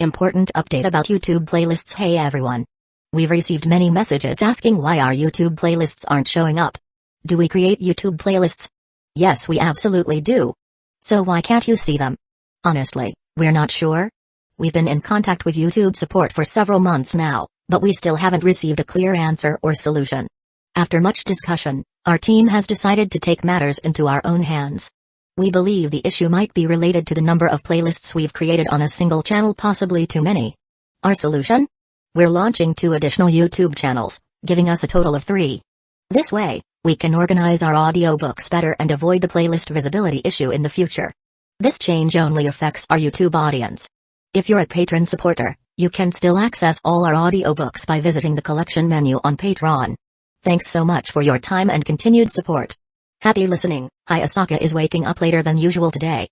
Important update about YouTube playlists. Hey everyone. We've received many messages asking why our YouTube playlists aren't showing up. Do we create YouTube playlists? Yes, we absolutely do. So why can't you see them? Honestly, we're not sure. We've been in contact with YouTube support for several months now, but we still haven't received a clear answer or solution. After much discussion, our team has decided to take matters into our own hands. We believe the issue might be related to the number of playlists we've created on a single channel, possibly too many. Our solution? We're launching 2 additional YouTube channels, giving us a total of 3. This way, we can organize our audiobooks better and avoid the playlist visibility issue in the future. This change only affects our YouTube audience. If you're a patron supporter, you can still access all our audiobooks by visiting the collection menu on Patreon. Thanks so much for your time and continued support. Happy listening. Hayasaka is waking up later than usual today.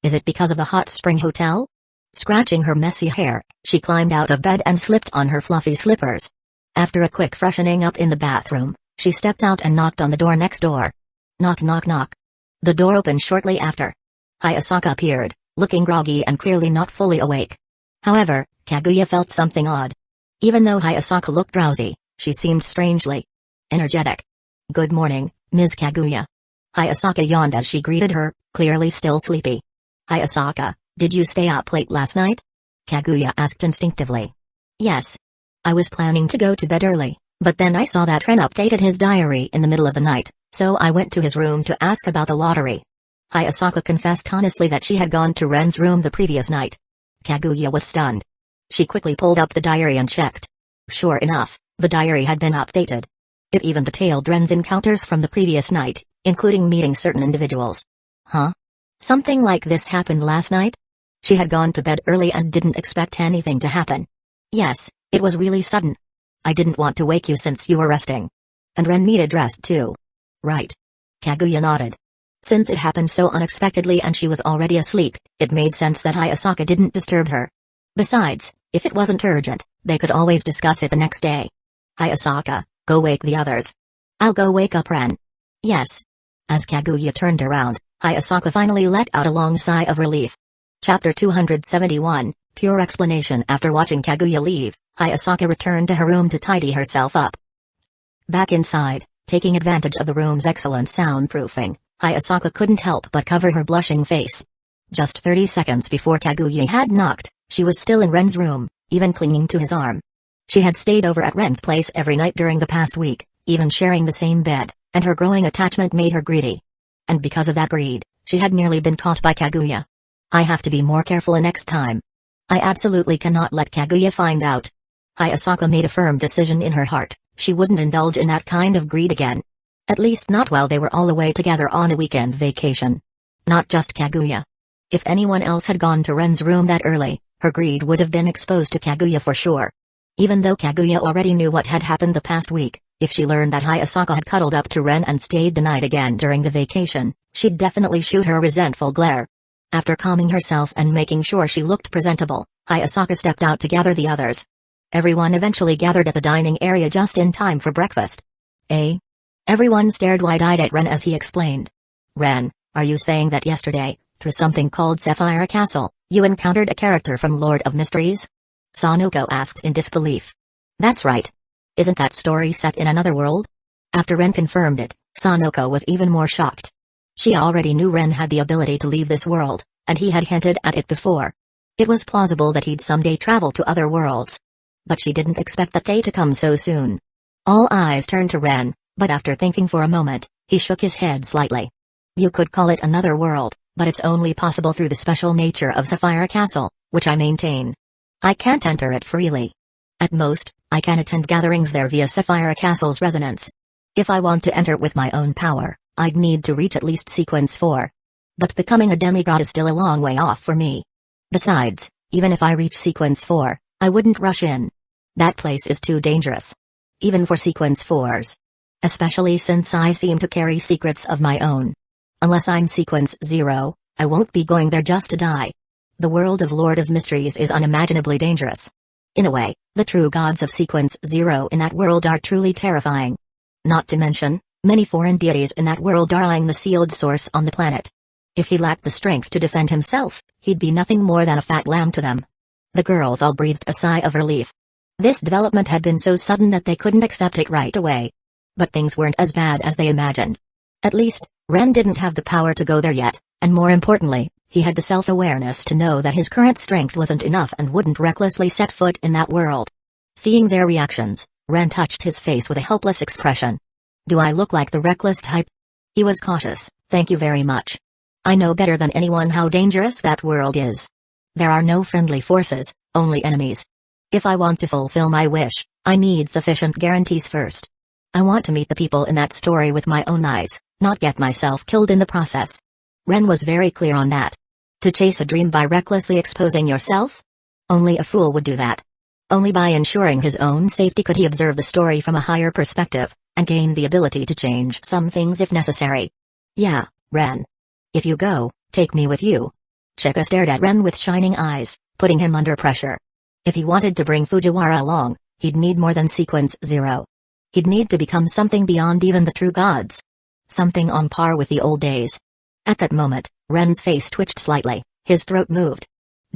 Is it because of the hot spring hotel? Scratching her messy hair, she climbed out of bed and slipped on her fluffy slippers. After a quick freshening up in the bathroom, she stepped out and knocked on the door next door. Knock knock knock. The door opened shortly after. Hayasaka appeared, looking groggy and clearly not fully awake. However, Kaguya felt something odd. Even though Hayasaka looked drowsy, she seemed strangely energetic. Good morning, Ms. Kaguya. Hayasaka yawned as she greeted her, clearly still sleepy. Hayasaka, did you stay up late last night? Kaguya asked instinctively. Yes. I was planning to go to bed early, but then I saw that Ren updated his diary in the middle of the night, so I went to his room to ask about the lottery. Hayasaka confessed honestly that she had gone to Ren's room the previous night. Kaguya was stunned. She quickly pulled up the diary and checked. Sure enough, the diary had been updated. It even detailed Ren's encounters from the previous night, including meeting certain individuals. Huh? Something like this happened last night? She had gone to bed early and didn't expect anything to happen. Yes, it was really sudden. I didn't want to wake you since you were resting. And Ren needed rest too. Right. Kaguya nodded. Since it happened so unexpectedly and she was already asleep, it made sense that Hayasaka didn't disturb her. Besides, if it wasn't urgent, they could always discuss it the next day. Hayasaka, go wake the others. I'll go wake up Ren. Yes. As Kaguya turned around, Hayasaka finally let out a long sigh of relief. Chapter 271, Pure Explanation. After watching Kaguya leave, Hayasaka returned to her room to tidy herself up. Back inside, taking advantage of the room's excellent soundproofing, Hayasaka couldn't help but cover her blushing face. Just 30 seconds before Kaguya had knocked, she was still in Ren's room, even clinging to his arm. She had stayed over at Ren's place every night during the past week, even sharing the same bed, and her growing attachment made her greedy. And because of that greed, she had nearly been caught by Kaguya. I have to be more careful next time. I absolutely cannot let Kaguya find out. Hayasaka made a firm decision in her heart, she wouldn't indulge in that kind of greed again. At least not while they were all away together on a weekend vacation. Not just Kaguya. If anyone else had gone to Ren's room that early, her greed would have been exposed to Kaguya for sure. Even though Kaguya already knew what had happened the past week, if she learned that Hayasaka had cuddled up to Ren and stayed the night again during the vacation, she'd definitely shoot her a resentful glare. After calming herself and making sure she looked presentable, Hayasaka stepped out to gather the others. Everyone eventually gathered at the dining area just in time for breakfast. Eh? Everyone stared wide-eyed at Ren as he explained. Ren, are you saying that yesterday, through something called Sefirah Castle, you encountered a character from Lord of Mysteries? Sanoko asked in disbelief. That's right. Isn't that story set in another world? After Ren confirmed it, Sanoko was even more shocked. She already knew Ren had the ability to leave this world, and he had hinted at it before. It was plausible that he'd someday travel to other worlds. But she didn't expect that day to come so soon. All eyes turned to Ren, but after thinking for a moment, he shook his head slightly. You could call it another world, but it's only possible through the special nature of Sefirah Castle, which I maintain. I can't enter it freely. At most, I can attend gatherings there via Sefirah Castle's resonance. If I want to enter with my own power, I'd need to reach at least sequence 4. But becoming a demigod is still a long way off for me. Besides, even if I reach sequence 4, I wouldn't rush in. That place is too dangerous. Even for sequence 4s. Especially since I seem to carry secrets of my own. Unless I'm sequence 0, I won't be going there just to die. The world of Lord of Mysteries is unimaginably dangerous. In a way, the true gods of sequence 0 in that world are truly terrifying. Not to mention, many foreign deities in that world are eyeing the sealed source on the planet. If he lacked the strength to defend himself, he'd be nothing more than a fat lamb to them. The girls all breathed a sigh of relief. This development had been so sudden that they couldn't accept it right away. But things weren't as bad as they imagined. At least, Ren didn't have the power to go there yet, and more importantly, he had the self-awareness to know that his current strength wasn't enough and wouldn't recklessly set foot in that world. Seeing their reactions, Ren touched his face with a helpless expression. Do I look like the reckless type? He was cautious. Thank you very much. I know better than anyone how dangerous that world is. There are no friendly forces, only enemies. If I want to fulfill my wish, I need sufficient guarantees first. I want to meet the people in that story with my own eyes, not get myself killed in the process. Ren was very clear on that. To chase a dream by recklessly exposing yourself? Only a fool would do that. Only by ensuring his own safety could he observe the story from a higher perspective, and gain the ability to change some things if necessary. Yeah, Ren. If you go, take me with you. Chika stared at Ren with shining eyes, putting him under pressure. If he wanted to bring Fujiwara along, he'd need more than Sequence 0. He'd need to become something beyond even the true gods. Something on par with the old days. At that moment, Ren's face twitched slightly, his throat moved.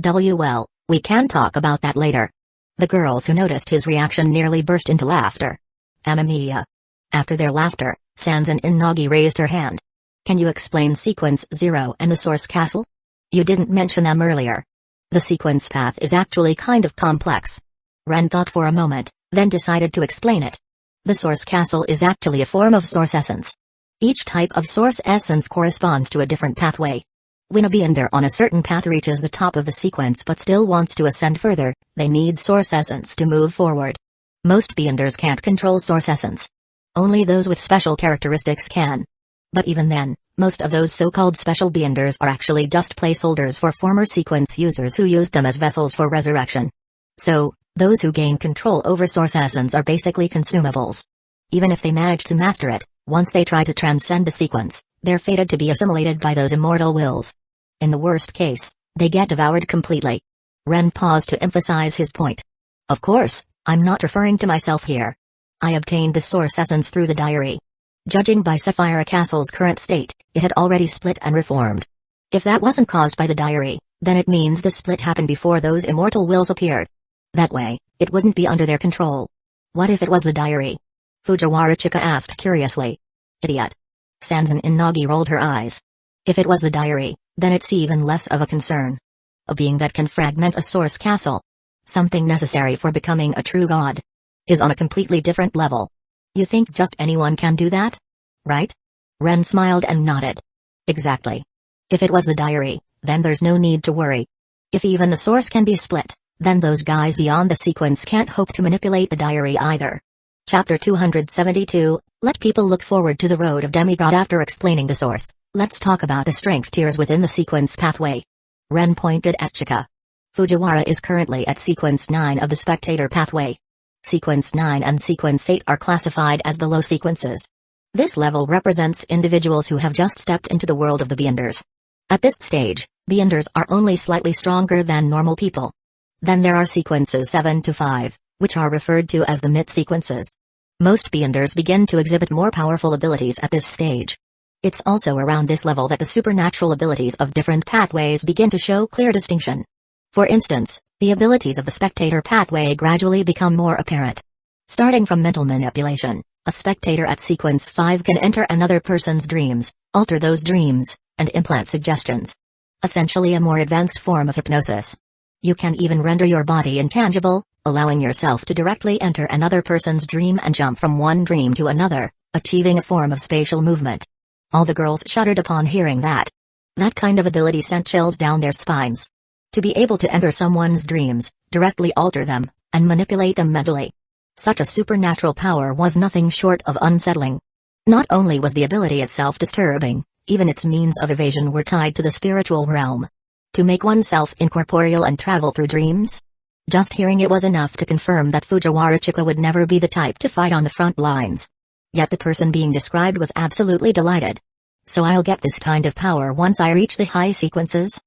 Well, we can talk about that later. The girls who noticed his reaction nearly burst into laughter. Amamiya. After their laughter, Sansan Inagi raised her hand. Can you explain Sequence 0 and the Source Castle? You didn't mention them earlier. The sequence path is actually kind of complex. Ren thought for a moment, then decided to explain it. The Source Castle is actually a form of Source Essence. Each type of Source Essence corresponds to a different pathway. When a Beyonder on a certain path reaches the top of the sequence but still wants to ascend further, they need Source Essence to move forward. Most Beyonders can't control Source Essence. Only those with special characteristics can. But even then, most of those so-called special Beyonders are actually just placeholders for former sequence users who used them as vessels for resurrection. So, those who gain control over Source Essence are basically consumables. Even if they manage to master it, once they try to transcend the sequence, they're fated to be assimilated by those immortal wills. In the worst case, they get devoured completely. Ren paused to emphasize his point. Of course, I'm not referring to myself here. I obtained the Source Essence through the diary. Judging by Sefirah Castle's current state, it had already split and reformed. If that wasn't caused by the diary, then it means the split happened before those immortal wills appeared. That way, it wouldn't be under their control. What if it was the diary? Fujiwara Chika asked curiously. Idiot. Sansan Inagi rolled her eyes. If it was the diary, then it's even less of a concern. A being that can fragment a Source Castle, something necessary for becoming a true god, is on a completely different level. You think just anyone can do that? Right? Ren smiled and nodded. Exactly. If it was the diary, then there's no need to worry. If even the source can be split, then those guys beyond the sequence can't hope to manipulate the diary either. Chapter 272, Let people look forward to the road of demigod. After explaining the source, let's talk about the strength tiers within the sequence pathway. Ren pointed at Chika. Fujiwara is currently at sequence 9 of the spectator pathway. Sequence 9 and Sequence 8 are classified as the low sequences. This level represents individuals who have just stepped into the world of the Beyonders. At this stage, Beyonders are only slightly stronger than normal people. Then there are sequences 7 to 5, which are referred to as the mid sequences. Most Beyonders begin to exhibit more powerful abilities at this stage. It's also around this level that the supernatural abilities of different pathways begin to show clear distinction. For instance, the abilities of the spectator pathway gradually become more apparent. Starting from mental manipulation, a spectator at sequence 5 can enter another person's dreams, alter those dreams, and implant suggestions. Essentially a more advanced form of hypnosis. You can even render your body intangible, allowing yourself to directly enter another person's dream and jump from one dream to another, achieving a form of spatial movement. All the girls shuddered upon hearing that. That kind of ability sent chills down their spines. To be able to enter someone's dreams, directly alter them, and manipulate them mentally. Such a supernatural power was nothing short of unsettling. Not only was the ability itself disturbing, even its means of evasion were tied to the spiritual realm. To make oneself incorporeal and travel through dreams? Just hearing it was enough to confirm that Fujiwara Chika would never be the type to fight on the front lines. Yet the person being described was absolutely delighted. So I'll get this kind of power once I reach the high sequences?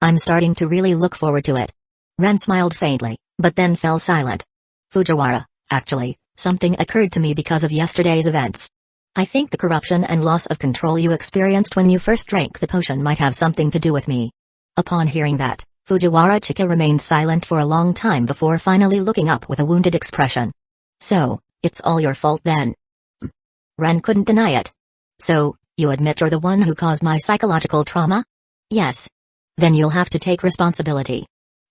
I'm starting to really look forward to it. Ren smiled faintly, but then fell silent. Fujiwara, actually, something occurred to me because of yesterday's events. I think the corruption and loss of control you experienced when you first drank the potion might have something to do with me. Upon hearing that, Fujiwara Chika remained silent for a long time before finally looking up with a wounded expression. So, it's all your fault then? Ren couldn't deny it. So, you admit you're the one who caused my psychological trauma? Yes. Then you'll have to take responsibility.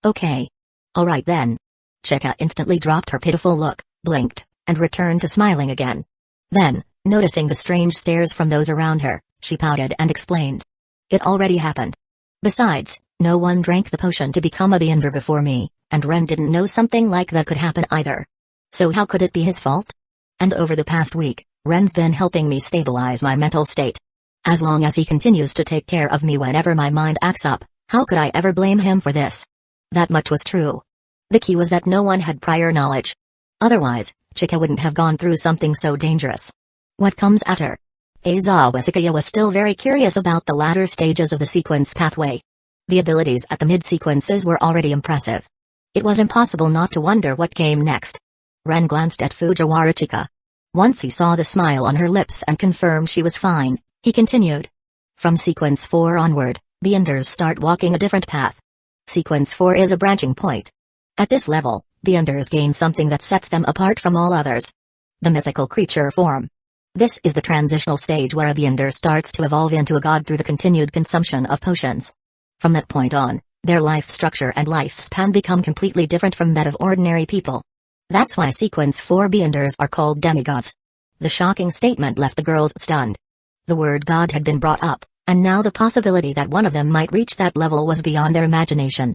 Okay. Alright then. Chika instantly dropped her pitiful look, blinked, and returned to smiling again. Then, noticing the strange stares from those around her, she pouted and explained. It already happened. Besides, no one drank the potion to become a beyonder before me, and Ren didn't know something like that could happen either. So how could it be his fault? And over the past week, Ren's been helping me stabilize my mental state. As long as he continues to take care of me whenever my mind acts up, how could I ever blame him for this? That much was true. The key was that no one had prior knowledge. Otherwise, Chika wouldn't have gone through something so dangerous. What comes after? Aizawa Sakaya was still very curious about the latter stages of the sequence pathway. The abilities at the mid-sequences were already impressive. It was impossible not to wonder what came next. Ren glanced at Fujiwara Chika. Once he saw the smile on her lips and confirmed she was fine, he continued. From sequence 4 onward, beyonders start walking a different path. Sequence 4 is a branching point. At this level, beyonders gain something that sets them apart from all others. The mythical creature form. This is the transitional stage where a beyonder starts to evolve into a god through the continued consumption of potions. From that point on, their life structure and lifespan become completely different from that of ordinary people. That's why sequence 4 beyonders are called demigods. The shocking statement left the girls stunned. The word god had been brought up, and now the possibility that one of them might reach that level was beyond their imagination.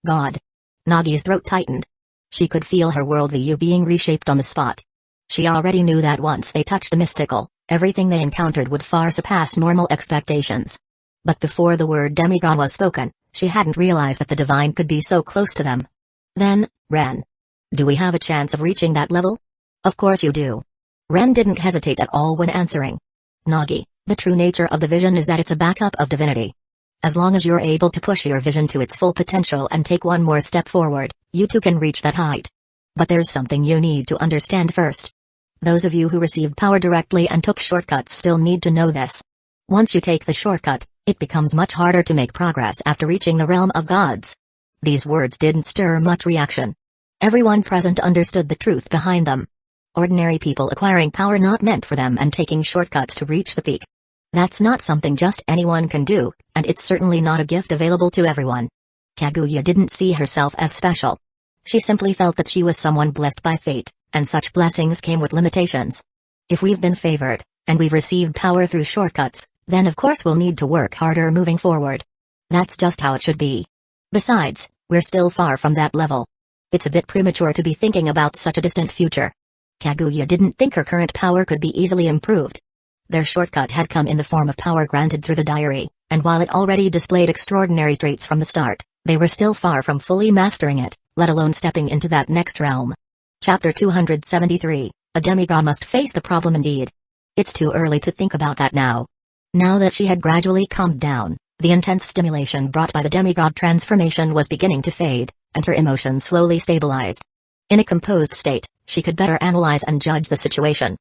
God. Nagi's throat tightened. She could feel her worldview being reshaped on the spot. She already knew that once they touched the mystical, everything they encountered would far surpass normal expectations. But before the word demigod was spoken, she hadn't realized that the divine could be so close to them. Then, Ren. Do we have a chance of reaching that level? Of course you do. Ren didn't hesitate at all when answering. Nagi, the true nature of the vision is that it's a backup of divinity. As long as you're able to push your vision to its full potential and take one more step forward, you too can reach that height. But there's something you need to understand first. Those of you who received power directly and took shortcuts still need to know this. Once you take the shortcut, it becomes much harder to make progress after reaching the realm of gods. These words didn't stir much reaction. Everyone present understood the truth behind them. Ordinary people acquiring power not meant for them and taking shortcuts to reach the peak. That's not something just anyone can do, and it's certainly not a gift available to everyone. Kaguya didn't see herself as special. She simply felt that she was someone blessed by fate, and such blessings came with limitations. If we've been favored, and we've received power through shortcuts, then of course we'll need to work harder moving forward. That's just how it should be. Besides, we're still far from that level. It's a bit premature to be thinking about such a distant future. Kaguya didn't think her current power could be easily improved. Their shortcut had come in the form of power granted through the diary, and while it already displayed extraordinary traits from the start, they were still far from fully mastering it, let alone stepping into that next realm. Chapter 273, A demigod must face the problem indeed. It's too early to think about that now. Now that she had gradually calmed down, the intense stimulation brought by the demigod transformation was beginning to fade, and her emotions slowly stabilized. In a composed state, she could better analyze and judge the situation.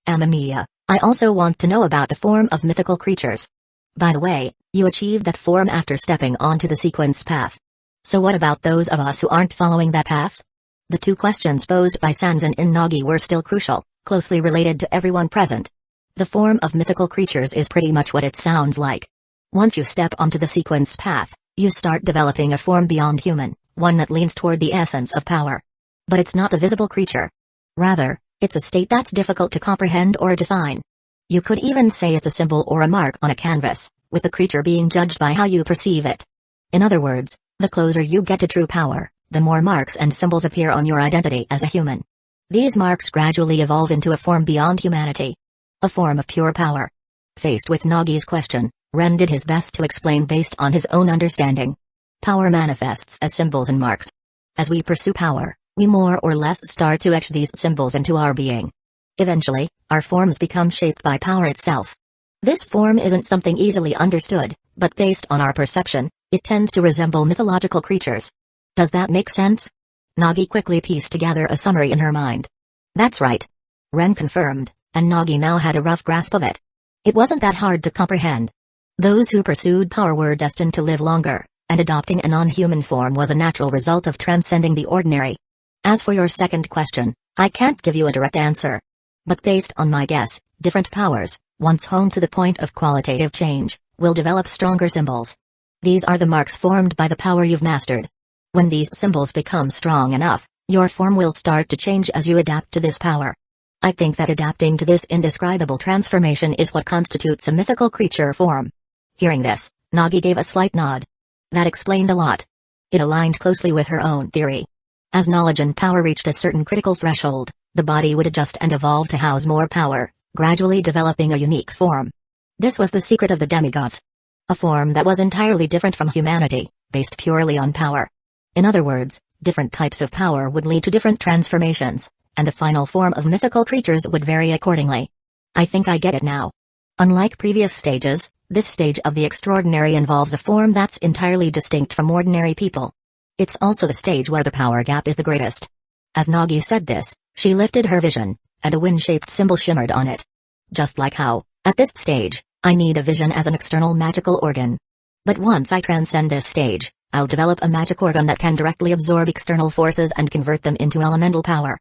Amamiya, I also want to know about the form of mythical creatures. By the way, you achieved that form after stepping onto the sequence path. So what about those of us who aren't following that path? The two questions posed by Sanzan in Nagi were still crucial, closely related to everyone present. The form of mythical creatures is pretty much what it sounds like. Once you step onto the sequence path, you start developing a form beyond human, one that leans toward the essence of power. But it's not a visible creature. Rather, it's a state that's difficult to comprehend or define. You could even say it's a symbol or a mark on a canvas, with the creature being judged by how you perceive it. In other words, the closer you get to true power, the more marks and symbols appear on your identity as a human. These marks gradually evolve into a form beyond humanity. A form of pure power. Faced with Nagi's question, Ren did his best to explain based on his own understanding. Power manifests as symbols and marks. As we pursue power, we more or less start to etch these symbols into our being. Eventually, our forms become shaped by power itself. This form isn't something easily understood, but based on our perception, it tends to resemble mythological creatures. Does that make sense? Nagi quickly pieced together a summary in her mind. That's right. Ren confirmed, and Nagi now had a rough grasp of it. It wasn't that hard to comprehend. Those who pursued power were destined to live longer, and adopting a non-human form was a natural result of transcending the ordinary. As for your second question, I can't give you a direct answer. But based on my guess, different powers, once honed to the point of qualitative change, will develop stronger symbols. These are the marks formed by the power you've mastered. When these symbols become strong enough, your form will start to change as you adapt to this power. I think that adapting to this indescribable transformation is what constitutes a mythical creature form. Hearing this, Nagi gave a slight nod. That explained a lot. It aligned closely with her own theory. As knowledge and power reached a certain critical threshold, the body would adjust and evolve to house more power, gradually developing a unique form. This was the secret of the demigods. A form that was entirely different from humanity, based purely on power. In other words, different types of power would lead to different transformations, and the final form of mythical creatures would vary accordingly. I think I get it now. Unlike previous stages, this stage of the extraordinary involves a form that's entirely distinct from ordinary people. It's also the stage where the power gap is the greatest. As Nagi said this, she lifted her vision, and a wind-shaped symbol shimmered on it. Just like how, at this stage, I need a vision as an external magical organ. But once I transcend this stage, I'll develop a magic organ that can directly absorb external forces and convert them into elemental power.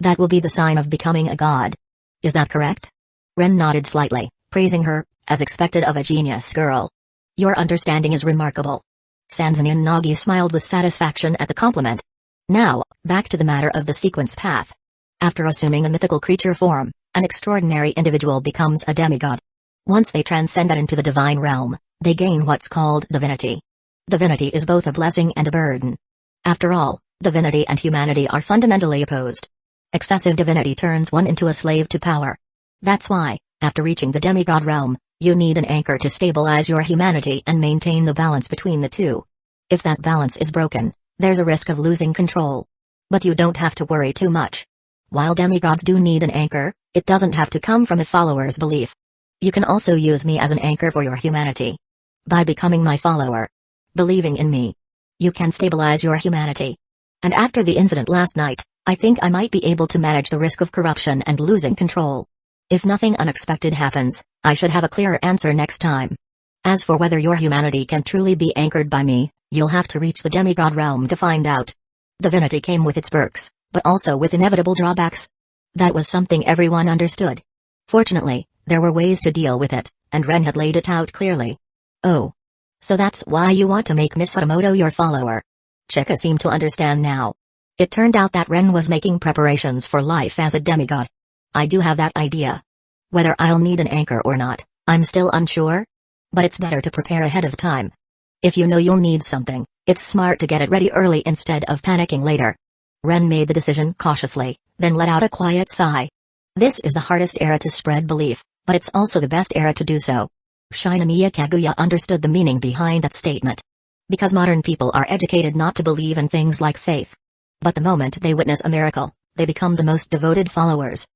That will be the sign of becoming a god. Is that correct? Ren nodded slightly, praising her, as expected of a genius girl. Your understanding is remarkable. Sanzanin Nagi smiled with satisfaction at the compliment. Now, back to the matter of the sequence path. After assuming a mythical creature form, an extraordinary individual becomes a demigod. Once they transcend that into the divine realm, they gain what's called divinity. Divinity is both a blessing and a burden. After all, divinity and humanity are fundamentally opposed. Excessive divinity turns one into a slave to power. That's why, after reaching the demigod realm, you need an anchor to stabilize your humanity and maintain the balance between the two. If that balance is broken, there's a risk of losing control. But you don't have to worry too much. While demigods do need an anchor, it doesn't have to come from a follower's belief. You can also use me as an anchor for your humanity. By becoming my follower, believing in me, you can stabilize your humanity. And after the incident last night, I think I might be able to manage the risk of corruption and losing control. If nothing unexpected happens, I should have a clearer answer next time. As for whether your humanity can truly be anchored by me, you'll have to reach the demigod realm to find out. Divinity came with its perks, but also with inevitable drawbacks. That was something everyone understood. Fortunately, there were ways to deal with it, and Ren had laid it out clearly. Oh. So that's why you want to make Miss Hatamoto your follower. Chika seemed to understand now. It turned out that Ren was making preparations for life as a demigod. I do have that idea. Whether I'll need an anchor or not, I'm still unsure. But it's better to prepare ahead of time. If you know you'll need something, it's smart to get it ready early instead of panicking later. Ren made the decision cautiously, then let out a quiet sigh. This is the hardest era to spread belief, but it's also the best era to do so. Shinomiya Kaguya understood the meaning behind that statement. Because modern people are educated not to believe in things like faith. But the moment they witness a miracle, they become the most devoted followers.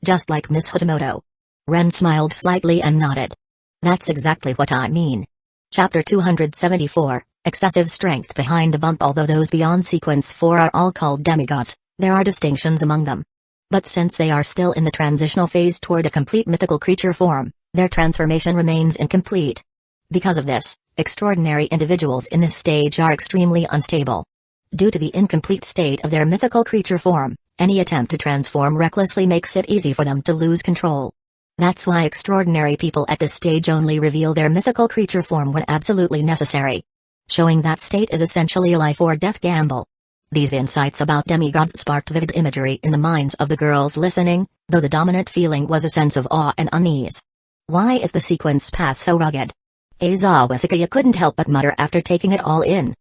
Just like Miss Hatamoto. Ren smiled slightly and nodded. That's exactly what I mean. Chapter 274, Excessive Strength Behind the Bump. Although those beyond Sequence 4 are all called demigods, there are distinctions among them. But since they are still in the transitional phase toward a complete mythical creature form, their transformation remains incomplete. Because of this, extraordinary individuals in this stage are extremely unstable. Due to the incomplete state of their mythical creature form, any attempt to transform recklessly makes it easy for them to lose control. That's why extraordinary people at this stage only reveal their mythical creature form when absolutely necessary. Showing that state is essentially a life or death gamble. These insights about demigods sparked vivid imagery in the minds of the girls listening, though the dominant feeling was a sense of awe and unease. Why is the sequence path so rugged? Aizawa Sakaya couldn't help but mutter after taking it all in.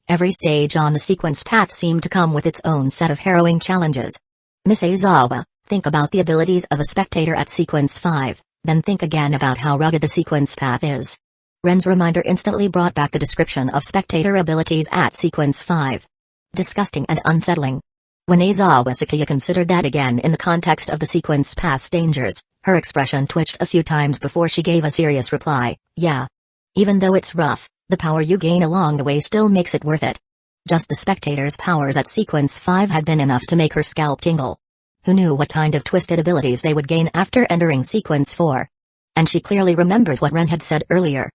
Every stage on the sequence path seemed to come with its own set of harrowing challenges. Miss Aizawa, think about the abilities of a spectator at sequence 5, then think again about how rugged the sequence path is. Ren's reminder instantly brought back the description of spectator abilities at sequence 5. Disgusting and unsettling. When Aizawa Sakaya considered that again in the context of the sequence path's dangers, her expression twitched a few times before she gave a serious reply. Yeah. Even though it's rough, the power you gain along the way still makes it worth it. Just the spectator's powers at sequence 5 had been enough to make her scalp tingle. Who knew what kind of twisted abilities they would gain after entering sequence 4? And she clearly remembered what Ren had said earlier.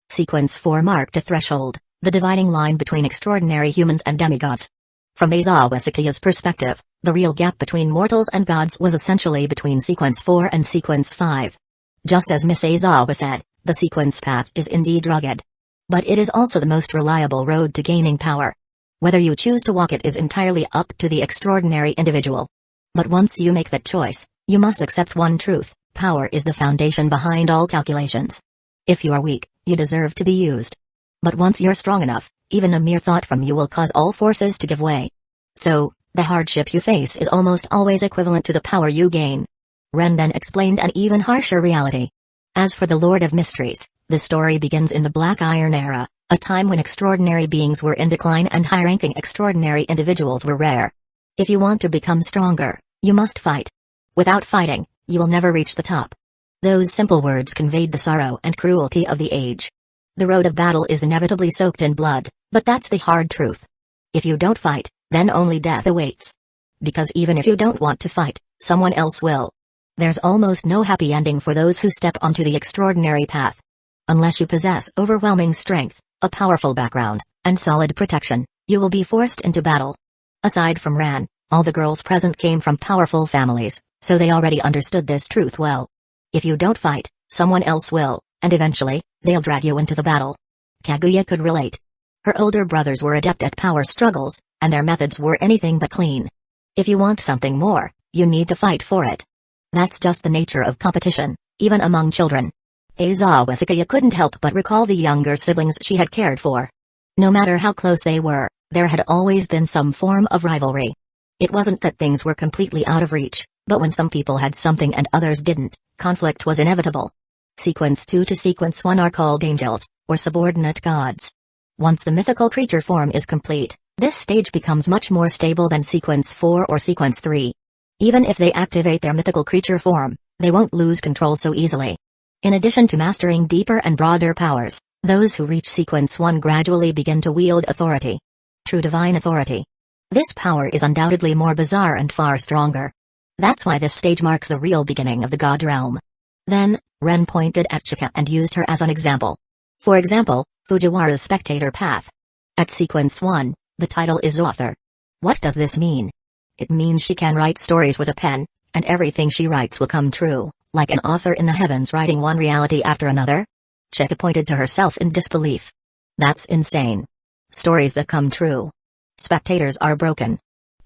Sequence 4 marked a threshold, the dividing line between extraordinary humans and demigods. From Aizawa Sakaya's perspective, the real gap between mortals and gods was essentially between Sequence 4 and Sequence 5. Just as Miss Aizawa said, the sequence path is indeed rugged. But it is also the most reliable road to gaining power. Whether you choose to walk it is entirely up to the extraordinary individual. But once you make that choice, you must accept one truth: power is the foundation behind all calculations. If you are weak, you deserve to be used. But once you're strong enough, even a mere thought from you will cause all forces to give way. So, the hardship you face is almost always equivalent to the power you gain. Ren then explained an even harsher reality. As for the Lord of Mysteries, the story begins in the Black Iron Era, a time when extraordinary beings were in decline and high-ranking extraordinary individuals were rare. If you want to become stronger, you must fight. Without fighting, you will never reach the top. Those simple words conveyed the sorrow and cruelty of the age. The road of battle is inevitably soaked in blood, but that's the hard truth. If you don't fight, then only death awaits. Because even if you don't want to fight, someone else will. There's almost no happy ending for those who step onto the extraordinary path. Unless you possess overwhelming strength, a powerful background, and solid protection, you will be forced into battle. Aside from Ran, all the girls present came from powerful families, so they already understood this truth well. If you don't fight, someone else will, and eventually, they'll drag you into the battle. Kaguya could relate. Her older brothers were adept at power struggles, and their methods were anything but clean. If you want something more, you need to fight for it. That's just the nature of competition, even among children. Aizawa Sakaya couldn't help but recall the younger siblings she had cared for. No matter how close they were, there had always been some form of rivalry. It wasn't that things were completely out of reach, but when some people had something and others didn't, conflict was inevitable. Sequence 2 to Sequence 1 are called angels, or subordinate gods. Once the mythical creature form is complete, this stage becomes much more stable than Sequence 4 or Sequence 3. Even if they activate their mythical creature form, they won't lose control so easily. In addition to mastering deeper and broader powers, those who reach Sequence 1 gradually begin to wield authority. True divine authority. This power is undoubtedly more bizarre and far stronger. That's why this stage marks the real beginning of the God realm. Then, Ren pointed at Chika and used her as an example. For example, Fujiwara's Spectator Path. At Sequence 1, the title is Author. What does this mean? It means she can write stories with a pen, and everything she writes will come true, like an author in the heavens writing one reality after another? Chika pointed to herself in disbelief. That's insane. Stories that come true. Spectators are broken.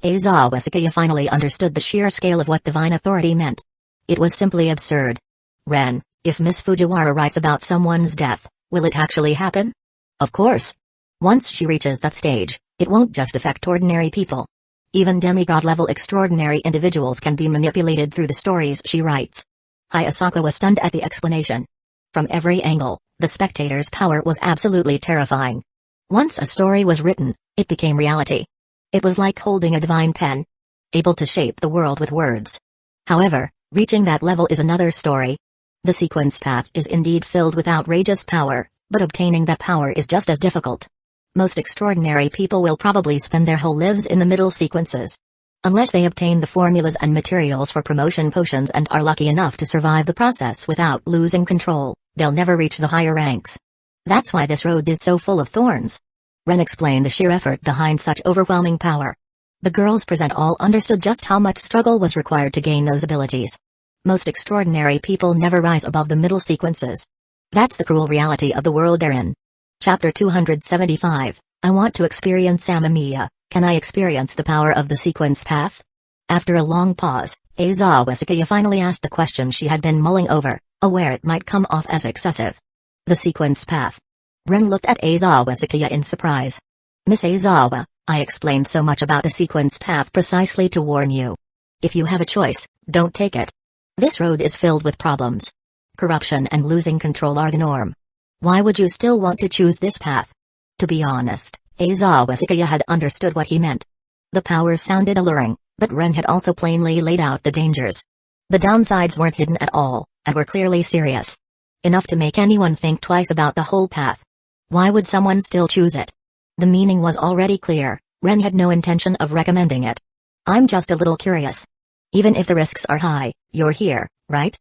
Aizawa Sakaya finally understood the sheer scale of what divine authority meant. It was simply absurd. Ren, if Miss Fujiwara writes about someone's death, will it actually happen? Of course. Once she reaches that stage, it won't just affect ordinary people. Even demigod-level extraordinary individuals can be manipulated through the stories she writes. Hayasaka was stunned at the explanation. From every angle, the spectator's power was absolutely terrifying. Once a story was written, it became reality. It was like holding a divine pen, able to shape the world with words. However, reaching that level is another story. The sequence path is indeed filled with outrageous power, but obtaining that power is just as difficult. Most extraordinary people will probably spend their whole lives in the middle sequences. Unless they obtain the formulas and materials for promotion potions and are lucky enough to survive the process without losing control, they'll never reach the higher ranks. That's why this road is so full of thorns. Ren explained the sheer effort behind such overwhelming power. The girls present all understood just how much struggle was required to gain those abilities. Most extraordinary people never rise above the middle sequences. That's the cruel reality of the world they're in. Chapter 275, I want to experience Amamiya, can I experience the power of the sequence path? After a long pause, Aizawa Sakaya finally asked the question she had been mulling over, aware it might come off as excessive. The sequence path. Ren looked at Aizawa Sakaya in surprise. Miss Aizawa, I explained so much about the sequence path precisely to warn you. If you have a choice, don't take it. This road is filled with problems. Corruption and losing control are the norm. Why would you still want to choose this path? To be honest, Aizawa Sakaya had understood what he meant. The powers sounded alluring, but Ren had also plainly laid out the dangers. The downsides weren't hidden at all, and were clearly serious. Enough to make anyone think twice about the whole path. Why would someone still choose it? The meaning was already clear. Ren had no intention of recommending it. I'm just a little curious. Even if the risks are high, you're here, right?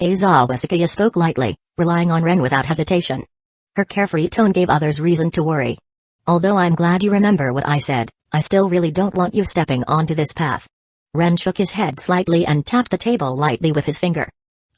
Aizawa Sakaya spoke lightly, relying on Ren without hesitation. Her carefree tone gave others reason to worry. Although I'm glad you remember what I said, I still really don't want you stepping onto this path. Ren shook his head slightly and tapped the table lightly with his finger.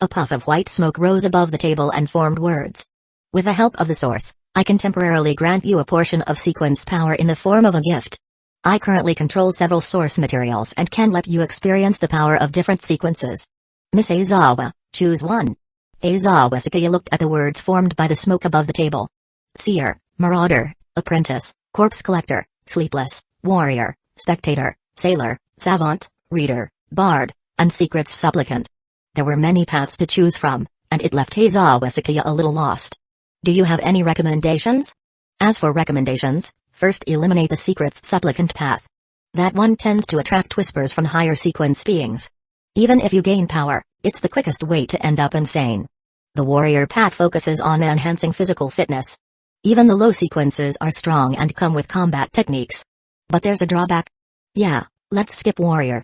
A puff of white smoke rose above the table and formed words. With the help of the source, I can temporarily grant you a portion of sequence power in the form of a gift. I currently control several source materials and can let you experience the power of different sequences. Miss Aizawa, choose one. Aizawa Sakaya looked at the words formed by the smoke above the table. Seer, Marauder, Apprentice, Corpse Collector, Sleepless, Warrior, Spectator, Sailor, Savant, Reader, Bard, and Secrets Supplicant. There were many paths to choose from, and it left Aizawa Sakaya a little lost. Do you have any recommendations? As for recommendations, first eliminate the Secrets Supplicant path. That one tends to attract whispers from higher sequence beings. Even if you gain power, it's the quickest way to end up insane. The Warrior path focuses on enhancing physical fitness. Even the low sequences are strong and come with combat techniques. But there's a drawback. Yeah, let's skip Warrior.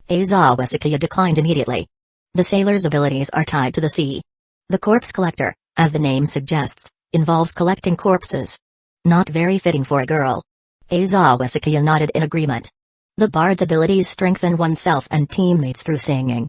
Aizawa Sakaya declined immediately. The Sailor's abilities are tied to the sea. The Corpse Collector, as the name suggests, involves collecting corpses. Not very fitting for a girl. Aizawa Sakaya nodded in agreement. The Bard's abilities strengthen oneself and teammates through singing.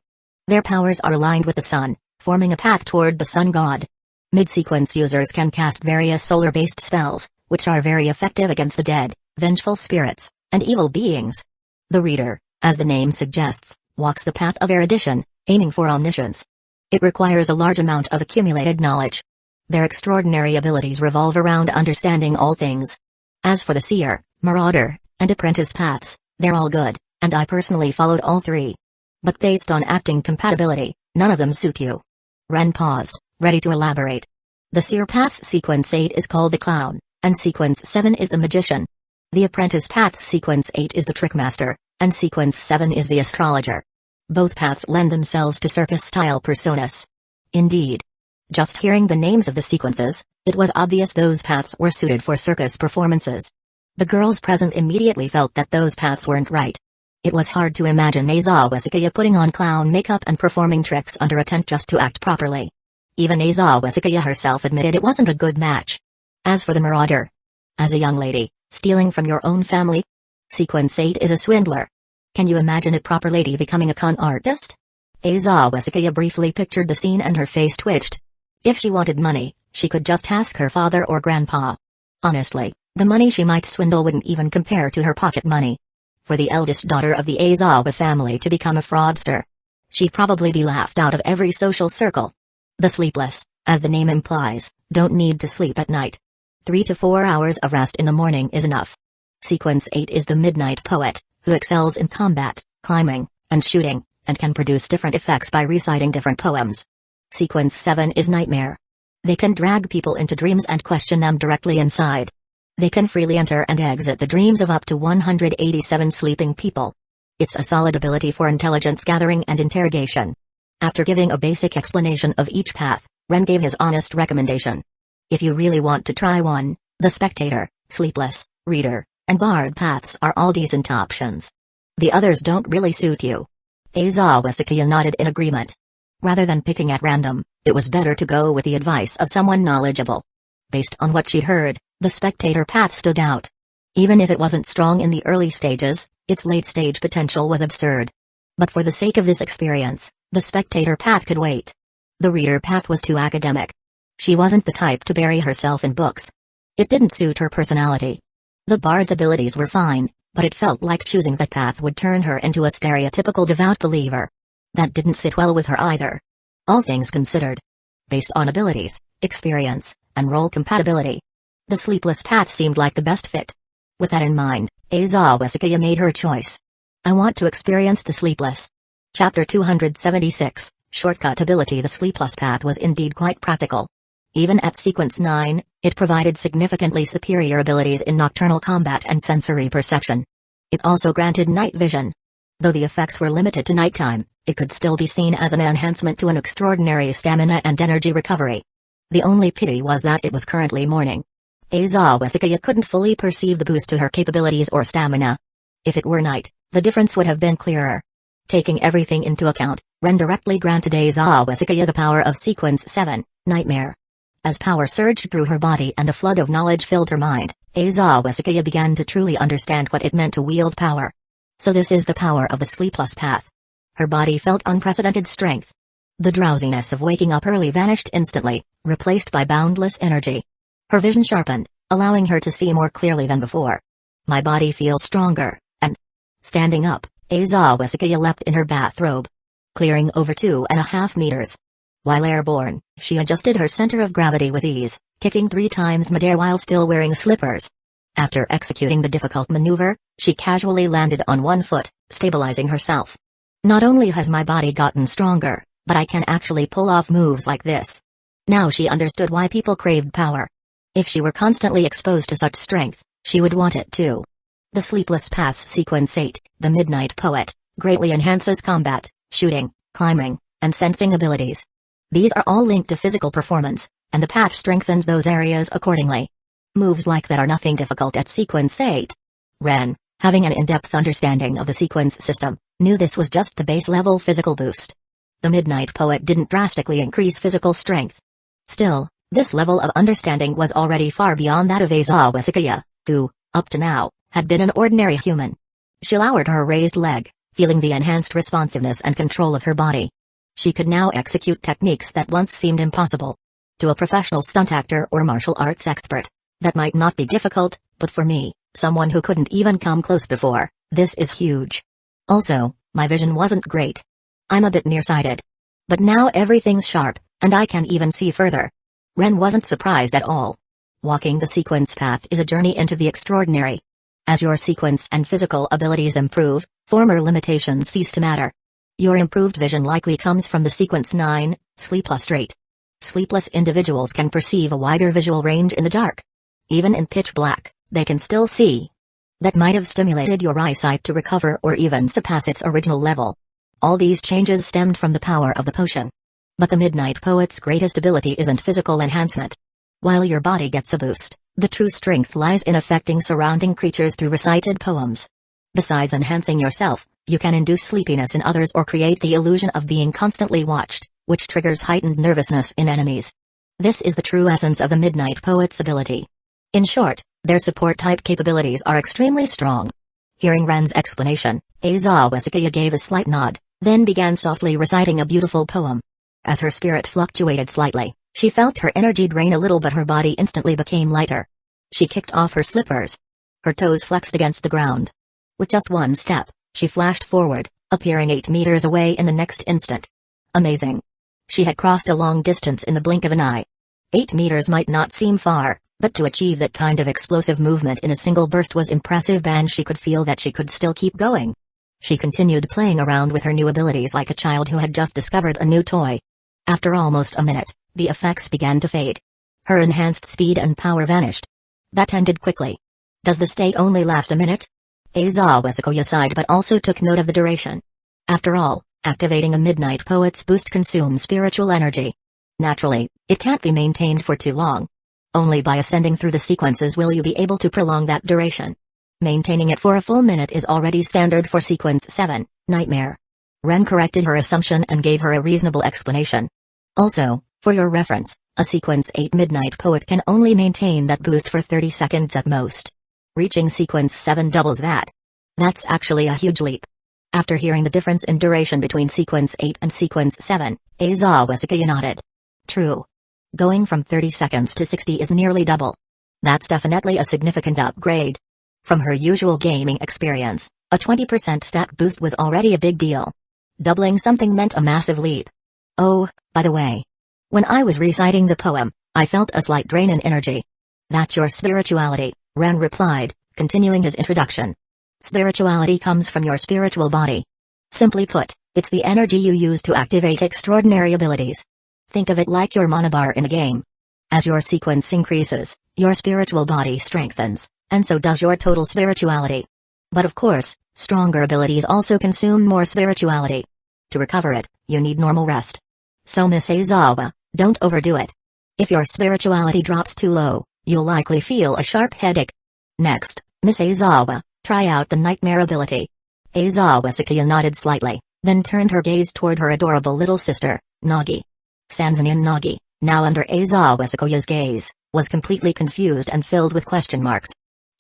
Their powers are aligned with the sun, forming a path toward the sun god. Mid-sequence users can cast various solar-based spells, which are very effective against the dead, vengeful spirits, and evil beings. The Reader, as the name suggests, walks the path of erudition, aiming for omniscience. It requires a large amount of accumulated knowledge. Their extraordinary abilities revolve around understanding all things. As for the Seer, Marauder, and Apprentice paths, they're all good, and I personally followed all three. But based on acting compatibility, none of them suit you. Ren paused, ready to elaborate. The Seer path's sequence 8 is called the Clown, and sequence 7 is the Magician. The Apprentice path's sequence 8 is the Trickmaster, and sequence 7 is the Astrologer. Both paths lend themselves to circus-style personas. Indeed. Just hearing the names of the sequences, it was obvious those paths were suited for circus performances. The girls present immediately felt that those paths weren't right. It was hard to imagine Aizawa Sakaya putting on clown makeup and performing tricks under a tent just to act properly. Even Aizawa Sakaya herself admitted it wasn't a good match. As for the Marauder, as a young lady, stealing from your own family? Sequence 8 is a swindler. Can you imagine a proper lady becoming a con artist? Aizawa Sakaya briefly pictured the scene and her face twitched. If she wanted money, she could just ask her father or grandpa. Honestly, the money she might swindle wouldn't even compare to her pocket money. For the eldest daughter of the Aizawa family to become a fraudster, she'd probably be laughed out of every social circle. The Sleepless, as the name implies, don't need to sleep at night. 3 to 4 hours of rest in the morning is enough. Sequence 8 is the Midnight Poet, who excels in combat, climbing, and shooting, and can produce different effects by reciting different poems. Sequence 7 is Nightmare. They can drag people into dreams and question them directly inside. They can freely enter and exit the dreams of up to 187 sleeping people. It's a solid ability for intelligence gathering and interrogation. After giving a basic explanation of each path, Ren gave his honest recommendation. If you really want to try one, the Spectator, Sleepless, Reader, and Bard paths are all decent options. The others don't really suit you. Aizawa Sakaya nodded in agreement. Rather than picking at random, it was better to go with the advice of someone knowledgeable. Based on what she'd heard, the Spectator path stood out. Even if it wasn't strong in the early stages, its late-stage potential was absurd. But for the sake of this experience, the Spectator path could wait. The Reader path was too academic. She wasn't the type to bury herself in books. It didn't suit her personality. The Bard's abilities were fine, but it felt like choosing that path would turn her into a stereotypical devout believer. That didn't sit well with her either. All things considered. Based on abilities, experience, and role compatibility, the Sleepless path seemed like the best fit. With that in mind, Aizawa Sakaya made her choice. I want to experience the Sleepless. Chapter 276, Shortcut Ability. The Sleepless path was indeed quite practical. Even at sequence 9, it provided significantly superior abilities in nocturnal combat and sensory perception. It also granted night vision. Though the effects were limited to nighttime, it could still be seen as an enhancement to an extraordinary stamina and energy recovery. The only pity was that it was currently morning. Aizawa Sakaya couldn't fully perceive the boost to her capabilities or stamina. If it were night, the difference would have been clearer. Taking everything into account, Ren directly granted Aizawa Sakaya the power of sequence 7, Nightmare. As power surged through her body and a flood of knowledge filled her mind, Aizawa Sakaya began to truly understand what it meant to wield power. So this is the power of the sleepless path. Her body felt unprecedented strength. The drowsiness of waking up early vanished instantly, replaced by boundless energy. Her vision sharpened, allowing her to see more clearly than before. My body feels stronger, and... Standing up, Aizawa Sakaya leapt in her bathrobe, clearing over 2.5 meters. While airborne, she adjusted her center of gravity with ease, kicking 3 times midair while still wearing slippers. After executing the difficult maneuver, she casually landed on one foot, stabilizing herself. Not only has my body gotten stronger, but I can actually pull off moves like this. Now she understood why people craved power. If she were constantly exposed to such strength, she would want it too. The Sleepless Paths Sequence 8, the Midnight Poet, greatly enhances combat, shooting, climbing, and sensing abilities. These are all linked to physical performance, and the path strengthens those areas accordingly. Moves like that are nothing difficult at Sequence 8. Ren, having an in-depth understanding of the sequence system, knew this was just the base-level physical boost. The Midnight Poet didn't drastically increase physical strength. Still, this level of understanding was already far beyond that of Aizawa Sakaya, who, up to now, had been an ordinary human. She lowered her raised leg, feeling the enhanced responsiveness and control of her body. She could now execute techniques that once seemed impossible. To a professional stunt actor or martial arts expert, that might not be difficult, but for me, someone who couldn't even come close before, this is huge. Also, my vision wasn't great. I'm a bit nearsighted. But now everything's sharp, and I can even see further. Ren wasn't surprised at all. Walking the sequence path is a journey into the extraordinary. As your sequence and physical abilities improve, former limitations cease to matter. Your improved vision likely comes from the sequence 9, sleepless trait. Sleepless individuals can perceive a wider visual range in the dark. Even in pitch black, they can still see. That might have stimulated your eyesight to recover or even surpass its original level. All these changes stemmed from the power of the potion. But the Midnight Poet's greatest ability isn't physical enhancement. While your body gets a boost, the true strength lies in affecting surrounding creatures through recited poems. Besides enhancing yourself, you can induce sleepiness in others or create the illusion of being constantly watched, which triggers heightened nervousness in enemies. This is the true essence of the Midnight Poet's ability. In short, their support-type capabilities are extremely strong. Hearing Ren's explanation, Aizawa Sakaya gave a slight nod, then began softly reciting a beautiful poem. As her spirit fluctuated slightly, she felt her energy drain a little, but her body instantly became lighter. She kicked off her slippers. Her toes flexed against the ground. With just one step, she flashed forward, appearing 8 meters away in the next instant. Amazing. She had crossed a long distance in the blink of an eye. 8 meters might not seem far, but to achieve that kind of explosive movement in a single burst was impressive, and she could feel that she could still keep going. She continued playing around with her new abilities like a child who had just discovered a new toy. After almost a minute, the effects began to fade. Her enhanced speed and power vanished. That ended quickly. Does the state only last a minute? Aizawa Sakaya sighed but also took note of the duration. After all, activating a Midnight Poet's boost consumes spiritual energy. Naturally, it can't be maintained for too long. Only by ascending through the sequences will you be able to prolong that duration. Maintaining it for a full minute is already standard for Sequence 7, Nightmare. Ren corrected her assumption and gave her a reasonable explanation. Also, for your reference, a Sequence 8 Midnight Poet can only maintain that boost for 30 seconds at most. Reaching Sequence 7 doubles that. That's actually a huge leap. After hearing the difference in duration between Sequence 8 and Sequence 7, Aizawa Sakaya nodded. True. Going from 30 seconds to 60 is nearly double. That's definitely a significant upgrade. From her usual gaming experience, a 20% stat boost was already a big deal. Doubling something meant a massive leap. Oh, by the way. When I was reciting the poem, I felt a slight drain in energy. That's your spirituality, Ren replied, continuing his introduction. Spirituality comes from your spiritual body. Simply put, it's the energy you use to activate extraordinary abilities. Think of it like your mana bar in a game. As your sequence increases, your spiritual body strengthens, and so does your total spirituality. But of course, stronger abilities also consume more spirituality. To recover it, you need normal rest. So Miss Aizawa, don't overdo it. If your spirituality drops too low, you'll likely feel a sharp headache. Next, Miss Aizawa, try out the nightmare ability. Aizawa Sakaya nodded slightly, then turned her gaze toward her adorable little sister, Nagi. Sanzanin Nagi, now under Aizawa Sakaya's gaze, was completely confused and filled with question marks.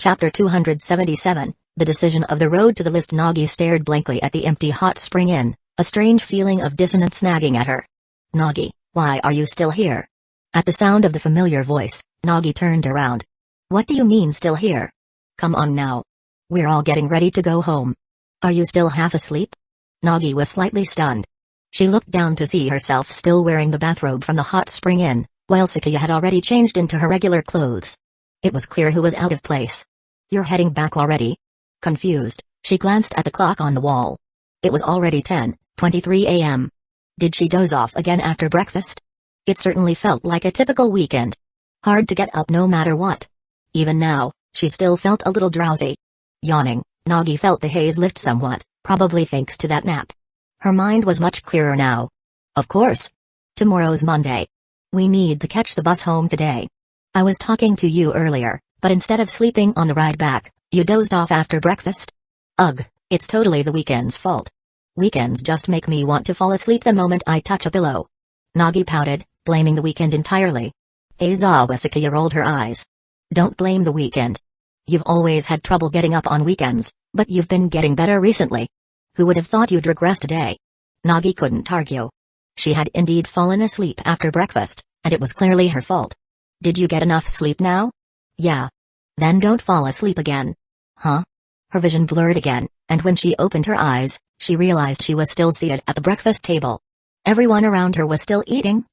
Chapter 277, The Decision of the Road to the List. Nagi stared blankly at the empty hot spring inn, a strange feeling of dissonance nagging at her. Nagi, why are you still here? At the sound of the familiar voice, Nagi turned around. What do you mean still here? Come on now. We're all getting ready to go home. Are you still half asleep? Nagi was slightly stunned. She looked down to see herself still wearing the bathrobe from the hot spring inn, while Sefirah had already changed into her regular clothes. It was clear who was out of place. You're heading back already? Confused, she glanced at the clock on the wall. It was already 10:23 a.m. Did she doze off again after breakfast? It certainly felt like a typical weekend. Hard to get up no matter what. Even now, she still felt a little drowsy. Yawning, Nagi felt the haze lift somewhat, probably thanks to that nap. Her mind was much clearer now. Of course. Tomorrow's Monday. We need to catch the bus home today. I was talking to you earlier, but instead of sleeping on the ride back, you dozed off after breakfast? Ugh, it's totally the weekend's fault. Weekends just make me want to fall asleep the moment I touch a pillow. Nagi pouted, blaming the weekend entirely. Sefirah rolled her eyes. Don't blame the weekend. You've always had trouble getting up on weekends, but you've been getting better recently. Who would have thought you'd regress today? Nagi couldn't argue. She had indeed fallen asleep after breakfast, and it was clearly her fault. Did you get enough sleep now? Yeah. Then don't fall asleep again. Huh? Her vision blurred again, and when she opened her eyes, she realized she was still seated at the breakfast table. Everyone around her was still eating.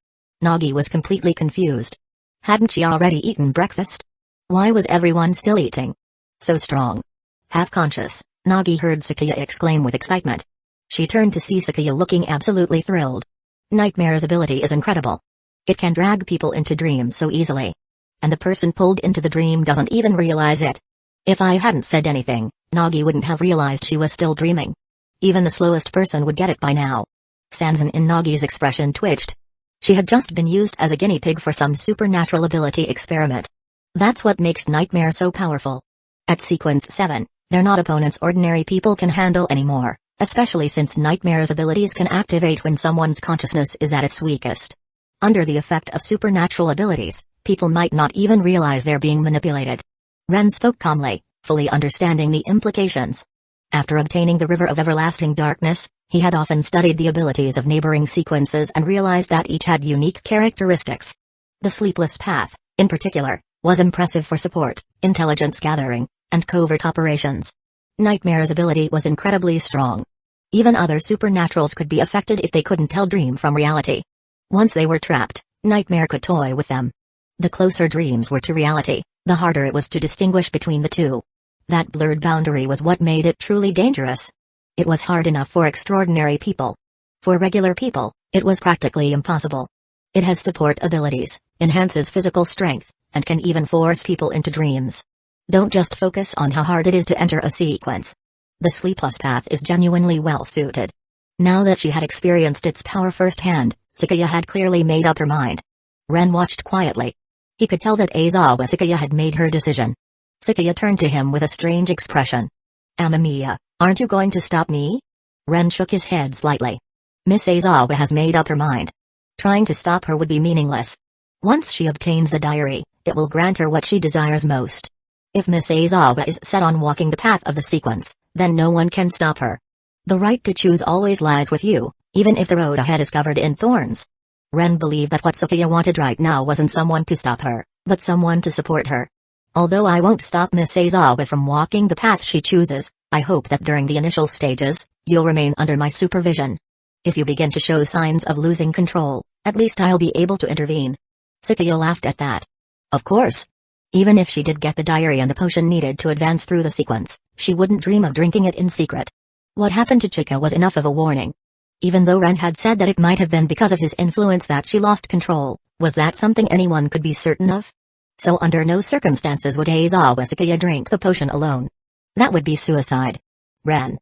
Nagi was completely confused. Hadn't she already eaten breakfast? Why was everyone still eating? So strong. Half-conscious, Nagi heard Sefirah exclaim with excitement. She turned to see Sefirah looking absolutely thrilled. Nightmare's ability is incredible. It can drag people into dreams so easily. And the person pulled into the dream doesn't even realize it. If I hadn't said anything, Nagi wouldn't have realized she was still dreaming. Even the slowest person would get it by now. Sansan in Nagi's expression twitched. She had just been used as a guinea pig for some supernatural ability experiment. That's what makes Nightmare so powerful. At Sequence 7, they're not opponents ordinary people can handle anymore, especially since Nightmare's abilities can activate when someone's consciousness is at its weakest. Under the effect of supernatural abilities, people might not even realize they're being manipulated. Ren spoke calmly, fully understanding the implications. After obtaining the River of Everlasting Darkness, he had often studied the abilities of neighboring sequences and realized that each had unique characteristics. The Sleepless Path, in particular, was impressive for support, intelligence gathering, and covert operations. Nightmare's ability was incredibly strong. Even other supernaturals could be affected if they couldn't tell dream from reality. Once they were trapped, Nightmare could toy with them. The closer dreams were to reality, the harder it was to distinguish between the two. That blurred boundary was what made it truly dangerous. It was hard enough for extraordinary people. For regular people, it was practically impossible. It has support abilities, enhances physical strength, and can even force people into dreams. Don't just focus on how hard it is to enter a sequence. The Sleepless Path is genuinely well suited. Now that she had experienced its power firsthand, Sefirah had clearly made up her mind. Ren watched quietly. He could tell that Sefirah had made her decision. Sefirah turned to him with a strange expression. Amamiya, aren't you going to stop me? Ren shook his head slightly. Miss Sefirah has made up her mind. Trying to stop her would be meaningless. Once she obtains the diary, it will grant her what she desires most. If Miss Sefirah is set on walking the path of the sequence, then no one can stop her. The right to choose always lies with you, even if the road ahead is covered in thorns. Ren believed that what Sefirah wanted right now wasn't someone to stop her, but someone to support her. Although I won't stop Miss Sefirah from walking the path she chooses, I hope that during the initial stages, you'll remain under my supervision. If you begin to show signs of losing control, at least I'll be able to intervene. Sefirah laughed at that. Of course. Even if she did get the diary and the potion needed to advance through the sequence, she wouldn't dream of drinking it in secret. What happened to Chica was enough of a warning. Even though Ren had said that it might have been because of his influence that she lost control, was that something anyone could be certain of? So under no circumstances would Sefirah drink the potion alone. That would be suicide. Ren.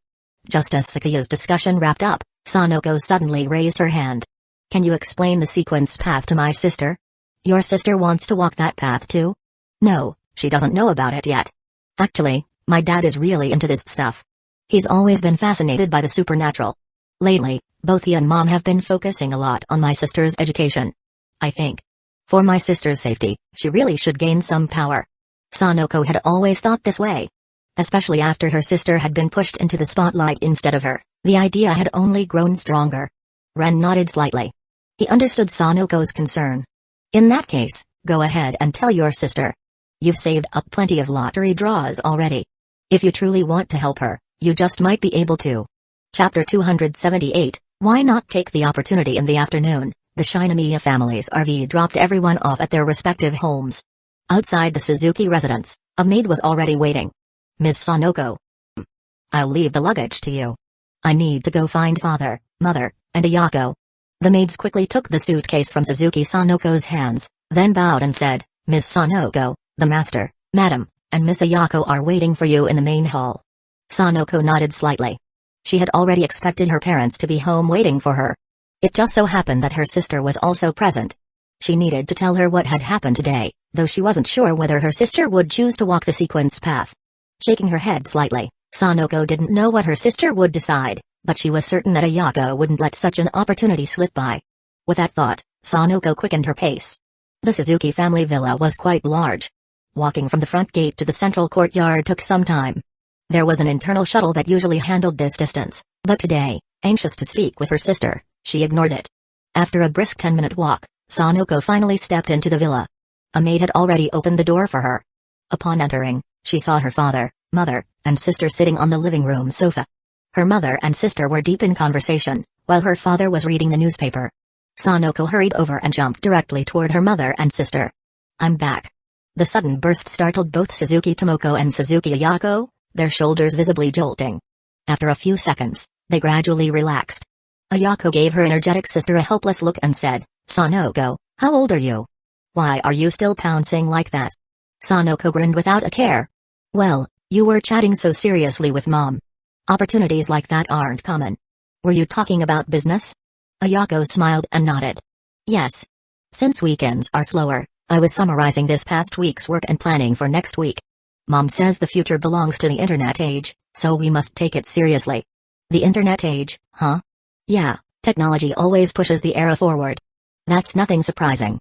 Just as Sefirah's discussion wrapped up, Sanoko suddenly raised her hand. Can you explain the sequence path to my sister? Your sister wants to walk that path too? No, she doesn't know about it yet. Actually, my dad is really into this stuff. He's always been fascinated by the supernatural. Lately, both he and Mom have been focusing a lot on my sister's education. I think. For my sister's safety, she really should gain some power. Sanoko had always thought this way. Especially after her sister had been pushed into the spotlight instead of her, the idea had only grown stronger. Ren nodded slightly. He understood Sanoko's concern. In that case, go ahead and tell your sister. You've saved up plenty of lottery draws already. If you truly want to help her, you just might be able to. Chapter 278, Why not take the opportunity in the afternoon? The Shinomiya family's RV dropped everyone off at their respective homes. Outside the Suzuki residence, a maid was already waiting. Ms. Sanoko. I'll leave the luggage to you. I need to go find father, mother, and Ayako. The maids quickly took the suitcase from Suzuki Sanoko's hands, then bowed and said, Ms. Sanoko, the master, madam, and Miss Ayako are waiting for you in the main hall. Sanoko nodded slightly. She had already expected her parents to be home waiting for her. It just so happened that her sister was also present. She needed to tell her what had happened today, though she wasn't sure whether her sister would choose to walk the sequence path. Shaking her head slightly, Sanoko didn't know what her sister would decide, but she was certain that Ayako wouldn't let such an opportunity slip by. With that thought, Sanoko quickened her pace. The Suzuki family villa was quite large. Walking from the front gate to the central courtyard took some time. There was an internal shuttle that usually handled this distance, but today, anxious to speak with her sister, she ignored it. After a brisk 10-minute walk, Sanoko finally stepped into the villa. A maid had already opened the door for her. Upon entering, she saw her father, mother, and sister sitting on the living room sofa. Her mother and sister were deep in conversation, while her father was reading the newspaper. Sanoko hurried over and jumped directly toward her mother and sister. I'm back. The sudden burst startled both Suzuki Tomoko and Suzuki Ayako, their shoulders visibly jolting. After a few seconds, they gradually relaxed. Ayako gave her energetic sister a helpless look and said, Sanoko, how old are you? Why are you still pouncing like that? Sanoko grinned without a care. Well, you were chatting so seriously with Mom. Opportunities like that aren't common. Were you talking about business? Ayako smiled and nodded. Yes. Since weekends are slower, I was summarizing this past week's work and planning for next week. Mom says the future belongs to the internet age, so we must take it seriously. The internet age, huh? Yeah, technology always pushes the era forward. That's nothing surprising.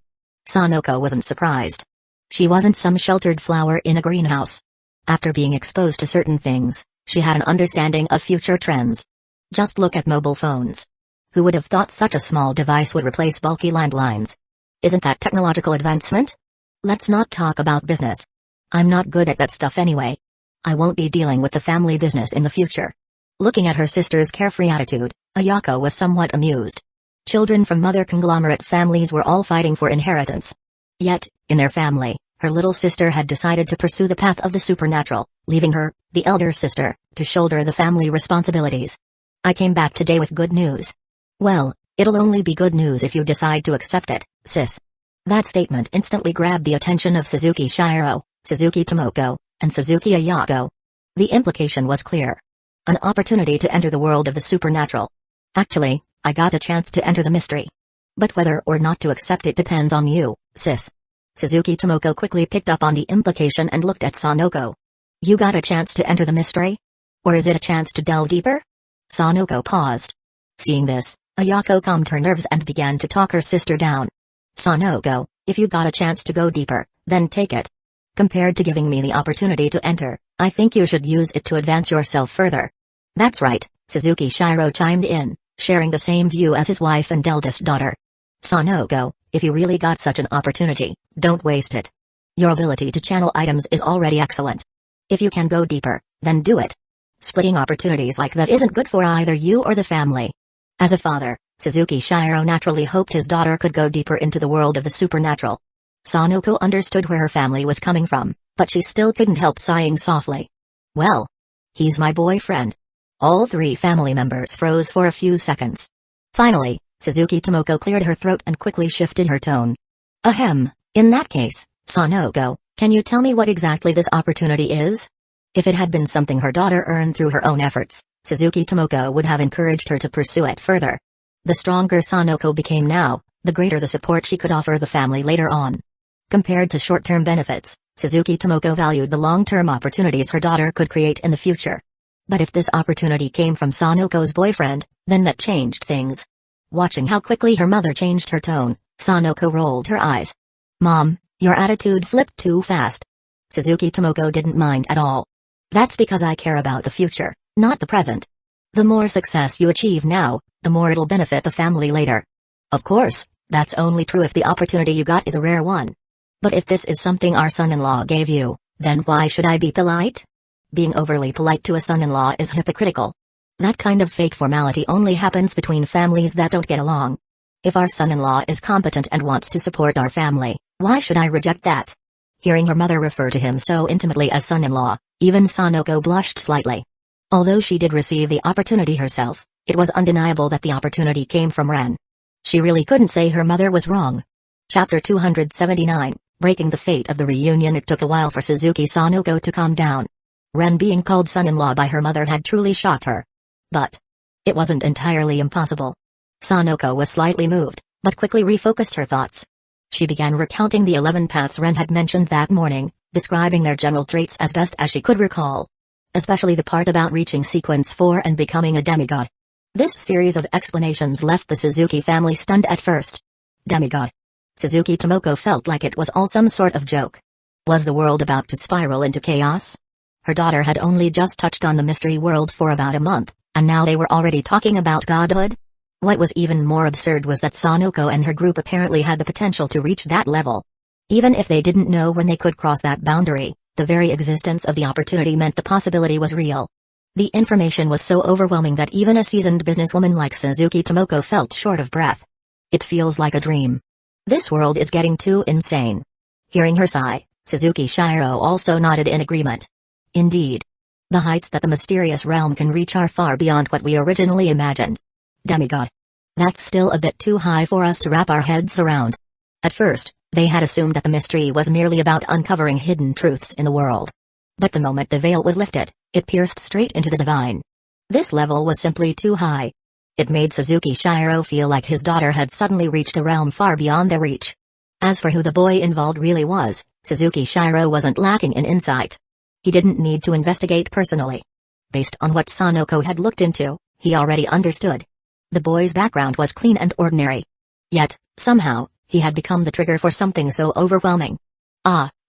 Sanoko wasn't surprised. She wasn't some sheltered flower in a greenhouse. After being exposed to certain things, she had an understanding of future trends. Just look at mobile phones. Who would have thought such a small device would replace bulky landlines? Isn't that technological advancement? Let's not talk about business. I'm not good at that stuff anyway. I won't be dealing with the family business in the future. Looking at her sister's carefree attitude, Ayako was somewhat amused. Children from mother conglomerate families were all fighting for inheritance. Yet, in their family, her little sister had decided to pursue the path of the supernatural, leaving her, the elder sister, to shoulder the family responsibilities. I came back today with good news. Well, it'll only be good news if you decide to accept it, sis. That statement instantly grabbed the attention of Suzuki Shiro, Suzuki Tomoko, and Suzuki Ayako. The implication was clear. An opportunity to enter the world of the supernatural. Actually, I got a chance to enter the mystery. But whether or not to accept it depends on you, sis. Suzuki Tomoko quickly picked up on the implication and looked at Sanoko. You got a chance to enter the mystery? Or is it a chance to delve deeper? Sanoko paused. Seeing this, Ayako calmed her nerves and began to talk her sister down. Sanoko, if you got a chance to go deeper, then take it. Compared to giving me the opportunity to enter, I think you should use it to advance yourself further. That's right, Suzuki Shiro chimed in, sharing the same view as his wife and eldest daughter. Sanoko, if you really got such an opportunity, don't waste it. Your ability to channel items is already excellent. If you can go deeper, then do it. Splitting opportunities like that isn't good for either you or the family. As a father, Suzuki Shiro naturally hoped his daughter could go deeper into the world of the supernatural. Sanoko understood where her family was coming from, but she still couldn't help sighing softly. Well, he's my boyfriend. All three family members froze for a few seconds. Finally, Suzuki Tomoko cleared her throat and quickly shifted her tone. Ahem, in that case, Sanoko, can you tell me what exactly this opportunity is? If it had been something her daughter earned through her own efforts, Suzuki Tomoko would have encouraged her to pursue it further. The stronger Sanoko became now, the greater the support she could offer the family later on. Compared to short-term benefits, Suzuki Tomoko valued the long-term opportunities her daughter could create in the future. But if this opportunity came from Sanoko's boyfriend, then that changed things. Watching how quickly her mother changed her tone, Sanoko rolled her eyes. Mom, your attitude flipped too fast. Suzuki Tomoko didn't mind at all. That's because I care about the future, not the present. The more success you achieve now, the more it'll benefit the family later. Of course, that's only true if the opportunity you got is a rare one. But if this is something our son-in-law gave you, then why should I be polite? Being overly polite to a son-in-law is hypocritical. That kind of fake formality only happens between families that don't get along. If our son-in-law is competent and wants to support our family, why should I reject that? Hearing her mother refer to him so intimately as son-in-law, even Sanoko blushed slightly. Although she did receive the opportunity herself, it was undeniable that the opportunity came from Ren. She really couldn't say her mother was wrong. Chapter 279, Breaking the Fate of the Reunion. It took a while for Suzuki Sanoko to calm down. Ren being called son-in-law by her mother had truly shocked her. But it wasn't entirely impossible. Sanoko was slightly moved, but quickly refocused her thoughts. She began recounting the 11 paths Ren had mentioned that morning, describing their general traits as best as she could recall. Especially the part about reaching sequence 4 and becoming a demigod. This series of explanations left the Suzuki family stunned at first. Demigod. Suzuki Tomoko felt like it was all some sort of joke. Was the world about to spiral into chaos? Her daughter had only just touched on the mystery world for about a month, and now they were already talking about godhood? What was even more absurd was that Sanoko and her group apparently had the potential to reach that level. Even if they didn't know when they could cross that boundary, the very existence of the opportunity meant the possibility was real. The information was so overwhelming that even a seasoned businesswoman like Suzuki Tomoko felt short of breath. It feels like a dream. This world is getting too insane. Hearing her sigh, Suzuki Shiro also nodded in agreement. Indeed. The heights that the mysterious realm can reach are far beyond what we originally imagined. Demigod. That's still a bit too high for us to wrap our heads around. At first, they had assumed that the mystery was merely about uncovering hidden truths in the world. But the moment the veil was lifted, it pierced straight into the divine. This level was simply too high. It made Suzuki Shiro feel like his daughter had suddenly reached a realm far beyond their reach. As for who the boy involved really was, Suzuki Shiro wasn't lacking in insight. He didn't need to investigate personally. Based on what Sanoko had looked into, he already understood. The boy's background was clean and ordinary. Yet, somehow, he had become the trigger for something so overwhelming.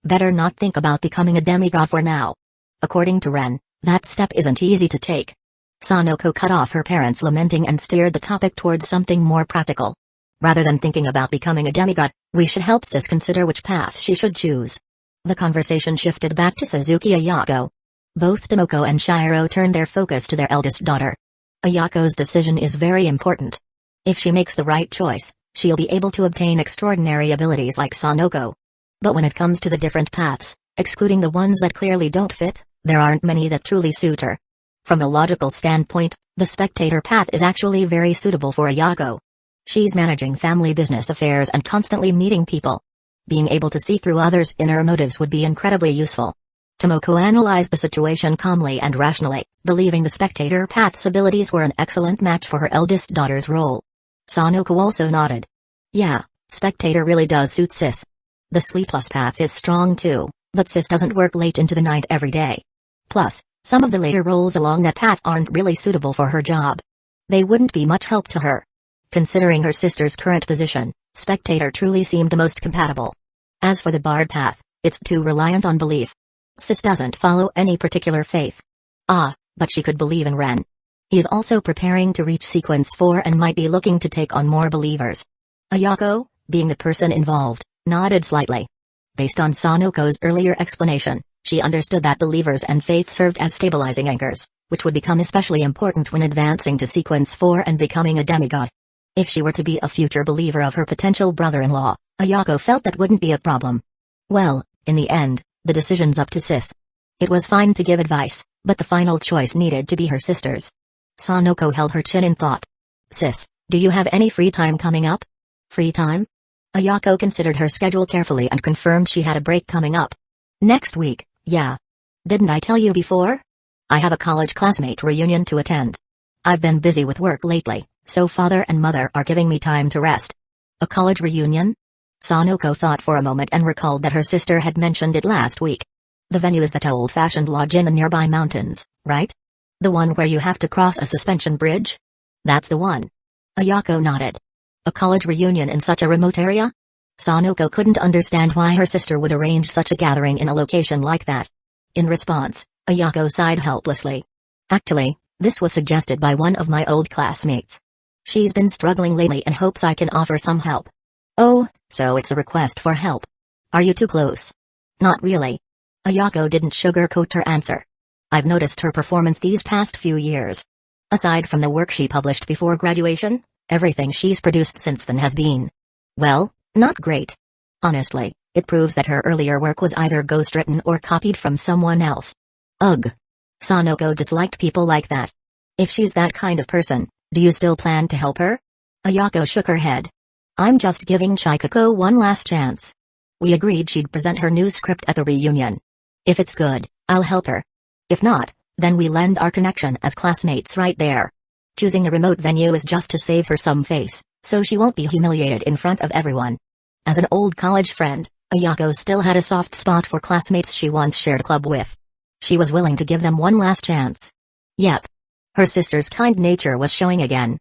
Better not think about becoming a demigod for now. According to Ren, that step isn't easy to take. Sanoko cut off her parents' lamenting and steered the topic towards something more practical. Rather than thinking about becoming a demigod, we should help Sis consider which path she should choose. The conversation shifted back to Suzuki Ayako. Both Tomoko and Shiro turned their focus to their eldest daughter. Ayako's decision is very important. If she makes the right choice, she'll be able to obtain extraordinary abilities like Sanoko. But when it comes to the different paths, excluding the ones that clearly don't fit, there aren't many that truly suit her. From a logical standpoint, the spectator path is actually very suitable for Ayako. She's managing family business affairs and constantly meeting people. Being able to see through others' inner motives would be incredibly useful. Tomoko analyzed the situation calmly and rationally, believing the spectator path's abilities were an excellent match for her eldest daughter's role. Sanoko also nodded. Yeah, spectator really does suit Sis. The sleepless path is strong too, but Sis doesn't work late into the night every day. Plus, some of the later roles along that path aren't really suitable for her job. They wouldn't be much help to her. Considering her sister's current position, spectator truly seemed the most compatible. As for the bard path, it's too reliant on belief. Sis doesn't follow any particular faith. But she could believe in Ren. He is also preparing to reach sequence 4 and might be looking to take on more believers. Ayako, being the person involved, nodded slightly. Based on Sanoko's earlier explanation, she understood that believers and faith served as stabilizing anchors, which would become especially important when advancing to sequence 4 and becoming a demigod. If she were to be a future believer of her potential brother-in-law, Ayako felt that wouldn't be a problem. Well, in the end, the decision's up to Sis. It was fine to give advice, but the final choice needed to be her sister's. Sanoko held her chin in thought. Sis, do you have any free time coming up? Free time? Ayako considered her schedule carefully and confirmed she had a break coming up. Next week, yeah. Didn't I tell you before? I have a college classmate reunion to attend. I've been busy with work lately, so father and mother are giving me time to rest. A college reunion? Sanoko thought for a moment and recalled that her sister had mentioned it last week. The venue is that old-fashioned lodge in the nearby mountains, right? The one where you have to cross a suspension bridge? That's the one. Ayako nodded. A college reunion in such a remote area? Sanoko couldn't understand why her sister would arrange such a gathering in a location like that. In response, Ayako sighed helplessly. Actually, this was suggested by one of my old classmates. She's been struggling lately and hopes I can offer some help. Oh, so it's a request for help. Are you too close? Not really. Ayako didn't sugarcoat her answer. I've noticed her performance these past few years. Aside from the work she published before graduation, everything she's produced since then has been, well, not great. Honestly, it proves that her earlier work was either ghostwritten or copied from someone else. Ugh. Sanoko disliked people like that. If she's that kind of person, do you still plan to help her? Ayako shook her head. I'm just giving Chikako one last chance. We agreed she'd present her new script at the reunion. If it's good, I'll help her. If not, then we lend our connection as classmates right there. Choosing a remote venue is just to save her some face, so she won't be humiliated in front of everyone. As an old college friend, Ayako still had a soft spot for classmates she once shared a club with. She was willing to give them one last chance. Yep. Her sister's kind nature was showing again.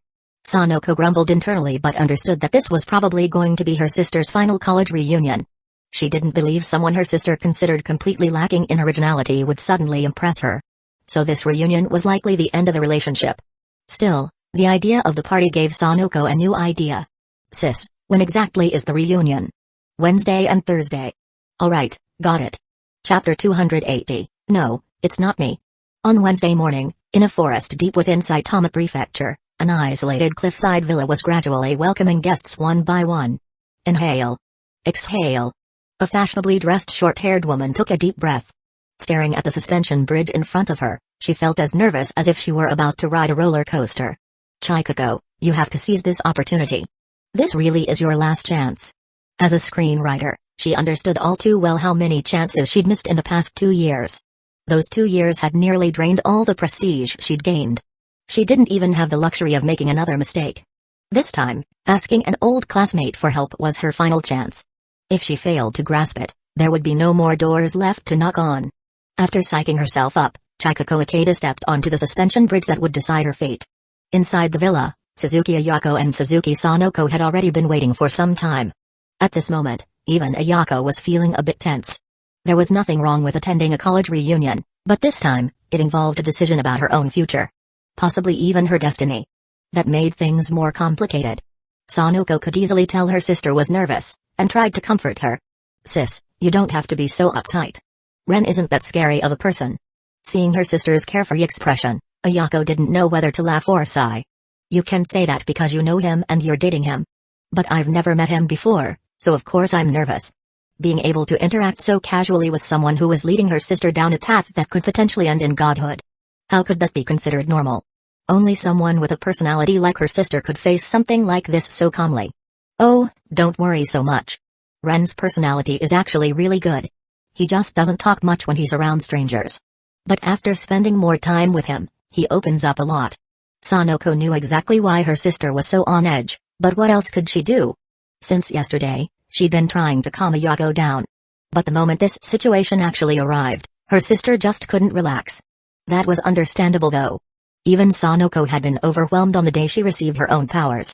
Sanoko grumbled internally but understood that this was probably going to be her sister's final college reunion. She didn't believe someone her sister considered completely lacking in originality would suddenly impress her. So this reunion was likely the end of the relationship. Still, the idea of the party gave Sanoko a new idea. Sis, when exactly is the reunion? Wednesday and Thursday. Alright, got it. Chapter 280, No, it's not me. On Wednesday morning, in a forest deep within Saitama Prefecture, an isolated cliffside villa was gradually welcoming guests one by one. Inhale. Exhale. A fashionably dressed short-haired woman took a deep breath. Staring at the suspension bridge in front of her, she felt as nervous as if she were about to ride a roller coaster. Chikako, you have to seize this opportunity. This really is your last chance. As a screenwriter, she understood all too well how many chances she'd missed in the past 2 years. Those 2 years had nearly drained all the prestige she'd gained. She didn't even have the luxury of making another mistake. This time, asking an old classmate for help was her final chance. If she failed to grasp it, there would be no more doors left to knock on. After psyching herself up, Chikako Ikeda stepped onto the suspension bridge that would decide her fate. Inside the villa, Suzuki Ayako and Suzuki Sanoko had already been waiting for some time. At this moment, even Ayako was feeling a bit tense. There was nothing wrong with attending a college reunion, but this time, it involved a decision about her own future. Possibly even her destiny. That made things more complicated. Sanoko could easily tell her sister was nervous, and tried to comfort her. Sis, you don't have to be so uptight. Ren isn't that scary of a person. Seeing her sister's carefree expression, Ayako didn't know whether to laugh or sigh. You can say that because you know him and you're dating him. But I've never met him before, so of course I'm nervous. Being able to interact so casually with someone who was leading her sister down a path that could potentially end in godhood. How could that be considered normal? Only someone with a personality like her sister could face something like this so calmly. Oh, don't worry so much. Ren's personality is actually really good. He just doesn't talk much when he's around strangers. But after spending more time with him, he opens up a lot. Sanoko knew exactly why her sister was so on edge, but what else could she do? Since yesterday, she'd been trying to calm Ayako down. But the moment this situation actually arrived, her sister just couldn't relax. That was understandable though. Even Sanoko had been overwhelmed on the day she received her own powers.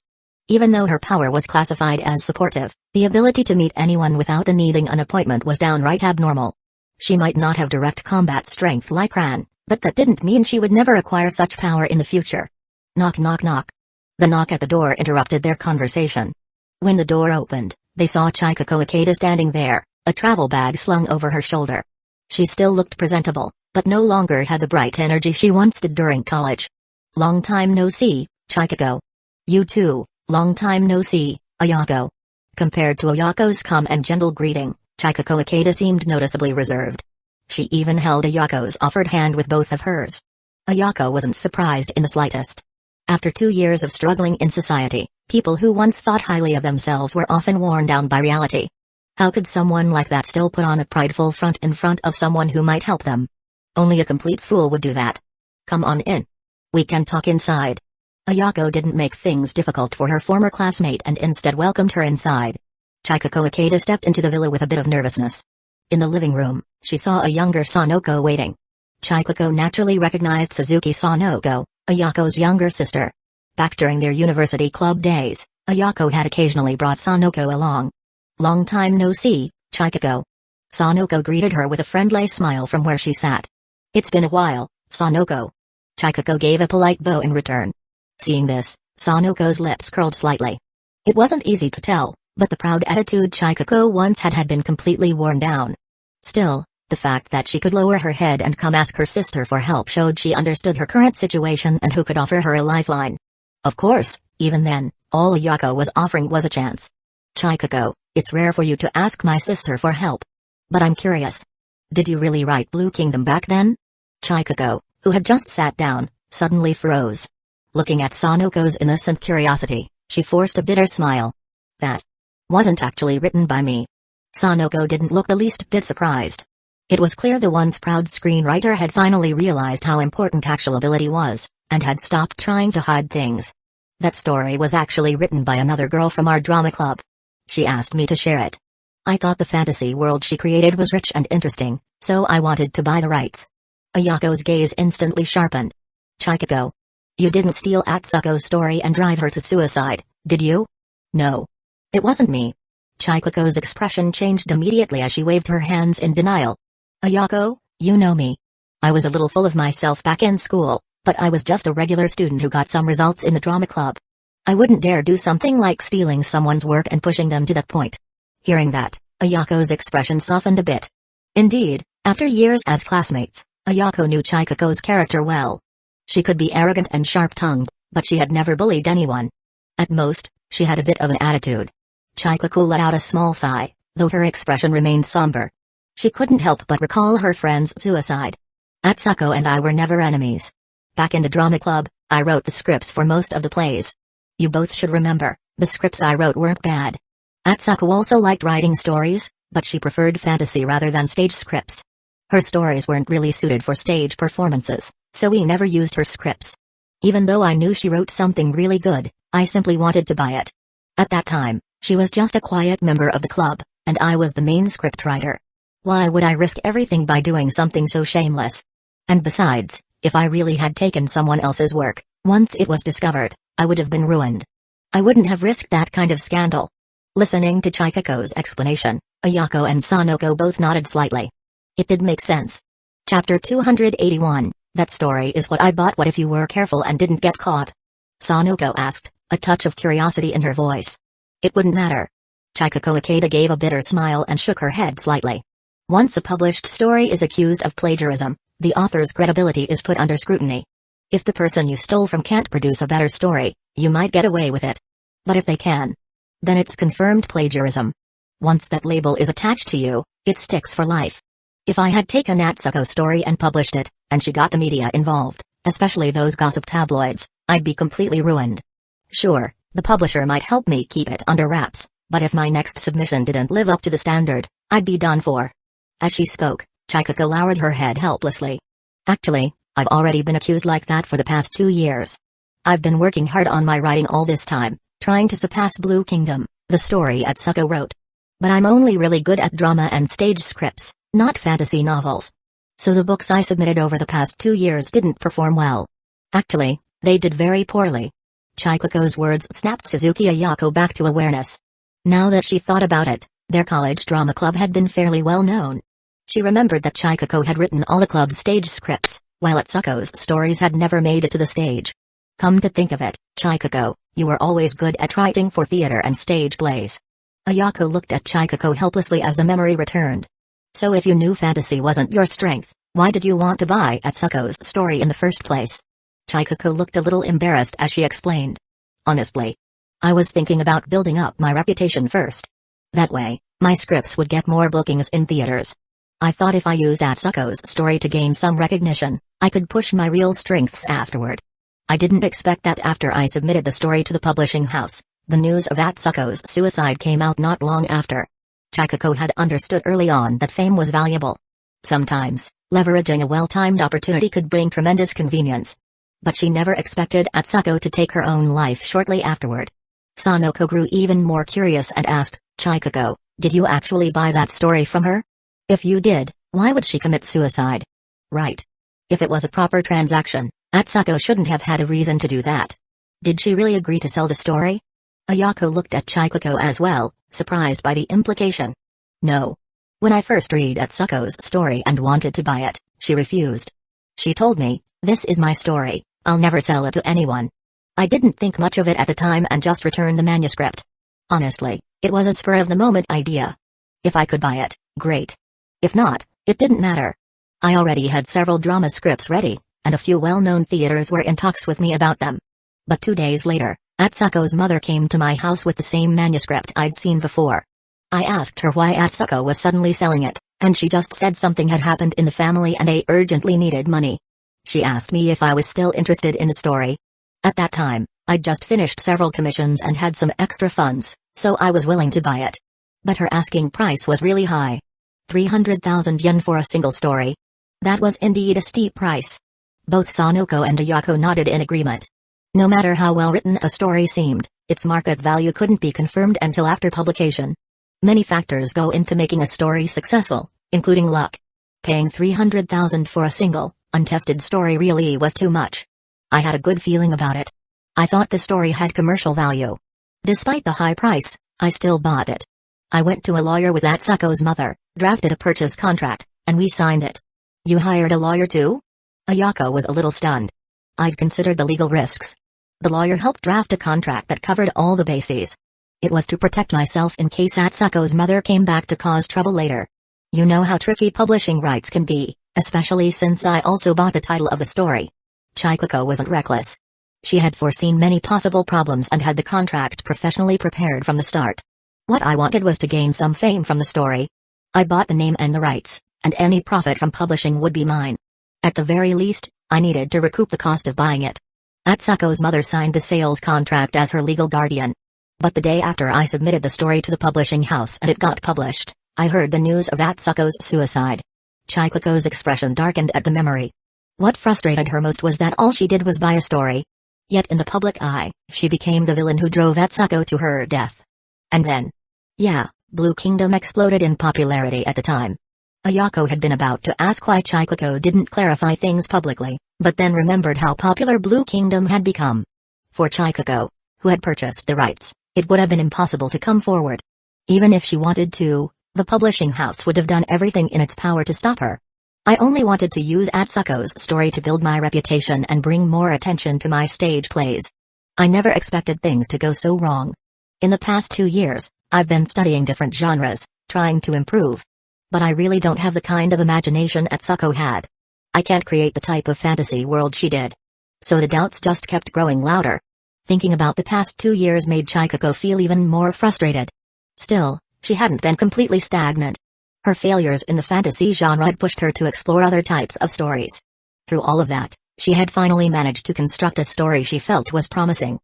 Even though her power was classified as supportive, the ability to meet anyone without needing an appointment was downright abnormal. She might not have direct combat strength like Ran, but that didn't mean she would never acquire such power in the future. Knock knock knock. The knock at the door interrupted their conversation. When the door opened, they saw Chikako Ikeda standing there, a travel bag slung over her shoulder. She still looked presentable, but no longer had the bright energy she once did during college. Long time no see, Chikako. You too, long time no see, Ayako. Compared to Ayako's calm and gentle greeting, Chikako Ikeda seemed noticeably reserved. She even held Ayako's offered hand with both of hers. Ayako wasn't surprised in the slightest. After 2 years of struggling in society, people who once thought highly of themselves were often worn down by reality. How could someone like that still put on a prideful front in front of someone who might help them? Only a complete fool would do that. Come on in. We can talk inside. Ayako didn't make things difficult for her former classmate and instead welcomed her inside. Chikako Ikeda stepped into the villa with a bit of nervousness. In the living room, she saw a younger Sanoko waiting. Chikako naturally recognized Suzuki Sanoko, Ayako's younger sister. Back during their university club days, Ayako had occasionally brought Sanoko along. Long time no see, Chikako. Sanoko greeted her with a friendly smile from where she sat. It's been a while, Sanoko. Chikako gave a polite bow in return. Seeing this, Sanoko's lips curled slightly. It wasn't easy to tell, but the proud attitude Chikako once had been completely worn down. Still, the fact that she could lower her head and come ask her sister for help showed she understood her current situation and who could offer her a lifeline. Of course, even then, all Ayako was offering was a chance. Chikako, it's rare for you to ask my sister for help. But I'm curious. Did you really write Blue Kingdom back then? Chikako, who had just sat down, suddenly froze. Looking at Sanoko's innocent curiosity, she forced a bitter smile. That wasn't actually written by me. Sanoko didn't look the least bit surprised. It was clear the once proud screenwriter had finally realized how important actual ability was, and had stopped trying to hide things. That story was actually written by another girl from our drama club. She asked me to share it. I thought the fantasy world she created was rich and interesting, so I wanted to buy the rights. Ayako's gaze instantly sharpened. Chikako. You didn't steal Atsuko's story and drive her to suicide, did you? No. It wasn't me. Chikako's expression changed immediately as she waved her hands in denial. Ayako, you know me. I was a little full of myself back in school, but I was just a regular student who got some results in the drama club. I wouldn't dare do something like stealing someone's work and pushing them to that point. Hearing that, Ayako's expression softened a bit. Indeed, after years as classmates, Ayako knew Chikako's character well. She could be arrogant and sharp-tongued, but she had never bullied anyone. At most, she had a bit of an attitude. Chikako let out a small sigh, though her expression remained somber. She couldn't help but recall her friend's suicide. Atsuko and I were never enemies. Back in the drama club, I wrote the scripts for most of the plays. You both should remember, the scripts I wrote weren't bad. Atsuko also liked writing stories, but she preferred fantasy rather than stage scripts. Her stories weren't really suited for stage performances, so we never used her scripts. Even though I knew she wrote something really good, I simply wanted to buy it. At that time, she was just a quiet member of the club, and I was the main scriptwriter. Why would I risk everything by doing something so shameless? And besides, if I really had taken someone else's work, once it was discovered, I would have been ruined. I wouldn't have risked that kind of scandal. Listening to Chikako's explanation, Ayako and Sanoko both nodded slightly. It did make sense. Chapter 281, that story is what I bought. What if you were careful and didn't get caught? Sanoko asked, a touch of curiosity in her voice. It wouldn't matter. Chikako Ikeda gave a bitter smile and shook her head slightly. Once a published story is accused of plagiarism, the author's credibility is put under scrutiny. If the person you stole from can't produce a better story, you might get away with it. But if they can, then it's confirmed plagiarism. Once that label is attached to you, it sticks for life. If I had taken Atsuko's story and published it, and she got the media involved, especially those gossip tabloids, I'd be completely ruined. Sure, the publisher might help me keep it under wraps, but if my next submission didn't live up to the standard, I'd be done for. As she spoke, Chikako lowered her head helplessly. Actually, I've already been accused like that for the past 2 years. I've been working hard on my writing all this time, trying to surpass Blue Kingdom, the story Atsuko wrote. But I'm only really good at drama and stage scripts, not fantasy novels. So the books I submitted over the past 2 years didn't perform well. Actually, they did very poorly. Chikako's words snapped Suzuki Ayako back to awareness. Now that she thought about it, their college drama club had been fairly well known. She remembered that Chikako had written all the club's stage scripts, while Atsuko's stories had never made it to the stage. Come to think of it, Chikako, you were always good at writing for theater and stage plays. Ayako looked at Chikako helplessly as the memory returned. So if you knew fantasy wasn't your strength, why did you want to buy Atsuko's story in the first place? Chikako looked a little embarrassed as she explained. Honestly, I was thinking about building up my reputation first. That way, my scripts would get more bookings in theaters. I thought if I used Atsuko's story to gain some recognition, I could push my real strengths afterward. I didn't expect that after I submitted the story to the publishing house, the news of Atsuko's suicide came out not long after. Chikako had understood early on that fame was valuable. Sometimes, leveraging a well-timed opportunity could bring tremendous convenience. But she never expected Atsuko to take her own life shortly afterward. Sanoko grew even more curious and asked, Chikako, did you actually buy that story from her? If you did, why would she commit suicide? Right. If it was a proper transaction, Atsuko shouldn't have had a reason to do that. Did she really agree to sell the story? Ayako looked at Chikako as well, surprised by the implication. No. When I first read Atsuko's story and wanted to buy it, she refused. She told me, "This is my story, I'll never sell it to anyone." I didn't think much of it at the time and just returned the manuscript. Honestly, it was a spur-of-the-moment idea. If I could buy it, great. If not, it didn't matter. I already had several drama scripts ready, and a few well-known theaters were in talks with me about them. But 2 days later, Atsuko's mother came to my house with the same manuscript I'd seen before. I asked her why Atsuko was suddenly selling it, and she just said something had happened in the family and they urgently needed money. She asked me if I was still interested in the story. At that time, I'd just finished several commissions and had some extra funds, so I was willing to buy it. But her asking price was really high. 300,000 yen for a single story. That was indeed a steep price. Both Sanoko and Ayako nodded in agreement. No matter how well written a story seemed, its market value couldn't be confirmed until after publication. Many factors go into making a story successful, including luck. Paying 300,000 for a single, untested story really was too much. I had a good feeling about it. I thought the story had commercial value. Despite the high price, I still bought it. I went to a lawyer with Atsuko's mother, drafted a purchase contract, and we signed it. You hired a lawyer too? Ayako was a little stunned. I'd considered the legal risks. The lawyer helped draft a contract that covered all the bases. It was to protect myself in case Atsuko's mother came back to cause trouble later. You know how tricky publishing rights can be, especially since I also bought the title of the story. Chikako wasn't reckless. She had foreseen many possible problems and had the contract professionally prepared from the start. What I wanted was to gain some fame from the story. I bought the name and the rights, and any profit from publishing would be mine. At the very least, I needed to recoup the cost of buying it. Atsuko's mother signed the sales contract as her legal guardian. But the day after I submitted the story to the publishing house and it got published, I heard the news of Atsuko's suicide. Chikako's expression darkened at the memory. What frustrated her most was that all she did was buy a story. Yet in the public eye, she became the villain who drove Atsuko to her death. And then, yeah, Blue Kingdom exploded in popularity at the time. Ayako had been about to ask why Chikako didn't clarify things publicly, but then remembered how popular Blue Kingdom had become. For Chikako, who had purchased the rights, it would have been impossible to come forward. Even if she wanted to, the publishing house would have done everything in its power to stop her. I only wanted to use Atsuko's story to build my reputation and bring more attention to my stage plays. I never expected things to go so wrong. In the past 2 years, I've been studying different genres, trying to improve. But I really don't have the kind of imagination Atsuko had. I can't create the type of fantasy world she did. So the doubts just kept growing louder. Thinking about the past 2 years made Chikako feel even more frustrated. Still, she hadn't been completely stagnant. Her failures in the fantasy genre had pushed her to explore other types of stories. Through all of that, she had finally managed to construct a story she felt was promising.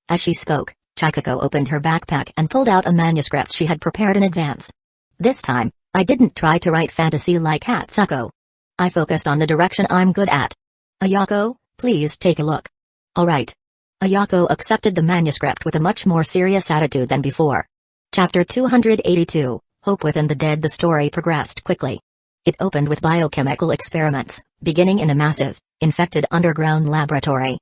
As she spoke, Chikako opened her backpack and pulled out a manuscript she had prepared in advance. This time, I didn't try to write fantasy like Atsuko. I focused on the direction I'm good at. Ayako, please take a look. Alright. Ayako accepted the manuscript with a much more serious attitude than before. Chapter 282, Hope Within the Dead. The story progressed quickly. It opened with biochemical experiments, beginning in a massive, infected underground laboratory.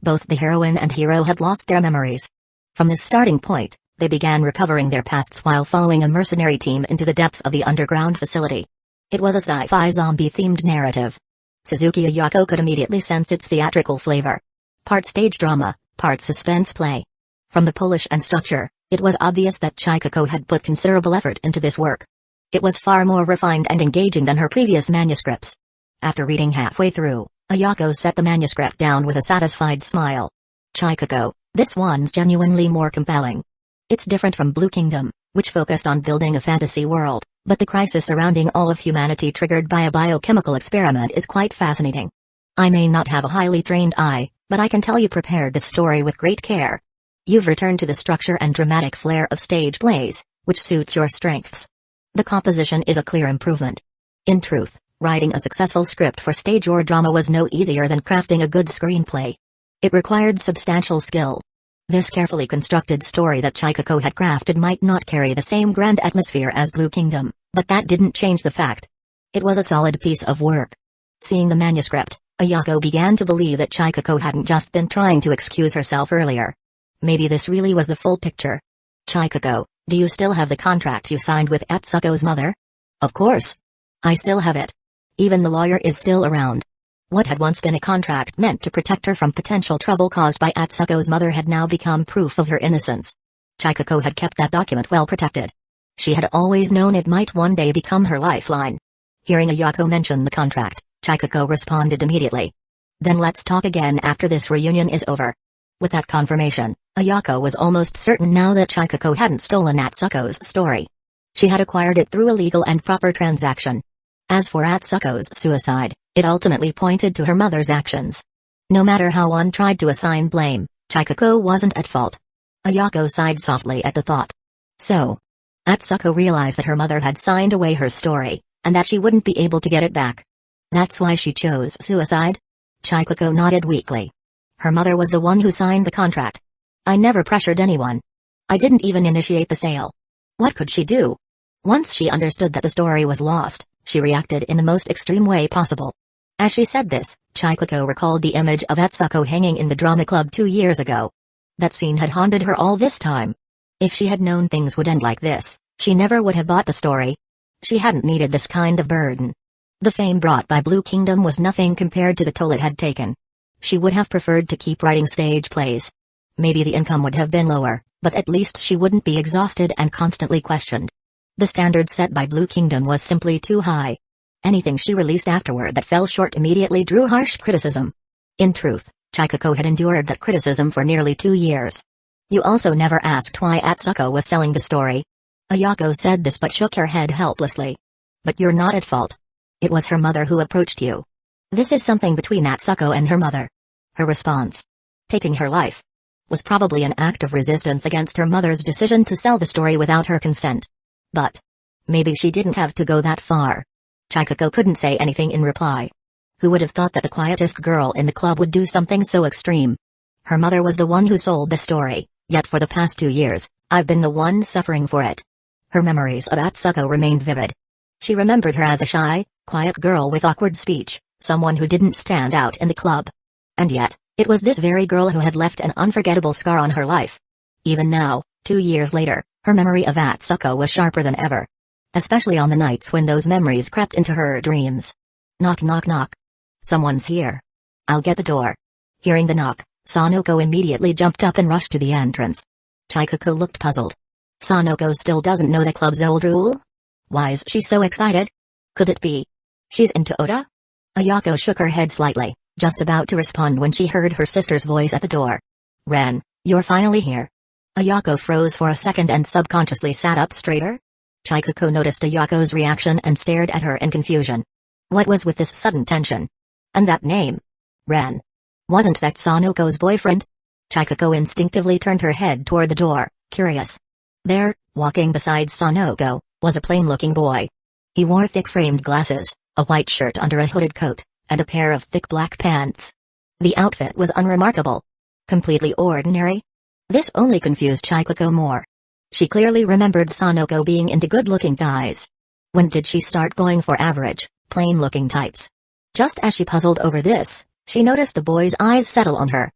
Both the heroine and hero had lost their memories. From this starting point, they began recovering their pasts while following a mercenary team into the depths of the underground facility. It was a sci-fi zombie-themed narrative. Suzuki Ayako could immediately sense its theatrical flavor. Part stage drama, part suspense play. From the polish and structure, it was obvious that Chikako had put considerable effort into this work. It was far more refined and engaging than her previous manuscripts. After reading halfway through, Ayako set the manuscript down with a satisfied smile. Chikako, this one's genuinely more compelling. It's different from Blue Kingdom, which focused on building a fantasy world, but the crisis surrounding all of humanity triggered by a biochemical experiment is quite fascinating. I may not have a highly trained eye, but I can tell you prepared this story with great care. You've returned to the structure and dramatic flair of stage plays, which suits your strengths. The composition is a clear improvement. In truth, writing a successful script for stage or drama was no easier than crafting a good screenplay. It required substantial skill. This carefully constructed story that Chikako had crafted might not carry the same grand atmosphere as Blue Kingdom, but that didn't change the fact. It was a solid piece of work. Seeing the manuscript, Ayako began to believe that Chikako hadn't just been trying to excuse herself earlier. Maybe this really was the full picture. Chikako, do you still have the contract you signed with Atsuko's mother? Of course. I still have it. Even the lawyer is still around. What had once been a contract meant to protect her from potential trouble caused by Atsuko's mother had now become proof of her innocence. Chikako had kept that document well protected. She had always known it might one day become her lifeline. Hearing Ayako mention the contract, Chikako responded immediately. Then let's talk again after this reunion is over. With that confirmation, Ayako was almost certain now that Chikako hadn't stolen Atsuko's story. She had acquired it through a legal and proper transaction. As for Atsuko's suicide, it ultimately pointed to her mother's actions. No matter how one tried to assign blame, Chikako wasn't at fault. Ayako sighed softly at the thought. So, Atsuko realized that her mother had signed away her story, and that she wouldn't be able to get it back. That's why she chose suicide? Chikako nodded weakly. Her mother was the one who signed the contract. I never pressured anyone. I didn't even initiate the sale. What could she do? Once she understood that the story was lost, she reacted in the most extreme way possible. As she said this, Chikako recalled the image of Atsuko hanging in the drama club 2 years ago. That scene had haunted her all this time. If she had known things would end like this, she never would have bought the story. She hadn't needed this kind of burden. The fame brought by Blue Kingdom was nothing compared to the toll it had taken. She would have preferred to keep writing stage plays. Maybe the income would have been lower, but at least she wouldn't be exhausted and constantly questioned. The standard set by Blue Kingdom was simply too high. Anything she released afterward that fell short immediately drew harsh criticism. In truth, Chikako had endured that criticism for nearly 2 years. You also never asked why Atsuko was selling the story. Ayako said this but shook her head helplessly. But you're not at fault. It was her mother who approached you. This is something between Atsuko and her mother. Her response, taking her life, was probably an act of resistance against her mother's decision to sell the story without her consent. But maybe she didn't have to go that far. Chikako couldn't say anything in reply. Who would have thought that the quietest girl in the club would do something so extreme? Her mother was the one who sold the story, yet for the past 2 years, I've been the one suffering for it. Her memories of Atsuko remained vivid. She remembered her as a shy, quiet girl with awkward speech, someone who didn't stand out in the club. And yet, it was this very girl who had left an unforgettable scar on her life. Even now, 2 years later, her memory of Atsuko was sharper than ever. Especially on the nights when those memories crept into her dreams. Knock knock knock. Someone's here. I'll get the door. Hearing the knock, Sanoko immediately jumped up and rushed to the entrance. Chikako looked puzzled. Sanoko still doesn't know the club's old rule? Why is she so excited? Could it be she's into Oda? Ayako shook her head slightly, just about to respond when she heard her sister's voice at the door. Ren, you're finally here. Ayako froze for a second and subconsciously sat up straighter. Chikako noticed Ayako's reaction and stared at her in confusion. What was with this sudden tension? And that name? Ren. Wasn't that Sanoko's boyfriend? Chikako instinctively turned her head toward the door, curious. There, walking beside Sanoko, was a plain-looking boy. He wore thick-framed glasses, a white shirt under a hooded coat, and a pair of thick black pants. The outfit was unremarkable. Completely ordinary. This only confused Chikako more. She clearly remembered Sanoko being into good-looking guys. When did she start going for average, plain-looking types? Just as she puzzled over this, she noticed the boy's eyes settle on her.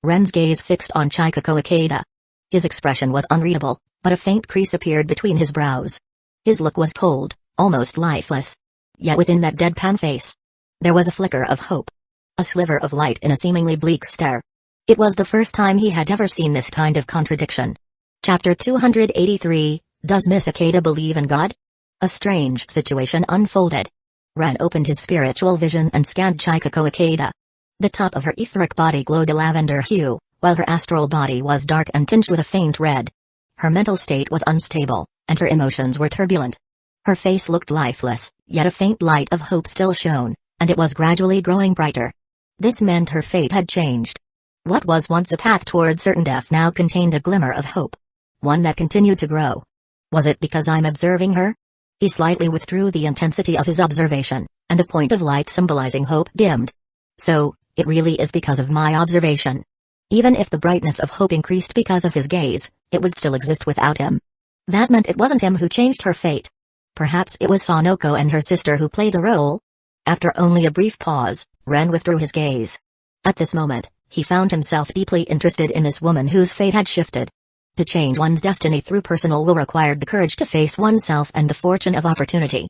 Ren's gaze fixed on Chikako Ikeda. His expression was unreadable, but a faint crease appeared between his brows. His look was cold, almost lifeless. Yet within that deadpan face, there was a flicker of hope. A sliver of light in a seemingly bleak stare. It was the first time he had ever seen this kind of contradiction. Chapter 283, Does Miss Ikeda believe in God? A strange situation unfolded. Ren opened his spiritual vision and scanned Chikako Ikeda. The top of her etheric body glowed a lavender hue, while her astral body was dark and tinged with a faint red. Her mental state was unstable, and her emotions were turbulent. Her face looked lifeless, yet a faint light of hope still shone, and it was gradually growing brighter. This meant her fate had changed. What was once a path toward certain death now contained a glimmer of hope. One that continued to grow. Was it because I'm observing her? He slightly withdrew the intensity of his observation, and the point of light symbolizing hope dimmed. So, it really is because of my observation. Even if the brightness of hope increased because of his gaze, it would still exist without him. That meant it wasn't him who changed her fate. Perhaps it was Sanoko and her sister who played the role? After only a brief pause, Ren withdrew his gaze. At this moment, he found himself deeply interested in this woman whose fate had shifted. To change one's destiny through personal will required the courage to face oneself and the fortune of opportunity.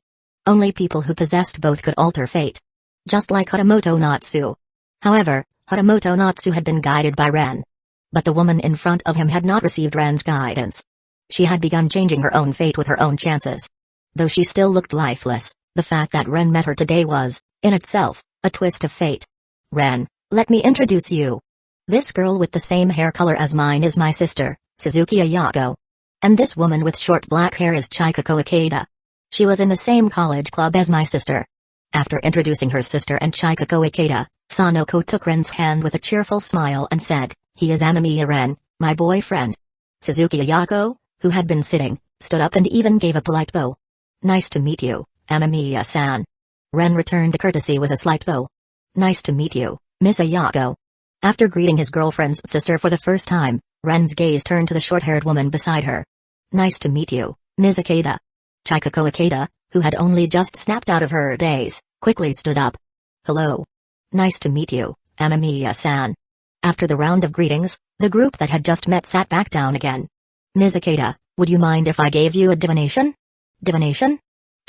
Only people who possessed both could alter fate. Just like Hatamoto Natsu. However, Hatamoto Natsu had been guided by Ren. But the woman in front of him had not received Ren's guidance. She had begun changing her own fate with her own chances. Though she still looked lifeless, the fact that Ren met her today was, in itself, a twist of fate. Ren, let me introduce you. This girl with the same hair color as mine is my sister, Suzuki Ayako. And this woman with short black hair is Chikako Ikeda. She was in the same college club as my sister. After introducing her sister and Chikako Ikeda, Sanoko took Ren's hand with a cheerful smile and said, "He is Amamiya Ren, my boyfriend." Suzuki Ayako, who had been sitting, stood up and even gave a polite bow. "Nice to meet you, Amamiya-san." Ren returned the courtesy with a slight bow. "Nice to meet you, Miss Ayako." After greeting his girlfriend's sister for the first time, Ren's gaze turned to the short-haired woman beside her. "Nice to meet you, Ms. Ikeda." Chikako Ikeda, who had only just snapped out of her daze, quickly stood up. "Hello. Nice to meet you, Amamiya-san." After the round of greetings, the group that had just met sat back down again. "Ms. Ikeda, would you mind if I gave you a divination?" "Divination?"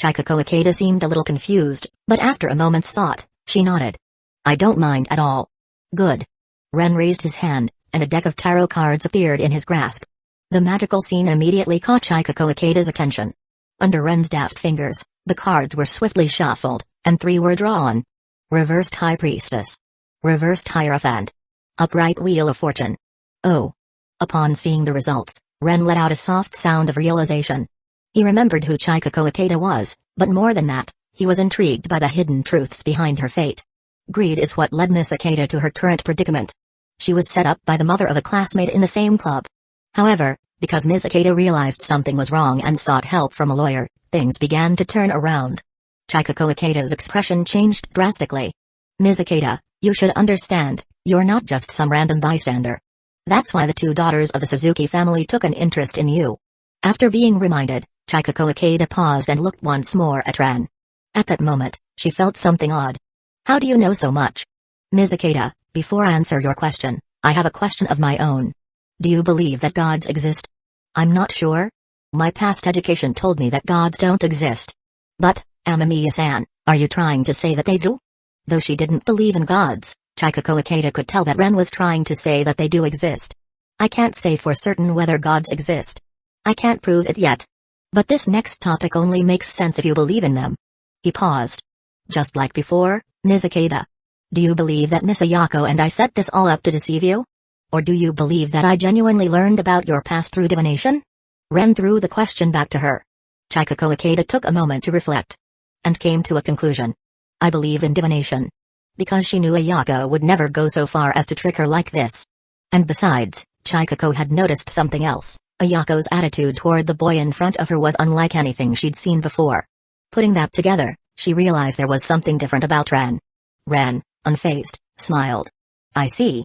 Chikako Ikeda seemed a little confused, but after a moment's thought, she nodded. "I don't mind at all." "Good." Ren raised his hand, and a deck of tarot cards appeared in his grasp. The magical scene immediately caught Chikako Ikeda's attention. Under Ren's deft fingers, the cards were swiftly shuffled, and 3 were drawn. Reversed High Priestess. Reversed Hierophant. Upright Wheel of Fortune. Oh. Upon seeing the results, Ren let out a soft sound of realization. He remembered who Chikako Ikeda was, but more than that, he was intrigued by the hidden truths behind her fate. Greed is what led Miss Ikeda to her current predicament. She was set up by the mother of a classmate in the same club. However, because Miss Ikeda realized something was wrong and sought help from a lawyer, things began to turn around. Chikako Ikeda's expression changed drastically. "Ms. Ikeda, you should understand, you're not just some random bystander. That's why the 2 daughters of the Suzuki family took an interest in you." After being reminded, Chikako Ikeda paused and looked once more at Ren. At that moment, she felt something odd. "How do you know so much?" "Ms. Ikeda, before I answer your question, I have a question of my own. Do you believe that gods exist?" "I'm not sure. My past education told me that gods don't exist." "But, Amamiya-san, are you trying to say that they do?" Though she didn't believe in gods, Chikako Ikeda could tell that Ren was trying to say that they do exist. "I can't say for certain whether gods exist. I can't prove it yet. But this next topic only makes sense if you believe in them." He paused. "Just like before, Ms. Ikeda. Do you believe that Miss Ayako and I set this all up to deceive you? Or do you believe that I genuinely learned about your past through divination?" Ren threw the question back to her. Chikako Ikeda took a moment to reflect. And came to a conclusion. "I believe in divination." Because she knew Ayako would never go so far as to trick her like this. And besides, Chikako had noticed something else. Ayako's attitude toward the boy in front of her was unlike anything she'd seen before. Putting that together, she realized there was something different about Ren. Ren, unfazed, smiled. I see.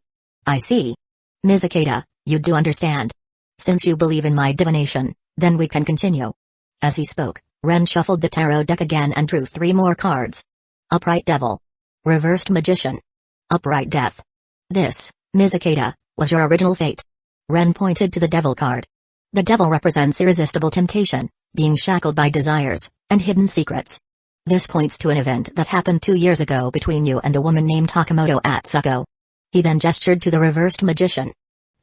Ms. Ikeda, you do understand. Since you believe in my divination, then we can continue." As he spoke, Ren shuffled the tarot deck again and drew 3 more cards. Upright Devil. Reversed Magician. Upright Death. "This, Ms. Ikeda, was your original fate." Ren pointed to the Devil card. The Devil represents irresistible temptation, being shackled by desires, and hidden secrets. This points to an event that happened 2 years ago between you and a woman named Takamoto Atsuko. He then gestured to the Reversed Magician.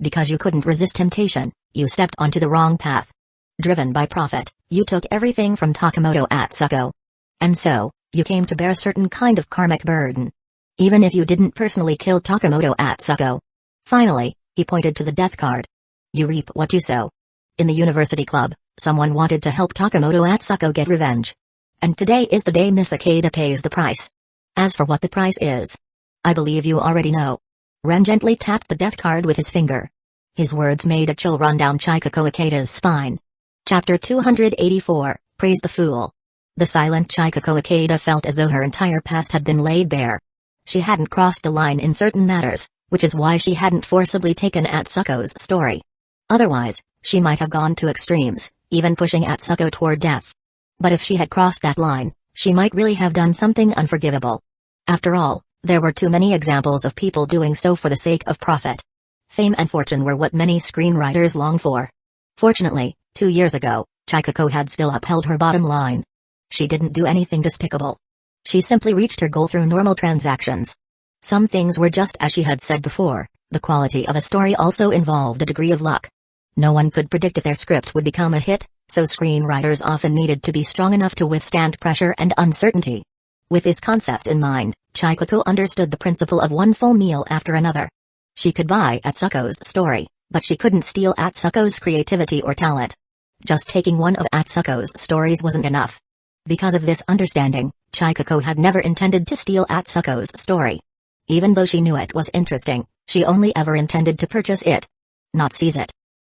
"Because you couldn't resist temptation, you stepped onto the wrong path. Driven by profit, you took everything from Takamoto Atsuko. And so, you came to bear a certain kind of karmic burden. Even if you didn't personally kill Takamoto Atsuko." Finally, he pointed to the Death card. "You reap what you sow. In the university club, someone wanted to help Takamoto Atsuko get revenge. And today is the day Miss Ikeda pays the price. As for what the price is, I believe you already know." Ren gently tapped the Death card with his finger. His words made a chill run down Chikako Ikeda's spine. Chapter 284, Praise the Fool. The silent Chikako Ikeda felt as though her entire past had been laid bare. She hadn't crossed the line in certain matters, which is why she hadn't forcibly taken Atsuko's story. Otherwise, she might have gone to extremes, even pushing Atsuko toward death. But if she had crossed that line, she might really have done something unforgivable. After all, there were too many examples of people doing so for the sake of profit. Fame and fortune were what many screenwriters long for, Fortunately, 2 years ago, Chikako had still upheld her bottom line. She didn't do anything despicable. She simply reached her goal through normal transactions. Some things were just as she had said before, the quality of a story also involved a degree of luck. No one could predict if their script would become a hit, so screenwriters often needed to be strong enough to withstand pressure and uncertainty. With this concept in mind, Chikako understood the principle of one full meal after another. She could buy Atsuko's story, but she couldn't steal Atsuko's creativity or talent. Just taking one of Atsuko's stories wasn't enough. Because of this understanding, Chikako had never intended to steal Atsuko's story. Even though she knew it was interesting, she only ever intended to purchase it, not seize it.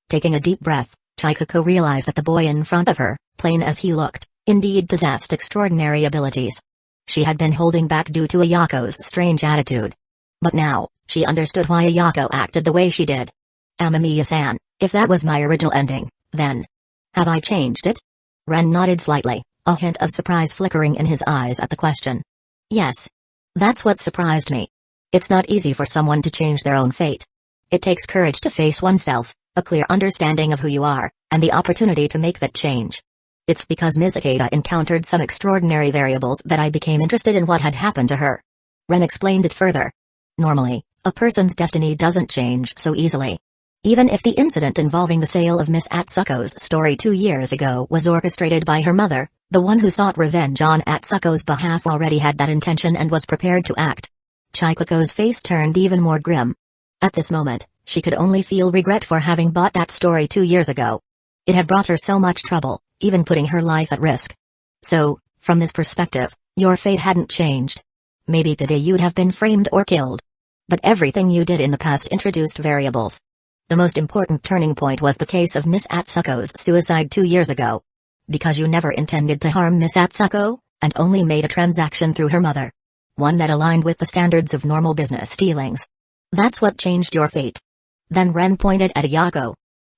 Taking a deep breath, Chikako realized that the boy in front of her, plain as he looked, indeed possessed extraordinary abilities. She had been holding back due to Ayako's strange attitude. But now, she understood why Ayako acted the way she did. Amamiya-san, if that was my original ending, then... have I changed it? Ren nodded slightly, a hint of surprise flickering in his eyes at the question. Yes. That's what surprised me. It's not easy for someone to change their own fate. It takes courage to face oneself, a clear understanding of who you are, and the opportunity to make that change. It's because Ms. Ikeda encountered some extraordinary variables that I became interested in what had happened to her. Ren explained it further. Normally, a person's destiny doesn't change so easily. Even if the incident involving the sale of Miss Atsuko's story 2 years ago was orchestrated by her mother, the one who sought revenge on Atsuko's behalf already had that intention and was prepared to act. Chikako's face turned even more grim. At this moment, she could only feel regret for having bought that story 2 years ago. It had brought her so much trouble, even putting her life at risk. So, from this perspective, your fate hadn't changed. Maybe today you'd have been framed or killed. But everything you did in the past introduced variables. The most important turning point was the case of Miss Atsuko's suicide 2 years ago. Because you never intended to harm Miss Atsuko, and only made a transaction through her mother. One that aligned with the standards of normal business dealings. That's what changed your fate. Then Ren pointed at Ayako.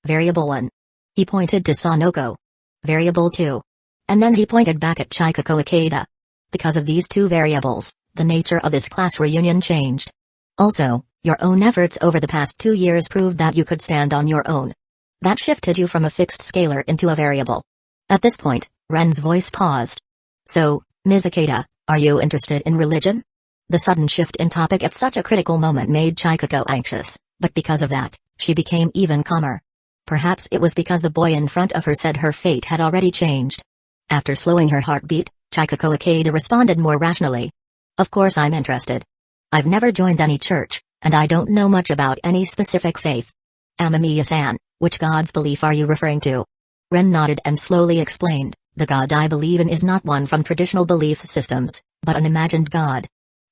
Variable 1. He pointed to Sanoko. Variable 2. And then he pointed back at Chikako Ikeda. Because of these 2 variables, the nature of this class reunion changed. Also, your own efforts over the past 2 years proved that you could stand on your own. That shifted you from a fixed scalar into a variable. At this point, Ren's voice paused. So, Ms. Ikeda, are you interested in religion? The sudden shift in topic at such a critical moment made Chikako anxious, but because of that, she became even calmer. Perhaps it was because the boy in front of her said her fate had already changed. After slowing her heartbeat, Chikako Ikeda responded more rationally. Of course I'm interested. I've never joined any church, and I don't know much about any specific faith. Amamiya-san, which god's belief are you referring to? Ren nodded and slowly explained, the god I believe in is not one from traditional belief systems, but an imagined god.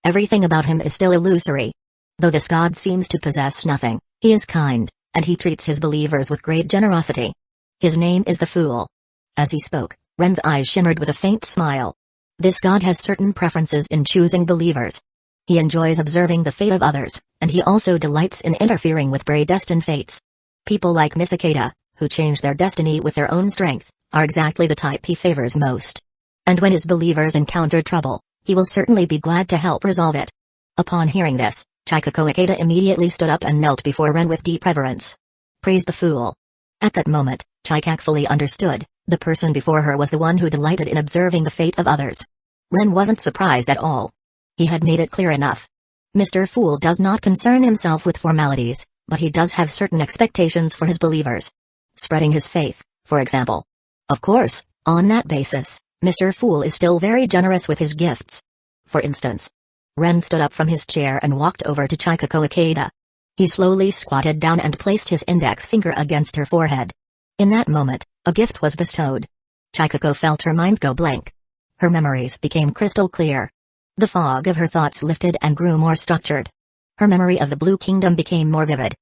Everything about him is still illusory. Though this god seems to possess nothing, he is kind, and he treats his believers with great generosity. His name is the Fool. As he spoke, Ren's eyes shimmered with a faint smile. This god has certain preferences in choosing believers. He enjoys observing the fate of others, and he also delights in interfering with predestined fates. People like Miss Ikeda, who change their destiny with their own strength, are exactly the type he favors most. And when his believers encounter trouble, he will certainly be glad to help resolve it. Upon hearing this, Chikako Ikeda immediately stood up and knelt before Ren with deep reverence. Praise the Fool. At that moment, Chikako fully understood, the person before her was the one who delighted in observing the fate of others. Ren wasn't surprised at all. He had made it clear enough. Mr. Fool does not concern himself with formalities, but he does have certain expectations for his believers. Spreading his faith, for example. Of course, on that basis, Mr. Fool is still very generous with his gifts. For instance, Ren stood up from his chair and walked over to Chikako Ikeda. He slowly squatted down and placed his index finger against her forehead. In that moment, a gift was bestowed. Chikako felt her mind go blank. Her memories became crystal clear. The fog of her thoughts lifted and grew more structured. Her memory of the Blue Kingdom became more vivid.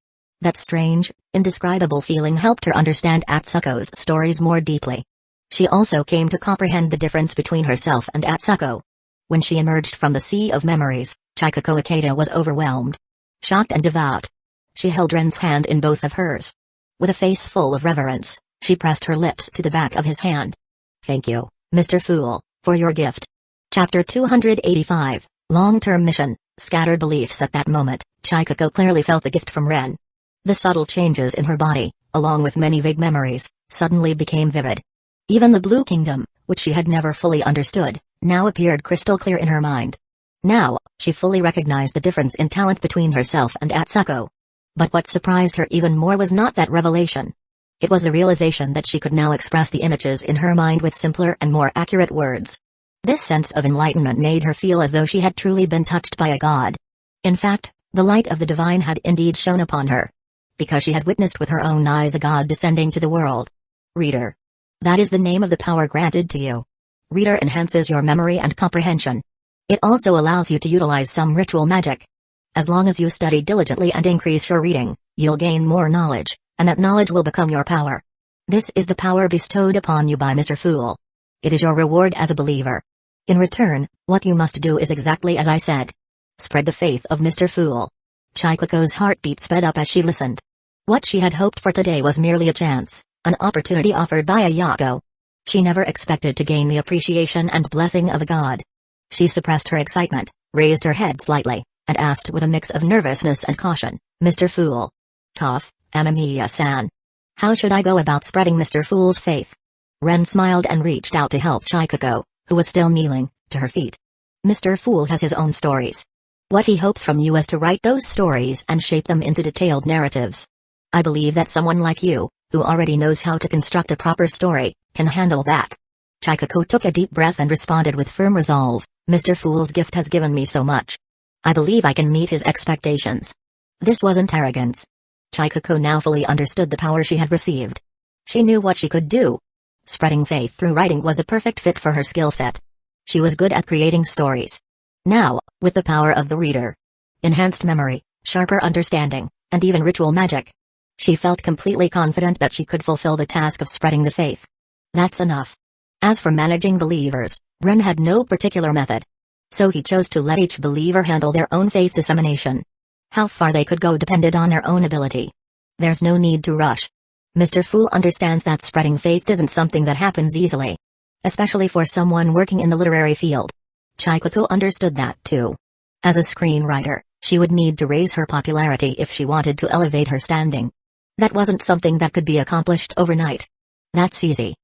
That strange, indescribable feeling helped her understand Atsuko's stories more deeply. She also came to comprehend the difference between herself and Atsuko. When she emerged from the sea of memories, Chikako Ikeda was overwhelmed. Shocked and devout. She held Ren's hand in both of hers. With a face full of reverence, she pressed her lips to the back of his hand. Thank you, Mr. Fool, for your gift. Chapter 285, Long-Term Mission, Scattered Beliefs. At that moment, Chikako clearly felt the gift from Ren. The subtle changes in her body, along with many vague memories, suddenly became vivid. Even the Blue Kingdom, which she had never fully understood, now appeared crystal clear in her mind. Now, she fully recognized the difference in talent between herself and Atsuko. But what surprised her even more was not that revelation. It was the realization that she could now express the images in her mind with simpler and more accurate words. This sense of enlightenment made her feel as though she had truly been touched by a god. In fact, the light of the divine had indeed shone upon her. Because she had witnessed with her own eyes a god descending to the world. Reader. That is the name of the power granted to you. Reader enhances your memory and comprehension. It also allows you to utilize some ritual magic. As long as you study diligently and increase your reading, you'll gain more knowledge, and that knowledge will become your power. This is the power bestowed upon you by Mr. Fool. It is your reward as a believer. In return, what you must do is exactly as I said. Spread the faith of Mr. Fool. Chikoko's heartbeat sped up as she listened. What she had hoped for today was merely a chance, an opportunity offered by a Yako. She never expected to gain the appreciation and blessing of a god. She suppressed her excitement, raised her head slightly, and asked with a mix of nervousness and caution, Mr. Fool. Cough, Amamiya-san. How should I go about spreading Mr. Fool's faith? Ren smiled and reached out to help Chikoko, who was still kneeling, to her feet. Mr. Fool has his own stories. What he hopes from you is to write those stories and shape them into detailed narratives. I believe that someone like you, who already knows how to construct a proper story, can handle that. Chikoko took a deep breath and responded with firm resolve, Mr. Fool's gift has given me so much. I believe I can meet his expectations. This wasn't arrogance. Chikoko now fully understood the power she had received. She knew what she could do. Spreading faith through writing was a perfect fit for her skill set. She was good at creating stories. Now, with the power of the reader, enhanced memory, sharper understanding, and even ritual magic, she felt completely confident that she could fulfill the task of spreading the faith. That's enough. As for managing believers, Ren had no particular method. So he chose to let each believer handle their own faith dissemination. How far they could go depended on their own ability. There's no need to rush. Mr. Fool understands that spreading faith isn't something that happens easily. Especially for someone working in the literary field. Chikoko understood that too. As a screenwriter, she would need to raise her popularity if she wanted to elevate her standing. That wasn't something that could be accomplished overnight. That's easy.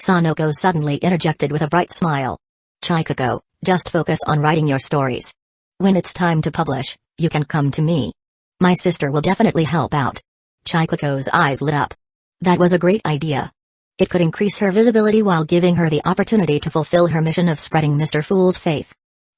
Sanoko suddenly interjected with a bright smile. Chikoko, just focus on writing your stories. When it's time to publish, you can come to me. My sister will definitely help out. Chikoko's eyes lit up. That was a great idea. It could increase her visibility while giving her the opportunity to fulfill her mission of spreading Mr. Fool's faith.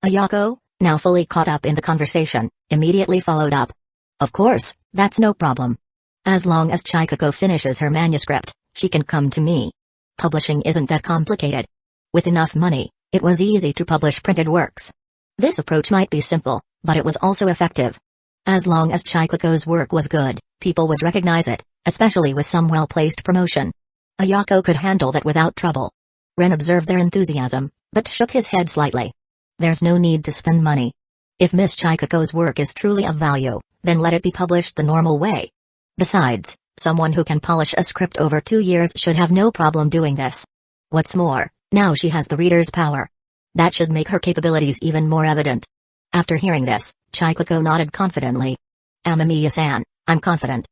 Ayako, now fully caught up in the conversation, immediately followed up. Of course, that's no problem. As long as Chikoko finishes her manuscript, she can come to me. Publishing isn't that complicated. With enough money, it was easy to publish printed works. This approach might be simple, but it was also effective. As long as Chikoko's work was good, people would recognize it, especially with some well-placed promotion. Ayako could handle that without trouble. Ren observed their enthusiasm, but shook his head slightly. There's no need to spend money. If Miss Chikoko's work is truly of value, then let it be published the normal way. Besides, someone who can polish a script over 2 years should have no problem doing this. What's more, now she has the reader's power. That should make her capabilities even more evident. After hearing this, Chikoko nodded confidently. Amamiya-san, I'm confident.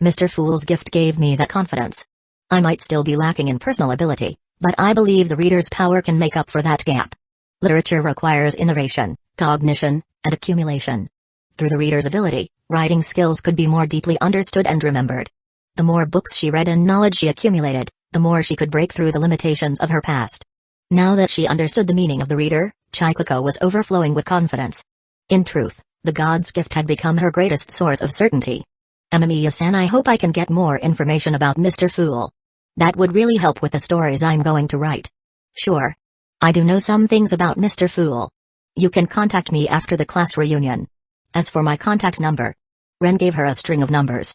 Mr. Fool's gift gave me that confidence. I might still be lacking in personal ability, but I believe the reader's power can make up for that gap. Literature requires innovation, cognition, and accumulation. Through the reader's ability, writing skills could be more deeply understood and remembered. The more books she read and knowledge she accumulated, the more she could break through the limitations of her past. Now that she understood the meaning of the reader, Chikoko was overflowing with confidence. In truth, the god's gift had become her greatest source of certainty. Amamiya-san, I hope I can get more information about Mr. Fool. That would really help with the stories I'm going to write. Sure. I do know some things about Mr. Fool. You can contact me after the class reunion. As for my contact number. Ren gave her a string of numbers.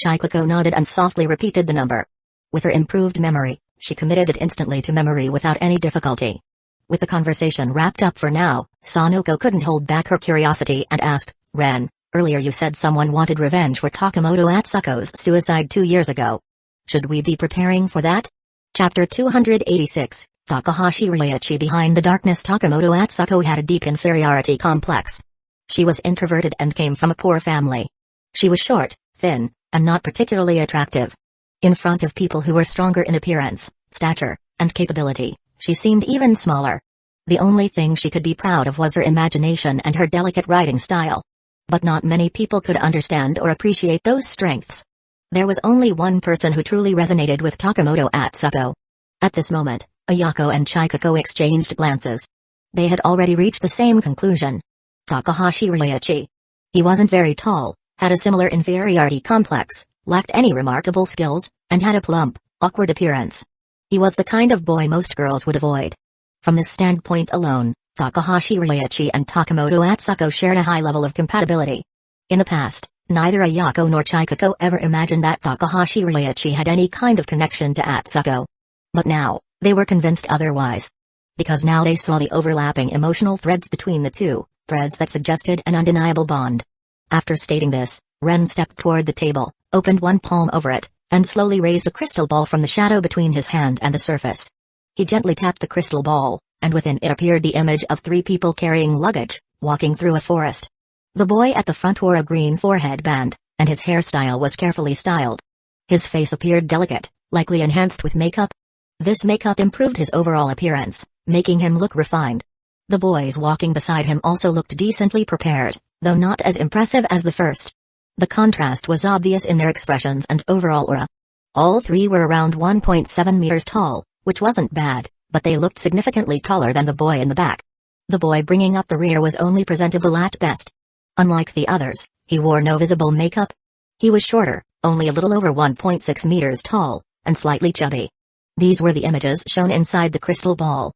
Chikoko nodded and softly repeated the number. With her improved memory, she committed it instantly to memory without any difficulty. With the conversation wrapped up for now, Sanoko couldn't hold back her curiosity and asked, Ren, earlier you said someone wanted revenge for Takamoto Atsuko's suicide 2 years ago. Should we be preparing for that? Chapter 286, Takahashi Ryoichi. Behind the darkness, Takamoto Atsuko had a deep inferiority complex. She was introverted and came from a poor family. She was short, thin, and not particularly attractive. In front of people who were stronger in appearance, stature, and capability, she seemed even smaller. The only thing she could be proud of was her imagination and her delicate writing style. But not many people could understand or appreciate those strengths. There was only one person who truly resonated with Takamoto Atsuko. At this moment, Ayako and Chikako exchanged glances. They had already reached the same conclusion. Takahashi Ryuichi. He wasn't very tall, had a similar inferiority complex, lacked any remarkable skills, and had a plump, awkward appearance. He was the kind of boy most girls would avoid. From this standpoint alone, Takahashi Ryuichi and Takamoto Atsuko shared a high level of compatibility. In the past, neither Ayako nor Chikako ever imagined that Takahashi Ryuichi had any kind of connection to Atsuko. But now, they were convinced otherwise. Because now they saw the overlapping emotional threads between the two, threads that suggested an undeniable bond. After stating this, Ren stepped toward the table, opened one palm over it, and slowly raised a crystal ball from the shadow between his hand and the surface. He gently tapped the crystal ball, and within it appeared the image of three people carrying luggage, walking through a forest. The boy at the front wore a green forehead band, and his hairstyle was carefully styled. His face appeared delicate, likely enhanced with makeup. This makeup improved his overall appearance, making him look refined. The boys walking beside him also looked decently prepared, though not as impressive as the first. The contrast was obvious in their expressions and overall aura. All three were around 1.7 meters tall, which wasn't bad, but they looked significantly taller than the boy in the back. The boy bringing up the rear was only presentable at best. Unlike the others, he wore no visible makeup. He was shorter, only a little over 1.6 meters tall, and slightly chubby. These were the images shown inside the crystal ball.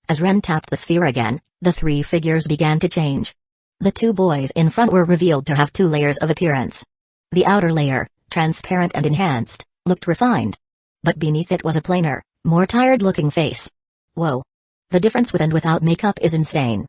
As Ren tapped the sphere again, the three figures began to change. The two boys in front were revealed to have two layers of appearance. The outer layer, transparent and enhanced, looked refined. But beneath it was a plainer, more tired-looking face. Whoa. The difference with and without makeup is insane.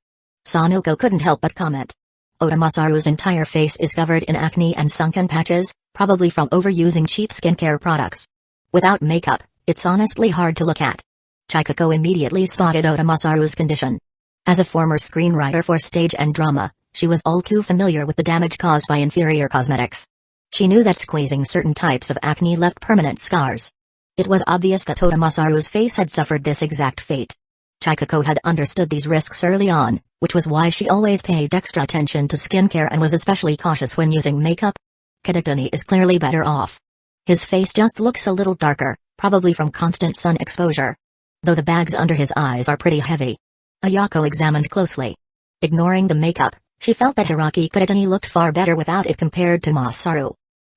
Sanoko couldn't help but comment. Otamasaru's entire face is covered in acne and sunken patches, probably from overusing cheap skincare products. Without makeup, it's honestly hard to look at. Chikako immediately spotted Otamasaru's condition. As a former screenwriter for stage and drama, she was all too familiar with the damage caused by inferior cosmetics. She knew that squeezing certain types of acne left permanent scars. It was obvious that Otamasaru's face had suffered this exact fate. Chikako had understood these risks early on, which was why she always paid extra attention to skincare and was especially cautious when using makeup. Kitatani is clearly better off. His face just looks a little darker, probably from constant sun exposure. Though the bags under his eyes are pretty heavy. Ayako examined closely. Ignoring the makeup, she felt that Hiraki Kitatani looked far better without it compared to Masaru.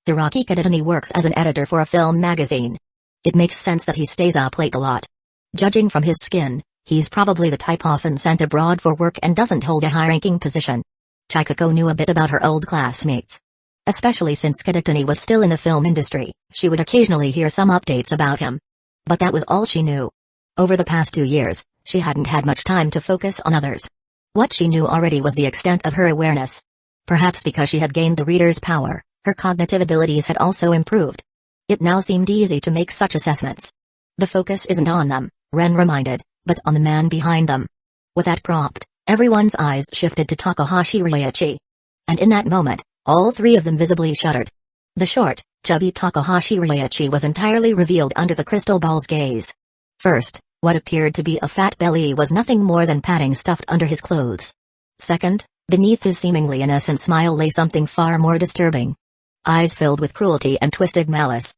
Hiraki Kitatani works as an editor for a film magazine. It makes sense that he stays up late a lot. Judging from his skin, he's probably the type often sent abroad for work and doesn't hold a high-ranking position. Chikako knew a bit about her old classmates. Especially since Kitatani was still in the film industry, she would occasionally hear some updates about him. But that was all she knew. Over the past 2 years, she hadn't had much time to focus on others. What she knew already was the extent of her awareness. Perhaps because she had gained the reader's power, her cognitive abilities had also improved. It now seemed easy to make such assessments. The focus isn't on them, Ren reminded, but on the man behind them. With that prompt, everyone's eyes shifted to Takahashi Ryuichi. And in that moment, all three of them visibly shuddered. The short, chubby Takahashi Ryuichi was entirely revealed under the crystal ball's gaze. First, what appeared to be a fat belly was nothing more than padding stuffed under his clothes. Second, beneath his seemingly innocent smile lay something far more disturbing. Eyes filled with cruelty and twisted malice.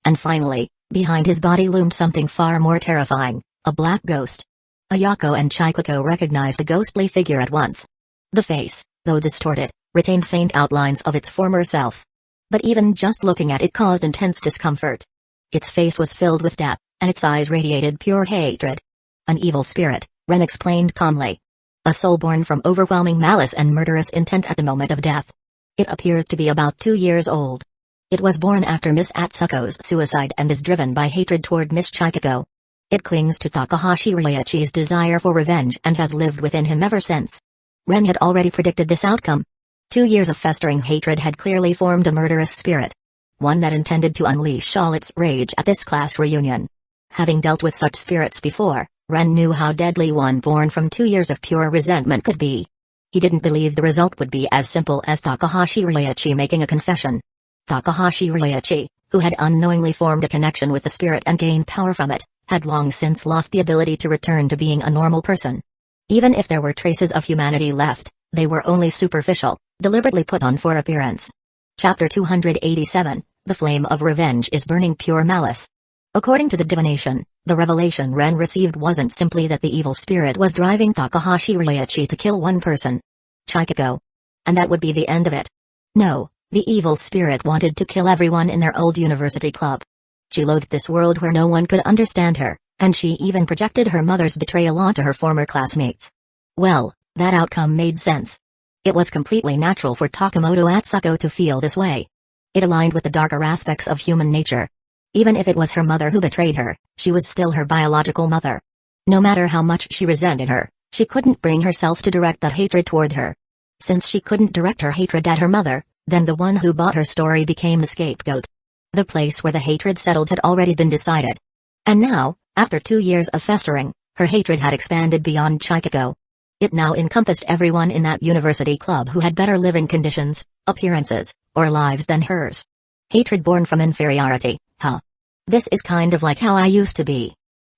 And finally, behind his body loomed something far more terrifying, a black ghost. Ayako and Chikako recognized the ghostly figure at once. The face, though distorted, retained faint outlines of its former self. But even just looking at it caused intense discomfort. Its face was filled with death, and its eyes radiated pure hatred. An evil spirit, Ren explained calmly. A soul born from overwhelming malice and murderous intent at the moment of death. It appears to be about 2 years old. It was born after Miss Atsuko's suicide and is driven by hatred toward Miss Chikako. It clings to Takahashi Ryuichi's desire for revenge and has lived within him ever since. Ren had already predicted this outcome. 2 years of festering hatred had clearly formed a murderous spirit. One that intended to unleash all its rage at this class reunion. Having dealt with such spirits before, Ren knew how deadly one born from 2 years of pure resentment could be. He didn't believe the result would be as simple as Takahashi Ryuichi making a confession. Takahashi Ryuichi, who had unknowingly formed a connection with the spirit and gained power from it, had long since lost the ability to return to being a normal person. Even if there were traces of humanity left, they were only superficial, deliberately put on for appearance. Chapter 287, The Flame of Revenge is Burning Pure Malice. According to the divination, the revelation Ren received wasn't simply that the evil spirit was driving Takahashi Ryoichi to kill one person, Chikako, and that would be the end of it. No, the evil spirit wanted to kill everyone in their old university club. She loathed this world where no one could understand her, and she even projected her mother's betrayal onto her former classmates. Well, that outcome made sense. It was completely natural for Takamoto Atsuko to feel this way. It aligned with the darker aspects of human nature. Even if it was her mother who betrayed her, she was still her biological mother. No matter how much she resented her, she couldn't bring herself to direct that hatred toward her. Since she couldn't direct her hatred at her mother, then the one who bought her story became the scapegoat. The place where the hatred settled had already been decided. And now, after 2 years of festering, her hatred had expanded beyond Chikako. It now encompassed everyone in that university club who had better living conditions, appearances, or lives than hers. Hatred born from inferiority, huh? This is kind of like how I used to be.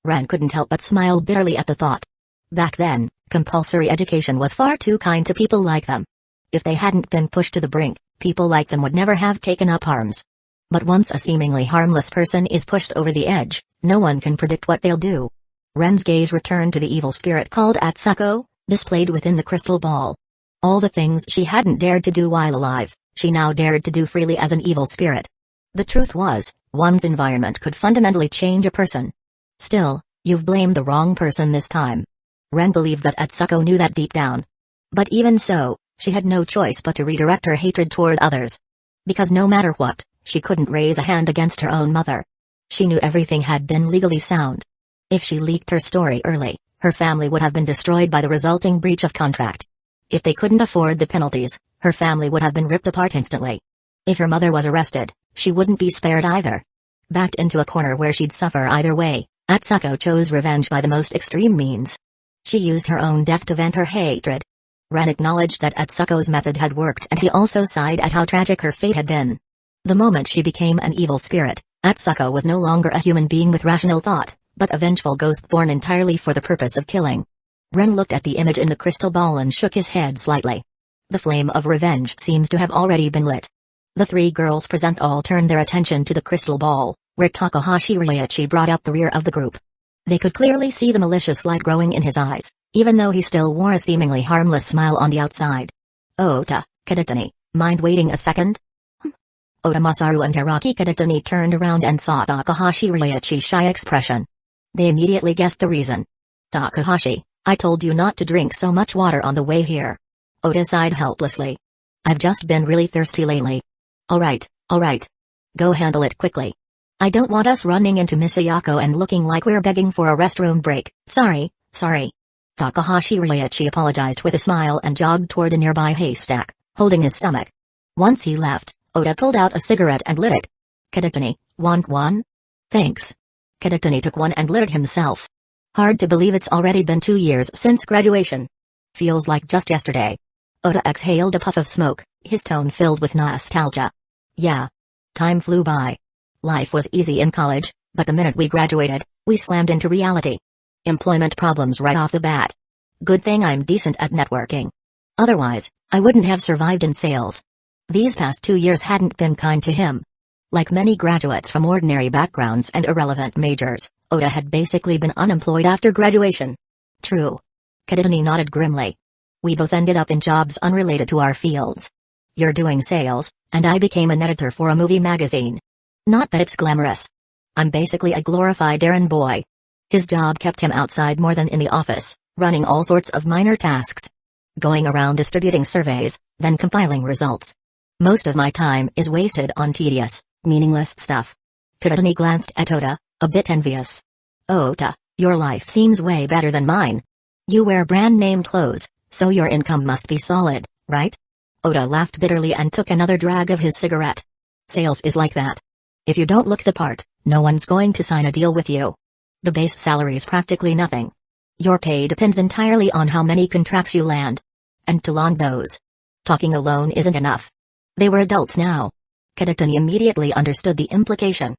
Ren couldn't help but smile bitterly at the thought. Back then, compulsory education was far too kind to people like them. If they hadn't been pushed to the brink, people like them would never have taken up arms. But once a seemingly harmless person is pushed over the edge, no one can predict what they'll do. Ren's gaze returned to the evil spirit called Atsuko, displayed within the crystal ball. All the things she hadn't dared to do while alive, she now dared to do freely as an evil spirit. The truth was, one's environment could fundamentally change a person. Still, you've blamed the wrong person this time. Ren believed that Atsuko knew that deep down. But even so, she had no choice but to redirect her hatred toward others. Because no matter what, she couldn't raise a hand against her own mother. She knew everything had been legally sound. If she leaked her story early, her family would have been destroyed by the resulting breach of contract. If they couldn't afford the penalties, her family would have been ripped apart instantly. If her mother was arrested, she wouldn't be spared either. Backed into a corner where she'd suffer either way, Atsuko chose revenge by the most extreme means. She used her own death to vent her hatred. Ren acknowledged that Atsuko's method had worked, and he also sighed at how tragic her fate had been. The moment she became an evil spirit, Atsuko was no longer a human being with rational thought, but a vengeful ghost born entirely for the purpose of killing. Ren looked at the image in the crystal ball and shook his head slightly. The flame of revenge seems to have already been lit. The 3 girls present all turned their attention to the crystal ball, where Takahashi Ryoichi brought up the rear of the group. They could clearly see the malicious light growing in his eyes, even though he still wore a seemingly harmless smile on the outside. Ota, Kadatani, mind waiting a second? Ota Masaru and Hiraki Kadatani turned around and saw Takahashi Ryoichi's shy expression. They immediately guessed the reason. Takahashi, I told you not to drink so much water on the way here. Ota sighed helplessly. I've just been really thirsty lately. Alright. Go handle it quickly. I don't want us running into Misayako and looking like we're begging for a restroom break. Sorry. Takahashi Ryoichi apologized with a smile and jogged toward a nearby haystack, holding his stomach. Once he left, Ota pulled out a cigarette and lit it. Kadatani, want one? Thanks. Kadatani took one and lit it himself. Hard to believe it's already been 2 years since graduation. Feels like just yesterday. Ota exhaled a puff of smoke, his tone filled with nostalgia. Yeah. Time flew by. Life was easy in college, but the minute we graduated, we slammed into reality. Employment problems right off the bat. Good thing I'm decent at networking. Otherwise, I wouldn't have survived in sales. These past 2 years hadn't been kind to him. Like many graduates from ordinary backgrounds and irrelevant majors, Ota had basically been unemployed after graduation. True. Kadatani nodded grimly. We both ended up in jobs unrelated to our fields. You're doing sales, and I became an editor for a movie magazine. Not that it's glamorous. I'm basically a glorified errand boy. His job kept him outside more than in the office, running all sorts of minor tasks. Going around distributing surveys, then compiling results. Most of my time is wasted on tedious, meaningless stuff. Kadatani glanced at Ota, a bit envious. Ota, your life seems way better than mine. You wear brand-name clothes, so your income must be solid, right? Ota laughed bitterly and took another drag of his cigarette. Sales is like that. If you don't look the part, no one's going to sign a deal with you. The base salary's practically nothing. Your pay depends entirely on how many contracts you land. And to land those. Talking alone isn't enough. They were adults now. Kitatani immediately understood the implication.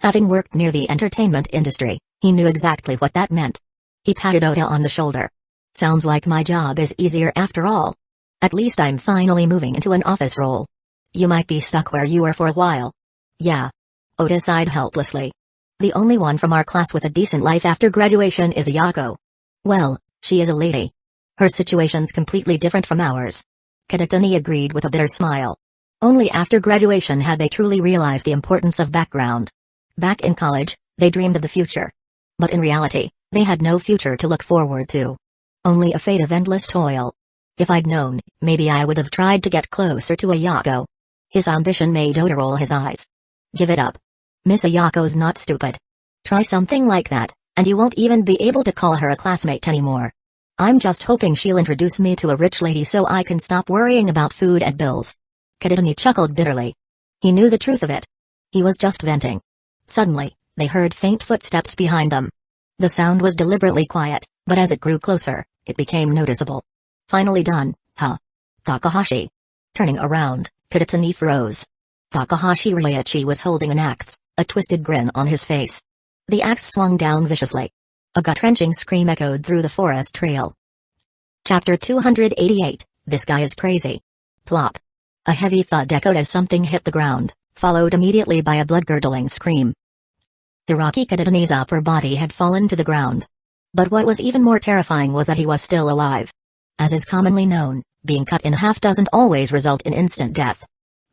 Having worked near the entertainment industry, he knew exactly what that meant. He patted Ota on the shoulder. Sounds like my job is easier after all. At least I'm finally moving into an office role. You might be stuck where you were for a while. Yeah. Ota sighed helplessly. The only one from our class with a decent life after graduation is Ayako. Well, she is a lady. Her situation's completely different from ours. Kitatani agreed with a bitter smile. Only after graduation had they truly realized the importance of background. Back in college, they dreamed of the future. But in reality, they had no future to look forward to. Only a fate of endless toil. If I'd known, maybe I would have tried to get closer to Ayako. His ambition made Ota roll his eyes. Give it up. Miss Ayako's not stupid. Try something like that, and you won't even be able to call her a classmate anymore. I'm just hoping she'll introduce me to a rich lady so I can stop worrying about food and bills. Kitatani chuckled bitterly. He knew the truth of it. He was just venting. Suddenly, they heard faint footsteps behind them. The sound was deliberately quiet, but as it grew closer, it became noticeable. Finally done, huh? Takahashi. Turning around, Kitatani froze. Takahashi Ryoichi was holding an axe, a twisted grin on his face. The axe swung down viciously. A gut-wrenching scream echoed through the forest trail. Chapter 288, This Guy is Crazy. Plop. A heavy thud echoed as something hit the ground, followed immediately by a blood-curdling scream. Hiraki Kitatani's upper body had fallen to the ground. But what was even more terrifying was that he was still alive. As is commonly known, being cut in half doesn't always result in instant death.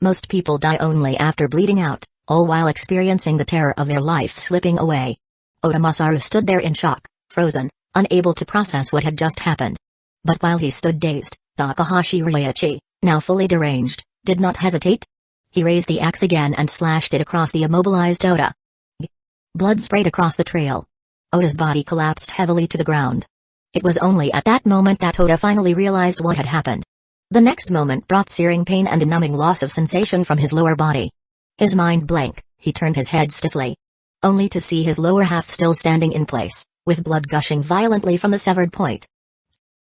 Most people die only after bleeding out, all while experiencing the terror of their life slipping away. Otamasaru stood there in shock, frozen, unable to process what had just happened. But while he stood dazed, Takahashi Ryoichi, now fully deranged, did not hesitate. He raised the axe again and slashed it across the immobilized Ota. Blood sprayed across the trail. Ota's body collapsed heavily to the ground. It was only at that moment that Ota finally realized what had happened. The next moment brought searing pain and a numbing loss of sensation from his lower body. His mind blank, he turned his head stiffly. Only to see his lower half still standing in place, with blood gushing violently from the severed point.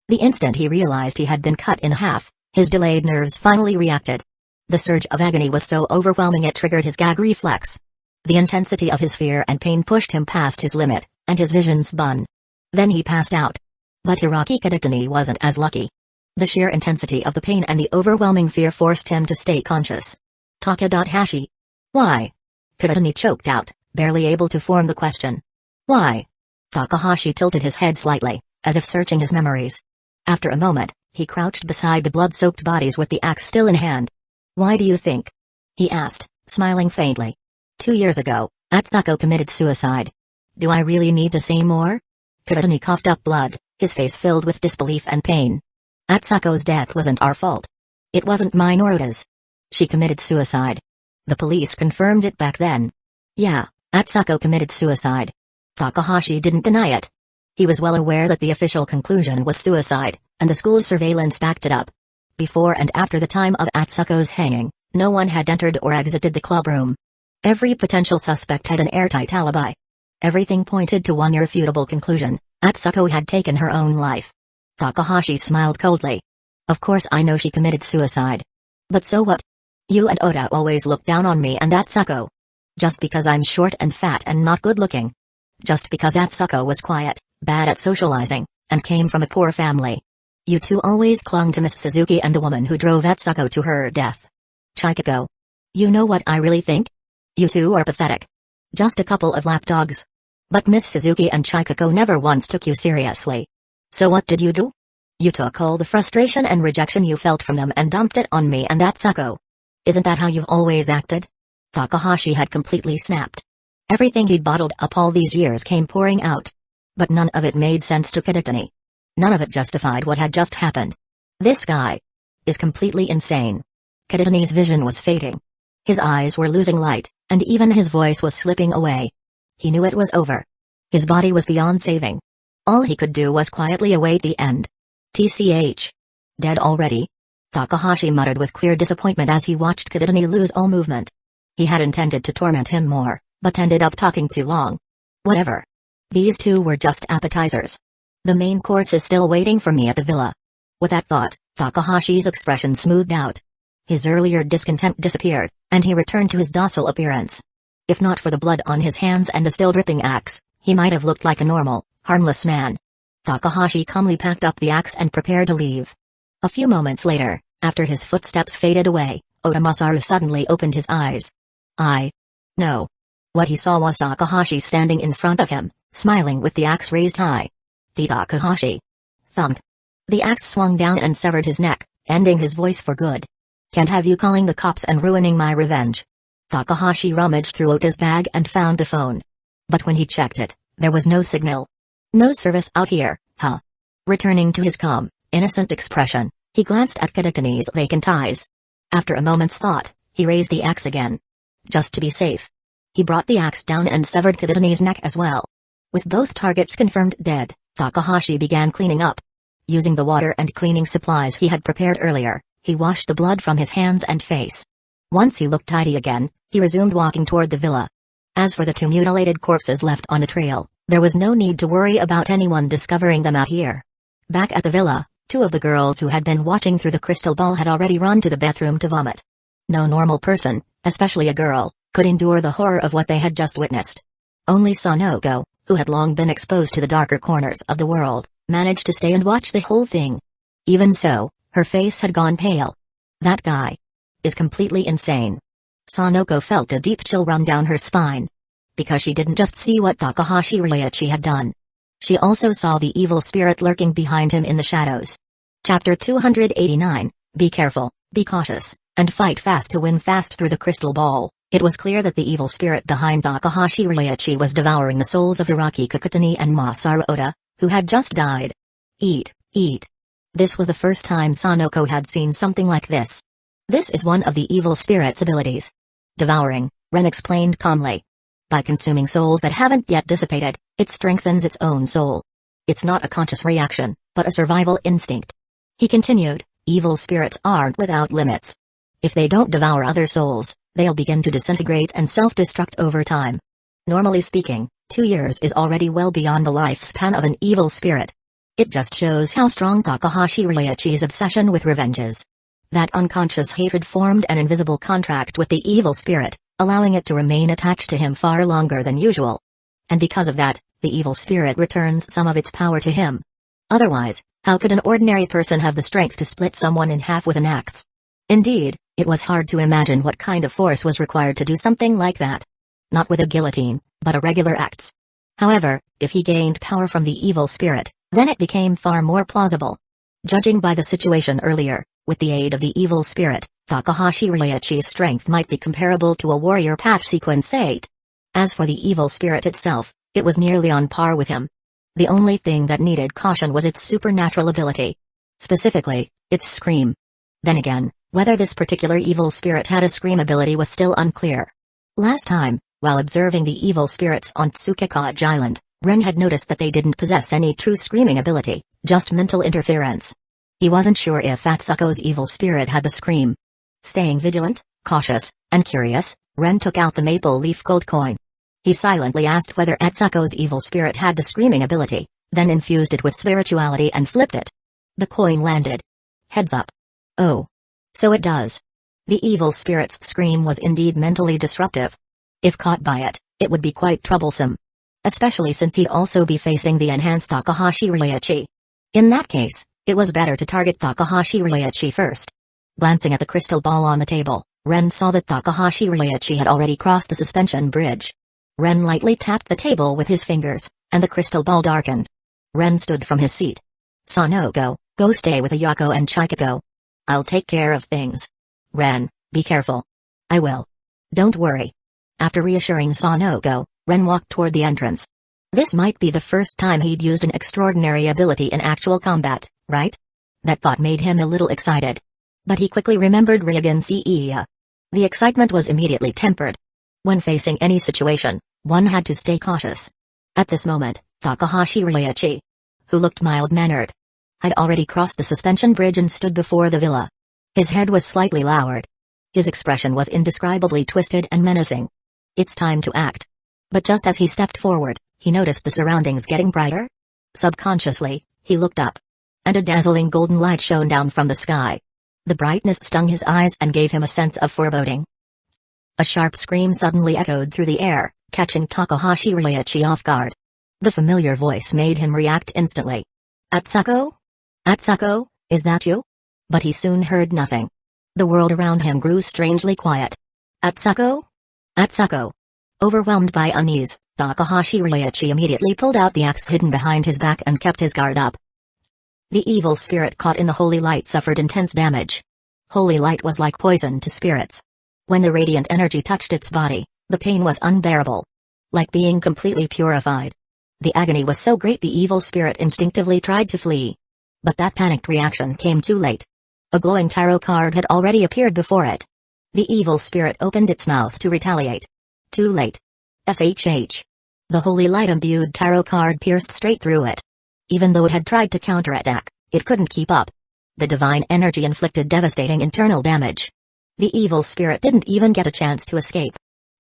The instant he realized he had been cut in half, his delayed nerves finally reacted. The surge of agony was so overwhelming it triggered his gag reflex. The intensity of his fear and pain pushed him past his limit, and his vision spun. Then he passed out. But Hiraki Kitatani wasn't as lucky. The sheer intensity of the pain and the overwhelming fear forced him to stay conscious. Takahashi. Why? Kitatani choked out, barely able to form the question. Why? Takahashi tilted his head slightly, as if searching his memories. After a moment, he crouched beside the blood-soaked bodies with the axe still in hand. Why do you think? He asked, smiling faintly. 2 years ago, Atsuko committed suicide. Do I really need to say more? Kitatani coughed up blood, his face filled with disbelief and pain. Atsuko's death wasn't our fault. It wasn't mine or Ota's. She committed suicide. The police confirmed it back then. Yeah, Atsuko committed suicide. Takahashi didn't deny it. He was well aware that the official conclusion was suicide, and the school's surveillance backed it up. Before and after the time of Atsuko's hanging, no one had entered or exited the clubroom. Every potential suspect had an airtight alibi. Everything pointed to one irrefutable conclusion: Atsuko had taken her own life. Takahashi smiled coldly. Of course I know she committed suicide. But so what? You and Ota always look down on me and Atsuko. Just because I'm short and fat and not good looking. Just because Atsuko was quiet, bad at socializing, and came from a poor family. You two always clung to Miss Suzuki and the woman who drove Atsuko to her death. Chikako. You know what I really think? You two are pathetic. Just a couple of lapdogs. But Miss Suzuki and Chikako never once took you seriously. So what did you do? You took all the frustration and rejection you felt from them and dumped it on me and Atsuko. Isn't that how you've always acted? Takahashi had completely snapped. Everything he'd bottled up all these years came pouring out. But none of it made sense to Kitatani. None of it justified what had just happened. This guy is completely insane. Kitatani's vision was fading. His eyes were losing light, and even his voice was slipping away. He knew it was over. His body was beyond saving. All he could do was quietly await the end. TCH. Dead already? Takahashi muttered with clear disappointment as he watched Kitatani lose all movement. He had intended to torment him more, but ended up talking too long. Whatever. These two were just appetizers. The main course is still waiting for me at the villa. With that thought, Takahashi's expression smoothed out. His earlier discontent disappeared, and he returned to his docile appearance. If not for the blood on his hands and the still dripping axe, he might have looked like a normal, harmless man. Takahashi calmly packed up the axe and prepared to leave. A few moments later, after his footsteps faded away, Otamasaru suddenly opened his eyes. No. What he saw was Takahashi standing in front of him, smiling with the axe raised high. Takahashi. Thunk. The axe swung down and severed his neck, ending his voice for good. Can't have you calling the cops and ruining my revenge. Takahashi rummaged through Ota's bag and found the phone. But when he checked it, there was no signal. No service out here, huh? Returning to his calm, innocent expression, he glanced at Kitatani's vacant eyes. After a moment's thought, he raised the axe again. Just to be safe. He brought the axe down and severed Kitatani's neck as well. With both targets confirmed dead, Takahashi began cleaning up. Using the water and cleaning supplies he had prepared earlier, he washed the blood from his hands and face. Once he looked tidy again, he resumed walking toward the villa. As for the two mutilated corpses left on the trail, there was no need to worry about anyone discovering them out here. Back at the villa, two of the girls who had been watching through the crystal ball had already run to the bathroom to vomit. No normal person, especially a girl, could endure the horror of what they had just witnessed. Only Sanoko, who had long been exposed to the darker corners of the world, managed to stay and watch the whole thing. Even so, her face had gone pale. That guy is completely insane. Sanoko felt a deep chill run down her spine. Because she didn't just see what Takahashi Ryoichi had done. She also saw the evil spirit lurking behind him in the shadows. Chapter 289, Be careful, be cautious, and fight fast to win fast. Through the crystal ball, it was clear that the evil spirit behind Takahashi Ryoichi was devouring the souls of Hiraki Kakutani and Masaru Oda, who had just died. Eat. This was the first time Sanoko had seen something like this. This is one of the evil spirit's abilities. Devouring, Ren explained calmly. By consuming souls that haven't yet dissipated, it strengthens its own soul. It's not a conscious reaction, but a survival instinct. He continued, evil spirits aren't without limits. If they don't devour other souls, they'll begin to disintegrate and self-destruct over time. Normally speaking, 2 years is already well beyond the lifespan of an evil spirit. It just shows how strong Takahashi Ryoichi's obsession with revenge is. That unconscious hatred formed an invisible contract with the evil spirit, allowing it to remain attached to him far longer than usual. And because of that, the evil spirit returns some of its power to him. Otherwise, how could an ordinary person have the strength to split someone in half with an axe? Indeed, it was hard to imagine what kind of force was required to do something like that. Not with a guillotine, but a regular axe. However, if he gained power from the evil spirit, then it became far more plausible. Judging by the situation earlier, with the aid of the evil spirit, Takahashi Ryoichi's strength might be comparable to a warrior path sequence 8. As for the evil spirit itself, it was nearly on par with him. The only thing that needed caution was its supernatural ability. Specifically, its scream. Then again, whether this particular evil spirit had a scream ability was still unclear. Last time, while observing the evil spirits on Tsukekage Island, Ren had noticed that they didn't possess any true screaming ability, just mental interference. He wasn't sure if Atsuko's evil spirit had the scream. Staying vigilant, cautious, and curious, Ren took out the maple leaf gold coin. He silently asked whether Atsuko's evil spirit had the screaming ability, then infused it with spirituality and flipped it. The coin landed. Heads up. Oh. So it does. The evil spirit's scream was indeed mentally disruptive. If caught by it, it would be quite troublesome. Especially since he'd also be facing the enhanced Takahashi Ryoichi. In that case, it was better to target Takahashi Ryoichi first. Glancing at the crystal ball on the table, Ren saw that Takahashi Ryoichi had already crossed the suspension bridge. Ren lightly tapped the table with his fingers, and the crystal ball darkened. Ren stood from his seat. Sanoko, go stay with Ayako and Chikako. I'll take care of things. Ren, be careful. I will. Don't worry. After reassuring Sanoko, Ren walked toward the entrance. This might be the first time he'd used an extraordinary ability in actual combat, right? That thought made him a little excited. But he quickly remembered Ryogen Seiya. The excitement was immediately tempered. When facing any situation, one had to stay cautious. At this moment, Takahashi Ryoichi, who looked mild-mannered, had already crossed the suspension bridge and stood before the villa. His head was slightly lowered. His expression was indescribably twisted and menacing. It's time to act. But just as he stepped forward, he noticed the surroundings getting brighter. Subconsciously, he looked up. And a dazzling golden light shone down from the sky. The brightness stung his eyes and gave him a sense of foreboding. A sharp scream suddenly echoed through the air, catching Takahashi Ryoichi off guard. The familiar voice made him react instantly. Atsuko? Atsuko, is that you? But he soon heard nothing. The world around him grew strangely quiet. Atsuko? Atsuko. Overwhelmed by unease, Takahashi Ryoichi immediately pulled out the axe hidden behind his back and kept his guard up. The evil spirit caught in the holy light suffered intense damage. Holy light was like poison to spirits. When the radiant energy touched its body, the pain was unbearable. Like being completely purified. The agony was so great the evil spirit instinctively tried to flee. But that panicked reaction came too late. A glowing tarot card had already appeared before it. The evil spirit opened its mouth to retaliate. Too late. SHH. The holy light-imbued tarot card pierced straight through it. Even though it had tried to counterattack, it couldn't keep up. The divine energy inflicted devastating internal damage. The evil spirit didn't even get a chance to escape.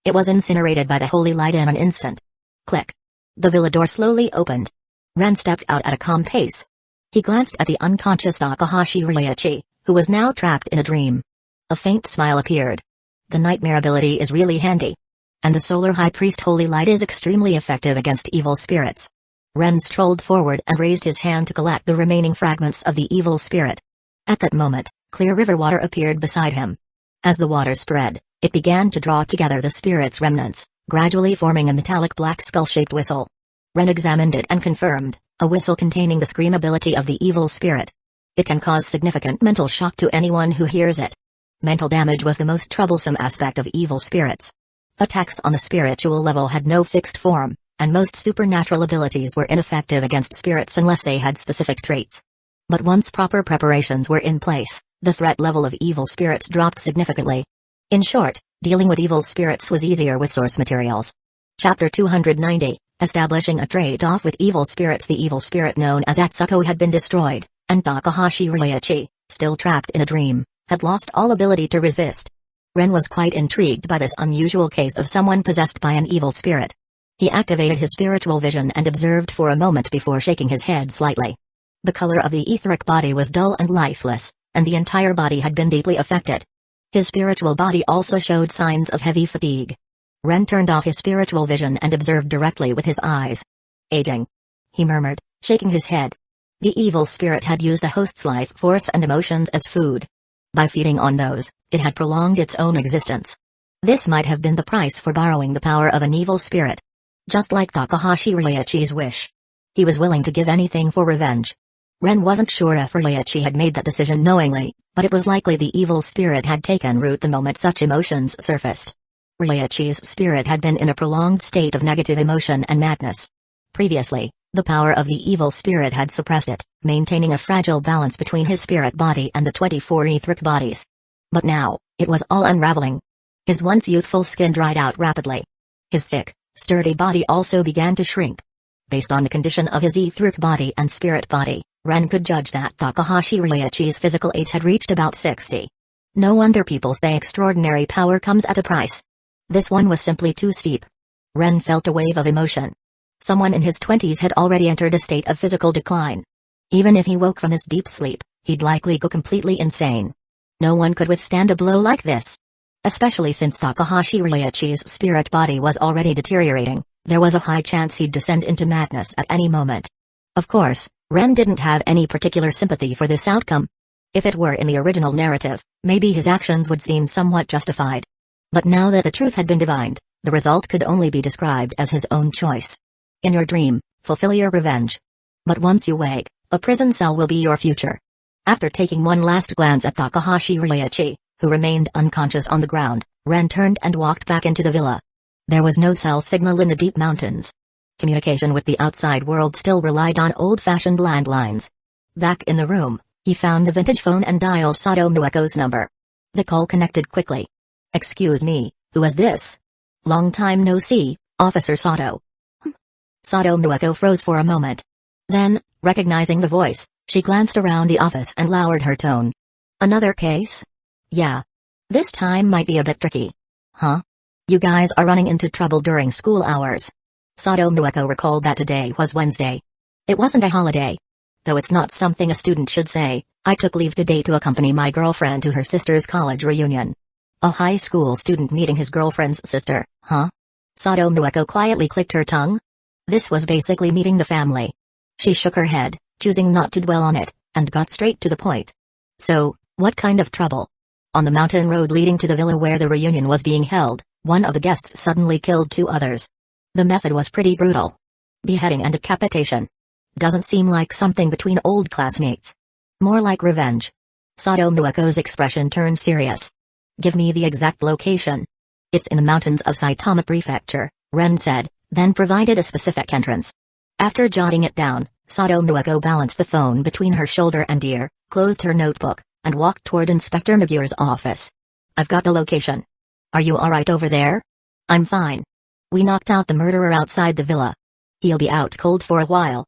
It was incinerated by the holy light in an instant. Click. The villa door slowly opened. Ren stepped out at a calm pace. He glanced at the unconscious Takahashi Ryoichi, who was now trapped in a dream. A faint smile appeared. The nightmare ability is really handy. And the Solar High Priest Holy Light is extremely effective against evil spirits. Ren strolled forward and raised his hand to collect the remaining fragments of the evil spirit. At that moment, clear river water appeared beside him. As the water spread, it began to draw together the spirit's remnants, gradually forming a metallic black skull-shaped whistle. Ren examined it and confirmed, a whistle containing the scream ability of the evil spirit. It can cause significant mental shock to anyone who hears it. Mental damage was the most troublesome aspect of evil spirits. Attacks on the spiritual level had no fixed form, and most supernatural abilities were ineffective against spirits unless they had specific traits. But once proper preparations were in place, the threat level of evil spirits dropped significantly. In short, dealing with evil spirits was easier with source materials. Chapter 290, Establishing a trade-off with evil spirits. The evil spirit known as Atsuko had been destroyed, and Takahashi Ryoichi, still trapped in a dream, had lost all ability to resist. Ren was quite intrigued by this unusual case of someone possessed by an evil spirit. He activated his spiritual vision and observed for a moment before shaking his head slightly. The color of the etheric body was dull and lifeless, and the entire body had been deeply affected. His spiritual body also showed signs of heavy fatigue. Ren turned off his spiritual vision and observed directly with his eyes. Aging. He murmured, shaking his head. The evil spirit had used the host's life force and emotions as food. By feeding on those, it had prolonged its own existence. This might have been the price for borrowing the power of an evil spirit. Just like Takahashi Ryoichi's wish. He was willing to give anything for revenge. Ren wasn't sure if Ryoichi had made that decision knowingly, but it was likely the evil spirit had taken root the moment such emotions surfaced. Ryoichi's spirit had been in a prolonged state of negative emotion and madness. Previously, the power of the evil spirit had suppressed it, maintaining a fragile balance between his spirit body and the 24 etheric bodies. But now, it was all unraveling. His once youthful skin dried out rapidly. His thick, sturdy body also began to shrink. Based on the condition of his etheric body and spirit body, Ren could judge that Takahashi Ryoichi's physical age had reached about 60. No wonder people say extraordinary power comes at a price. This one was simply too steep. Ren felt a wave of emotion. Someone in his 20s had already entered a state of physical decline. Even if he woke from this deep sleep, he'd likely go completely insane. No one could withstand a blow like this. Especially since Takahashi Ryoichi's spirit body was already deteriorating, there was a high chance he'd descend into madness at any moment. Of course, Ren didn't have any particular sympathy for this outcome. If it were in the original narrative, maybe his actions would seem somewhat justified. But now that the truth had been divined, the result could only be described as his own choice. In your dream, fulfill your revenge. But once you wake, a prison cell will be your future. After taking one last glance at Takahashi Ryoichi, who remained unconscious on the ground, Ren turned and walked back into the villa. There was no cell signal in the deep mountains. Communication with the outside world still relied on old-fashioned landlines. Back in the room, he found the vintage phone and dialed Sato Mueko's number. The call connected quickly. "Excuse me, who is this?" "Long time no see, Officer Sato." Sato Mueko froze for a moment. Then, recognizing the voice, she glanced around the office and lowered her tone. "Another case?" "Yeah. This time might be a bit tricky." "Huh? You guys are running into trouble during school hours." Sato Mueko recalled that today was Wednesday. It wasn't a holiday. Though it's not something a student should say, I took leave today to accompany my girlfriend to her sister's college reunion. A high school student meeting his girlfriend's sister, huh? Sato Mueko quietly clicked her tongue. This was basically meeting the family. She shook her head, choosing not to dwell on it, and got straight to the point. So, what kind of trouble? On the mountain road leading to the villa where the reunion was being held, one of the guests suddenly killed 2 others. The method was pretty brutal. Beheading and decapitation. Doesn't seem like something between old classmates. More like revenge. Sato Mueko's expression turned serious. Give me the exact location. It's in the mountains of Saitama Prefecture, Ren said, then provided a specific entrance. After jotting it down, Sato Mueko balanced the phone between her shoulder and ear, closed her notebook, and walked toward Inspector Maguire's office. I've got the location. Are you alright over there? I'm fine. We knocked out the murderer outside the villa. He'll be out cold for a while.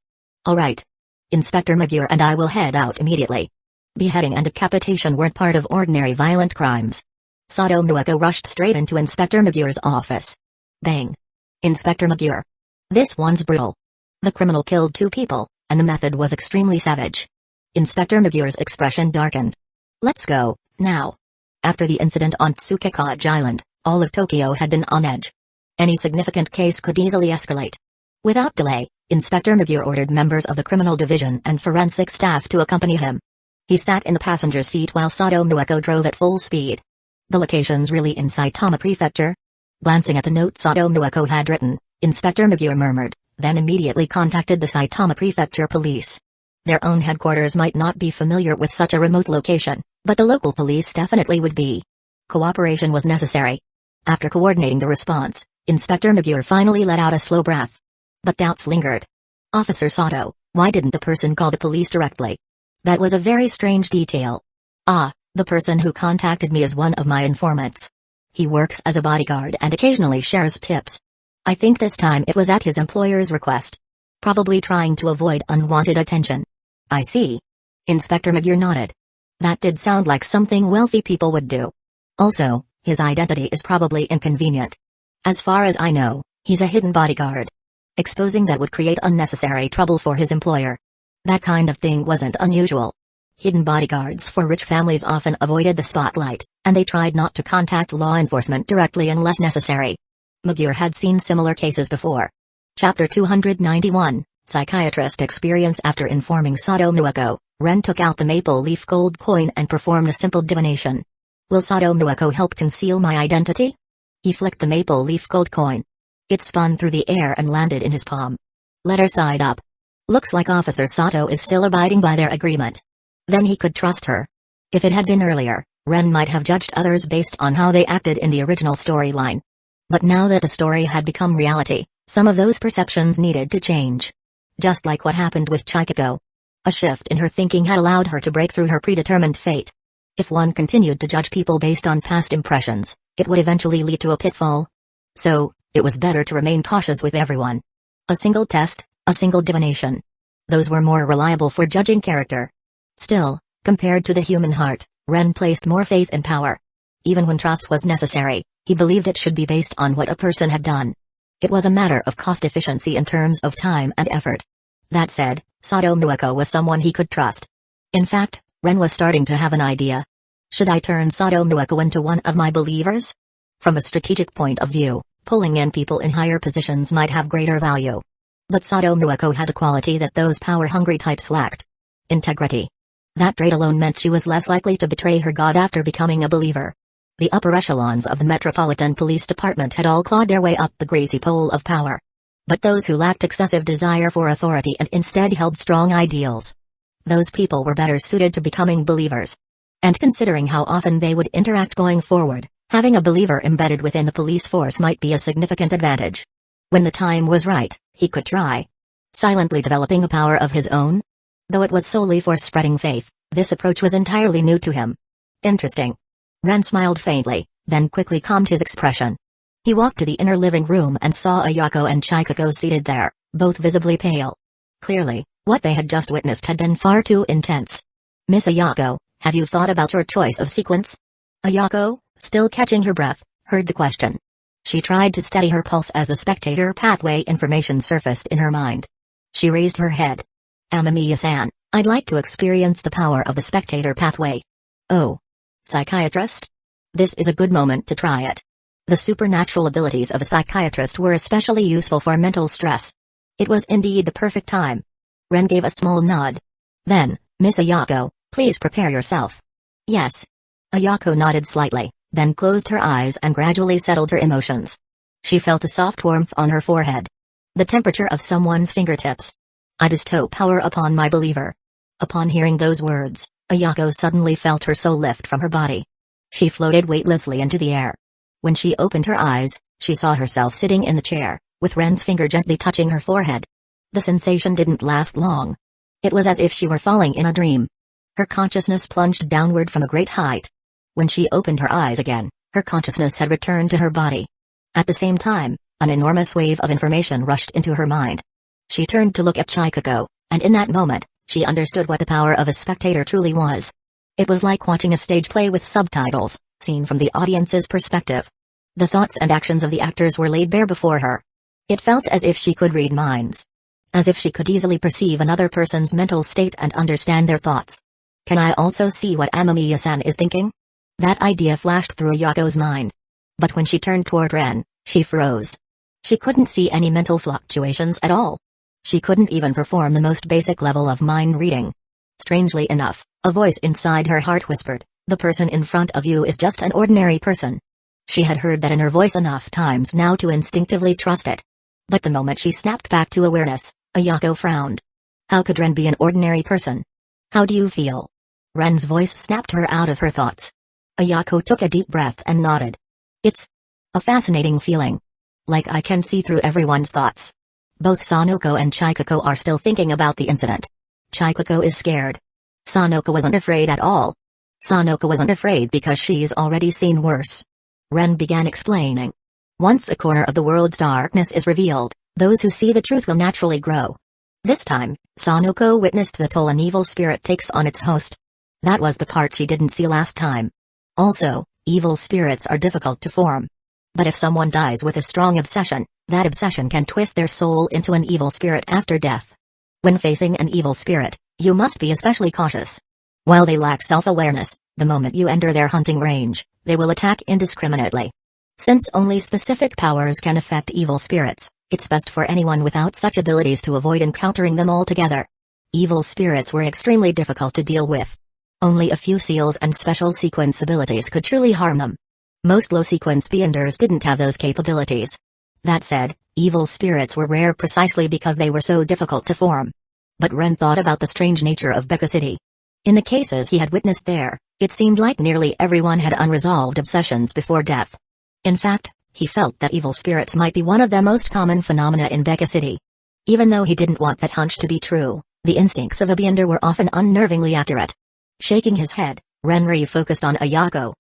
Alright. Inspector Maguire and I will head out immediately. Beheading and decapitation weren't part of ordinary violent crimes. Sato Mueko rushed straight into Inspector Maguire's office. Bang. Inspector Maguire. This one's brutal. The criminal killed 2 people, and the method was extremely savage. Inspector Maguire's expression darkened. Let's go, now. After the incident on Tsukekaji Island, all of Tokyo had been on edge. Any significant case could easily escalate. Without delay, Inspector Maguire ordered members of the criminal division and forensic staff to accompany him. He sat in the passenger seat while Sato Mueko drove at full speed. The location's really in Saitama Prefecture? Glancing at the note Sato Mueko had written, Inspector Maguire murmured, then immediately contacted the Saitama Prefecture police. Their own headquarters might not be familiar with such a remote location, but the local police definitely would be. Cooperation was necessary. After coordinating the response, Inspector Maguire finally let out a slow breath. But doubts lingered. Officer Sato, why didn't the person call the police directly? That was a very strange detail. The person who contacted me is one of my informants. He works as a bodyguard and occasionally shares tips. I think this time it was at his employer's request. Probably trying to avoid unwanted attention. I see. Inspector Maguire nodded. That did sound like something wealthy people would do. Also, his identity is probably inconvenient. As far as I know, he's a hidden bodyguard. Exposing that would create unnecessary trouble for his employer. That kind of thing wasn't unusual. Hidden bodyguards for rich families often avoided the spotlight, and they tried not to contact law enforcement directly unless necessary. Maguire had seen similar cases before. Chapter 291, Psychiatrist Experience. After informing Sato Mueko, Ren took out the maple leaf gold coin and performed a simple divination. Will Sato Mueko help conceal my identity? He flicked the maple leaf gold coin. It spun through the air and landed in his palm. Letter side up. Looks like Officer Sato is still abiding by their agreement. Then he could trust her. If it had been earlier, Ren might have judged others based on how they acted in the original storyline. But now that the story had become reality, some of those perceptions needed to change. Just like what happened with Chikako. A shift in her thinking had allowed her to break through her predetermined fate. If one continued to judge people based on past impressions, it would eventually lead to a pitfall. So, it was better to remain cautious with everyone. A single test, a single divination. Those were more reliable for judging character. Still, compared to the human heart, Ren placed more faith in power. Even when trust was necessary, he believed it should be based on what a person had done. It was a matter of cost efficiency in terms of time and effort. That said, Sato Mueko was someone he could trust. In fact, Ren was starting to have an idea. Should I turn Sato Mueko into one of my believers? From a strategic point of view, pulling in people in higher positions might have greater value. But Sato Mueko had a quality that those power-hungry types lacked. Integrity. That trait alone meant she was less likely to betray her god after becoming a believer. The upper echelons of the Metropolitan Police Department had all clawed their way up the greasy pole of power. But those who lacked excessive desire for authority and instead held strong ideals. Those people were better suited to becoming believers. And considering how often they would interact going forward, having a believer embedded within the police force might be a significant advantage. When the time was right, he could try. Silently developing a power of his own? Though it was solely for spreading faith, this approach was entirely new to him. Interesting. Ren smiled faintly, then quickly calmed his expression. He walked to the inner living room and saw Ayako and Chikako seated there, both visibly pale. Clearly, what they had just witnessed had been far too intense. Miss Ayako, have you thought about your choice of sequence? Ayako, still catching her breath, heard the question. She tried to steady her pulse as the spectator pathway information surfaced in her mind. She raised her head. Amamiya-san, I'd like to experience the power of the spectator pathway. Oh. Psychiatrist? This is a good moment to try it. The supernatural abilities of a psychiatrist were especially useful for mental stress. It was indeed the perfect time. Ren gave a small nod. Then, Miss Ayako, please prepare yourself. Yes. Ayako nodded slightly, then closed her eyes and gradually settled her emotions. She felt a soft warmth on her forehead. The temperature of someone's fingertips. I bestow power upon my believer. Upon hearing those words, Ayako suddenly felt her soul lift from her body. She floated weightlessly into the air. When she opened her eyes, she saw herself sitting in the chair, with Ren's finger gently touching her forehead. The sensation didn't last long. It was as if she were falling in a dream. Her consciousness plunged downward from a great height. When she opened her eyes again, her consciousness had returned to her body. At the same time, an enormous wave of information rushed into her mind. She turned to look at Chikako, and in that moment, she understood what the power of a spectator truly was. It was like watching a stage play with subtitles, seen from the audience's perspective. The thoughts and actions of the actors were laid bare before her. It felt as if she could read minds. As if she could easily perceive another person's mental state and understand their thoughts. Can I also see what Amamiya-san is thinking? That idea flashed through Ayako's mind. But when she turned toward Ren, she froze. She couldn't see any mental fluctuations at all. She couldn't even perform the most basic level of mind reading. Strangely enough, a voice inside her heart whispered, "The person in front of you is just an ordinary person." She had heard that inner voice enough times now to instinctively trust it. But the moment she snapped back to awareness, Ayako frowned. How could Ren be an ordinary person? How do you feel? Ren's voice snapped her out of her thoughts. Ayako took a deep breath and nodded. It's a fascinating feeling. Like I can see through everyone's thoughts. Both Sanoko and Chikako are still thinking about the incident. Chikako is scared. Sanoko wasn't afraid at all. Sanoko wasn't afraid because she's already seen worse. Ren began explaining. Once a corner of the world's darkness is revealed, those who see the truth will naturally grow. This time, Sanoko witnessed the toll an evil spirit takes on its host. That was the part she didn't see last time. Also, evil spirits are difficult to form. But if someone dies with a strong obsession, that obsession can twist their soul into an evil spirit after death. When facing an evil spirit, you must be especially cautious. While they lack self-awareness, the moment you enter their hunting range, they will attack indiscriminately. Since only specific powers can affect evil spirits, it's best for anyone without such abilities to avoid encountering them altogether. Evil spirits were extremely difficult to deal with. Only a few seals and special sequence abilities could truly harm them. Most low-sequence beyonders didn't have those capabilities. That said, evil spirits were rare precisely because they were so difficult to form. But Ren thought about the strange nature of Beka City. In the cases he had witnessed there, it seemed like nearly everyone had unresolved obsessions before death. In fact, he felt that evil spirits might be one of the most common phenomena in Beka City. Even though he didn't want that hunch to be true, the instincts of a beyonder were often unnervingly accurate. Shaking his head, Ren refocused on Ayako.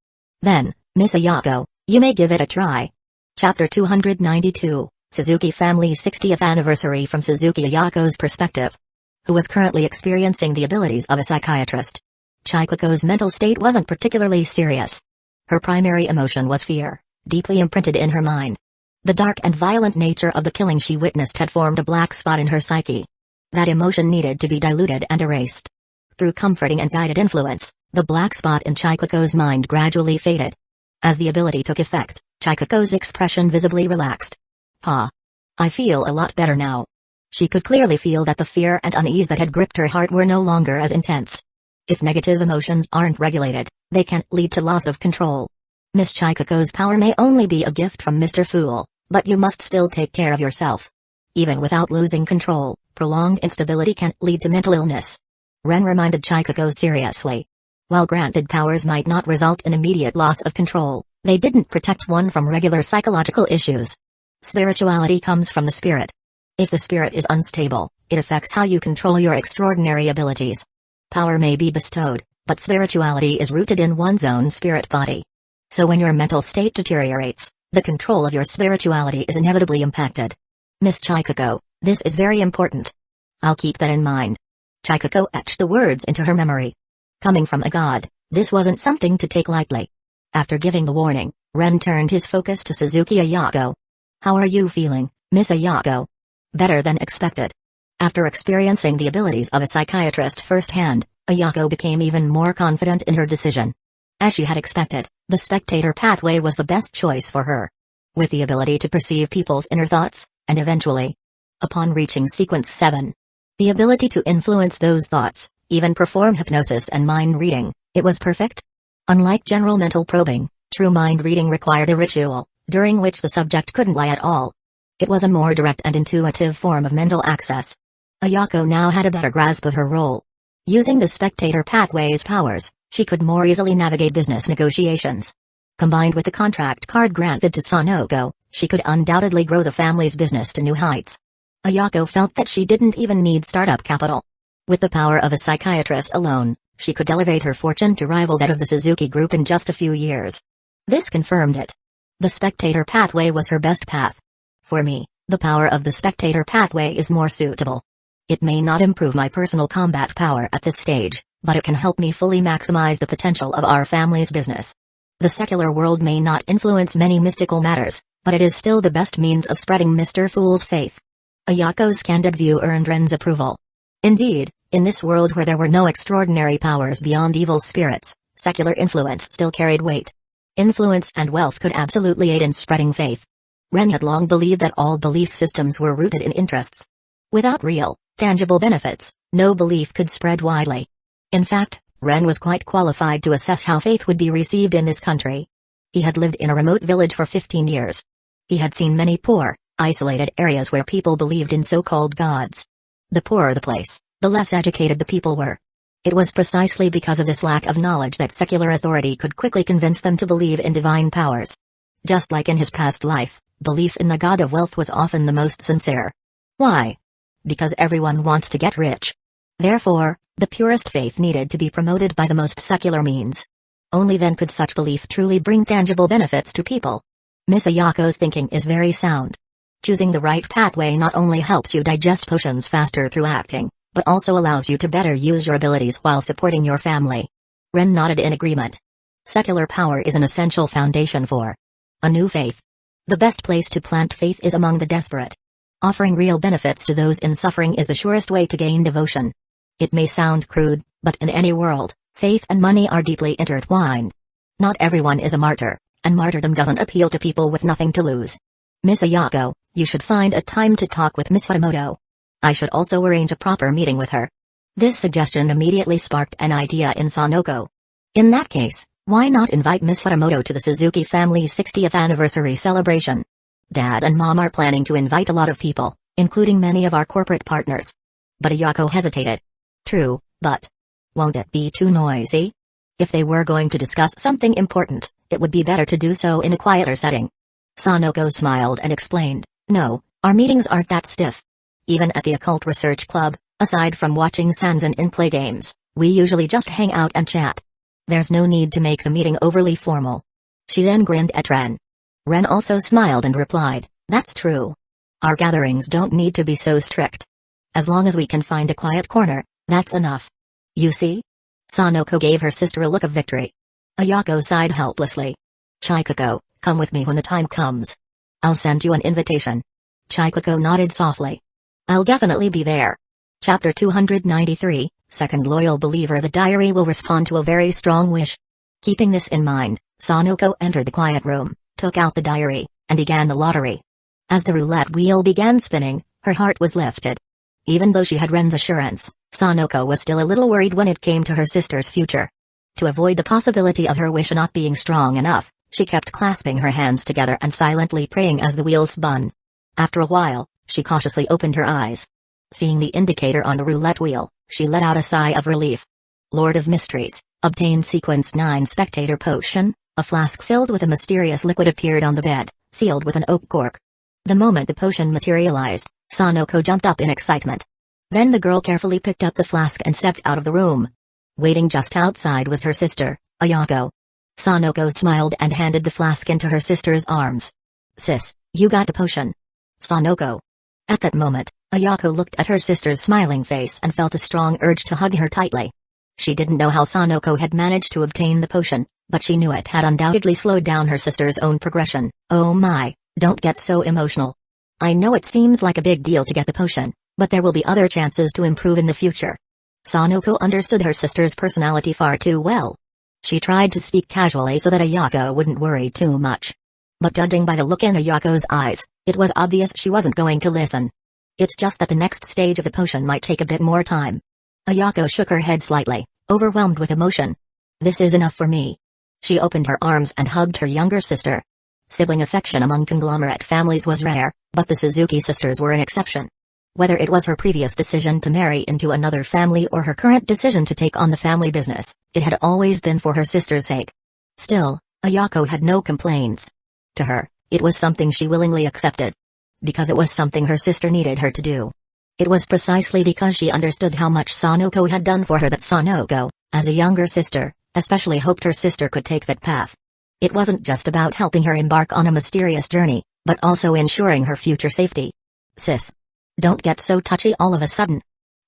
Then, Miss Ayako, you may give it a try. Chapter 292, Suzuki Family's 60th Anniversary from Suzuki Ayako's perspective. Who was currently experiencing the abilities of a psychiatrist. Chikako's mental state wasn't particularly serious. Her primary emotion was fear, deeply imprinted in her mind. The dark and violent nature of the killing she witnessed had formed a black spot in her psyche. That emotion needed to be diluted and erased. Through comforting and guided influence, the black spot in Chikako's mind gradually faded. As the ability took effect, Chikako's expression visibly relaxed. I feel a lot better now. She could clearly feel that the fear and unease that had gripped her heart were no longer as intense. If negative emotions aren't regulated, they can lead to loss of control. Miss Chikako's power may only be a gift from Mr. Fool, but you must still take care of yourself. Even without losing control, prolonged instability can lead to mental illness. Ren reminded Chikako seriously. While granted powers might not result in immediate loss of control, they didn't protect one from regular psychological issues. Spirituality comes from the spirit. If the spirit is unstable, it affects how you control your extraordinary abilities. Power may be bestowed, but spirituality is rooted in one's own spirit body. So when your mental state deteriorates, the control of your spirituality is inevitably impacted. Miss Chikako, this is very important. I'll keep that in mind. Chikako etched the words into her memory. Coming from a god, this wasn't something to take lightly. After giving the warning, Ren turned his focus to Suzuki Ayako. How are you feeling, Miss Ayako? Better than expected. After experiencing the abilities of a psychiatrist firsthand, Ayako became even more confident in her decision. As she had expected, the spectator pathway was the best choice for her. With the ability to perceive people's inner thoughts, and eventually, upon reaching sequence 7, the ability to influence those thoughts, even perform hypnosis and mind reading, it was perfect. Unlike general mental probing, true mind reading required a ritual, during which the subject couldn't lie at all. It was a more direct and intuitive form of mental access. Ayako now had a better grasp of her role. Using the spectator pathway's powers, she could more easily navigate business negotiations. Combined with the contract card granted to Sanoko, she could undoubtedly grow the family's business to new heights. Ayako felt that she didn't even need startup capital. With the power of a psychiatrist alone, she could elevate her fortune to rival that of the Suzuki Group in just a few years. This confirmed it. The spectator pathway was her best path. For me, the power of the spectator pathway is more suitable. It may not improve my personal combat power at this stage, but it can help me fully maximize the potential of our family's business. The secular world may not influence many mystical matters, but it is still the best means of spreading Mr. Fool's faith. Ayako's candid view earned Ren's approval. Indeed, in this world where there were no extraordinary powers beyond evil spirits, secular influence still carried weight. Influence and wealth could absolutely aid in spreading faith. Ren had long believed that all belief systems were rooted in interests. Without real, tangible benefits, no belief could spread widely. In fact, Ren was quite qualified to assess how faith would be received in this country. He had lived in a remote village for 15 years. He had seen many poor, isolated areas where people believed in so-called gods. The poorer the place, the less educated the people were. It was precisely because of this lack of knowledge that secular authority could quickly convince them to believe in divine powers. Just like in his past life, belief in the god of wealth was often the most sincere. Why? Because everyone wants to get rich. Therefore, the purest faith needed to be promoted by the most secular means. Only then could such belief truly bring tangible benefits to people. Miss Ayako's thinking is very sound. Choosing the right pathway not only helps you digest potions faster through acting, but also allows you to better use your abilities while supporting your family. Ren nodded in agreement. Secular power is an essential foundation for a new faith. The best place to plant faith is among the desperate. Offering real benefits to those in suffering is the surest way to gain devotion. It may sound crude, but in any world, faith and money are deeply intertwined. Not everyone is a martyr, and martyrdom doesn't appeal to people with nothing to lose. Miss Ayako, you should find a time to talk with Miss Haramoto. I should also arrange a proper meeting with her. This suggestion immediately sparked an idea in Sanoko. In that case, why not invite Miss Haramoto to the Suzuki family's 60th anniversary celebration? Dad and Mom are planning to invite a lot of people, including many of our corporate partners. But Ayako hesitated. True, but won't it be too noisy? If they were going to discuss something important, it would be better to do so in a quieter setting. Sanoko smiled and explained, no, our meetings aren't that stiff. Even at the Occult Research Club, aside from watching Sanzan in play games, we usually just hang out and chat. There's no need to make the meeting overly formal. She then grinned at Ren. Ren also smiled and replied, that's true. Our gatherings don't need to be so strict. As long as we can find a quiet corner, that's enough. You see? Sanoko gave her sister a look of victory. Ayako sighed helplessly. Chikako, come with me when the time comes. I'll send you an invitation. Chikako nodded softly. I'll definitely be there. Chapter 293, Second Loyal Believer. The diary will respond to a very strong wish. Keeping this in mind, Sanoko entered the quiet room, took out the diary, and began the lottery. As the roulette wheel began spinning, her heart was lifted. Even though she had Ren's assurance, Sanoko was still a little worried when it came to her sister's future. To avoid the possibility of her wish not being strong enough, she kept clasping her hands together and silently praying as the wheel spun. After a while, she cautiously opened her eyes. Seeing the indicator on the roulette wheel, she let out a sigh of relief. Lord of Mysteries, obtained sequence 9 spectator potion. A flask filled with a mysterious liquid appeared on the bed, sealed with an oak cork. The moment the potion materialized, Sanoko jumped up in excitement. Then the girl carefully picked up the flask and stepped out of the room. Waiting just outside was her sister, Ayako. Sanoko smiled and handed the flask into her sister's arms. Sis, you got the potion. Sanoko. At that moment, Ayako looked at her sister's smiling face and felt a strong urge to hug her tightly. She didn't know how Sanoko had managed to obtain the potion, but she knew it had undoubtedly slowed down her sister's own progression. Oh my, don't get so emotional. I know it seems like a big deal to get the potion, But there will be other chances to improve in the future. Sanoko understood her sister's personality far too well. She tried to speak casually so that Ayako wouldn't worry too much. But judging by the look in Ayako's eyes, it was obvious she wasn't going to listen. It's just that the next stage of the potion might take a bit more time. Ayako shook her head slightly, overwhelmed with emotion. This is enough for me. She opened her arms and hugged her younger sister. Sibling affection among conglomerate families was rare, but the Suzuki sisters were an exception. Whether it was her previous decision to marry into another family or her current decision to take on the family business, it had always been for her sister's sake. Still, Ayako had no complaints. To her, it was something she willingly accepted. Because it was something her sister needed her to do. It was precisely because she understood how much Sanoko had done for her that Sanoko, as a younger sister, especially hoped her sister could take that path. It wasn't just about helping her embark on a mysterious journey, but also ensuring her future safety. Sis. Don't get so touchy all of a sudden.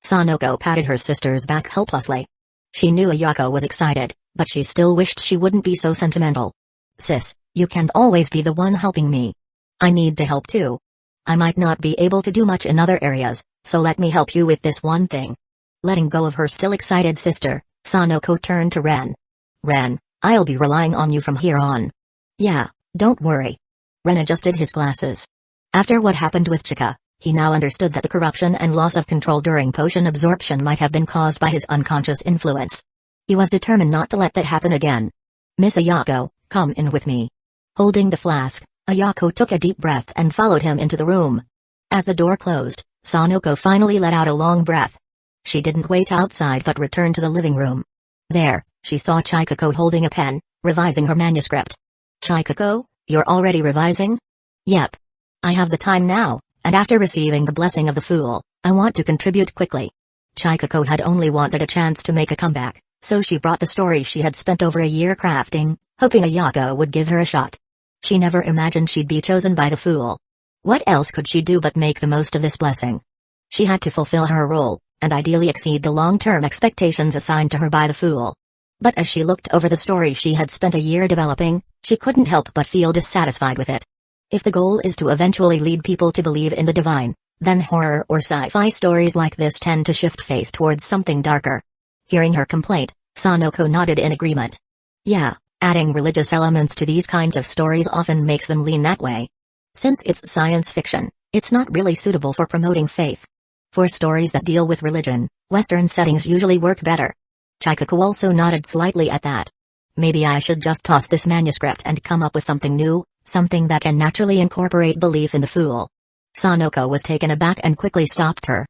Sanoko patted her sister's back helplessly. She knew Ayako was excited, but she still wished she wouldn't be so sentimental. Sis, you can't always be the one helping me. I need to help too. I might not be able to do much in other areas, so let me help you with this one thing. Letting go of her still excited sister, Sanoko turned to Ren. Ren, I'll be relying on you from here on. Yeah, don't worry. Ren adjusted his glasses. After what happened with Chika, he now understood that the corruption and loss of control during potion absorption might have been caused by his unconscious influence. He was determined not to let that happen again. Miss Ayako, come in with me. Holding the flask, Ayako took a deep breath and followed him into the room. As the door closed, Sanoko finally let out a long breath. She didn't wait outside but returned to the living room. There, she saw Chikako holding a pen, revising her manuscript. Chikako, you're already revising? Yep. I have the time now, and after receiving the blessing of the Fool, I want to contribute quickly. Chikako had only wanted a chance to make a comeback, so she brought the story she had spent over a year crafting, hoping Ayako would give her a shot. She never imagined she'd be chosen by the Fool. What else could she do but make the most of this blessing? She had to fulfill her role, and ideally exceed the long-term expectations assigned to her by the Fool. But as she looked over the story she had spent a year developing, she couldn't help but feel dissatisfied with it. If the goal is to eventually lead people to believe in the divine, then horror or sci-fi stories like this tend to shift faith towards something darker. Hearing her complaint, Sanoko nodded in agreement. Yeah, adding religious elements to these kinds of stories often makes them lean that way. Since it's science fiction, it's not really suitable for promoting faith. For stories that deal with religion, Western settings usually work better. Chikako also nodded slightly at that. Maybe I should just toss this manuscript and come up with something new, something that can naturally incorporate belief in the Fool. Sanoko was taken aback and quickly stopped her.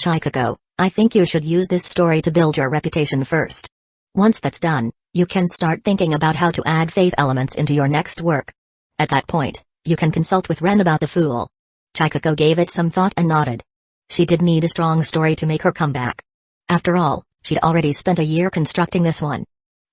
Chikako, I think you should use this story to build your reputation first. Once that's done, you can start thinking about how to add faith elements into your next work. At that point, you can consult with Ren about the Fool. Chikako gave it some thought and nodded. She did need a strong story to make her comeback. After all, she'd already spent a year constructing this one.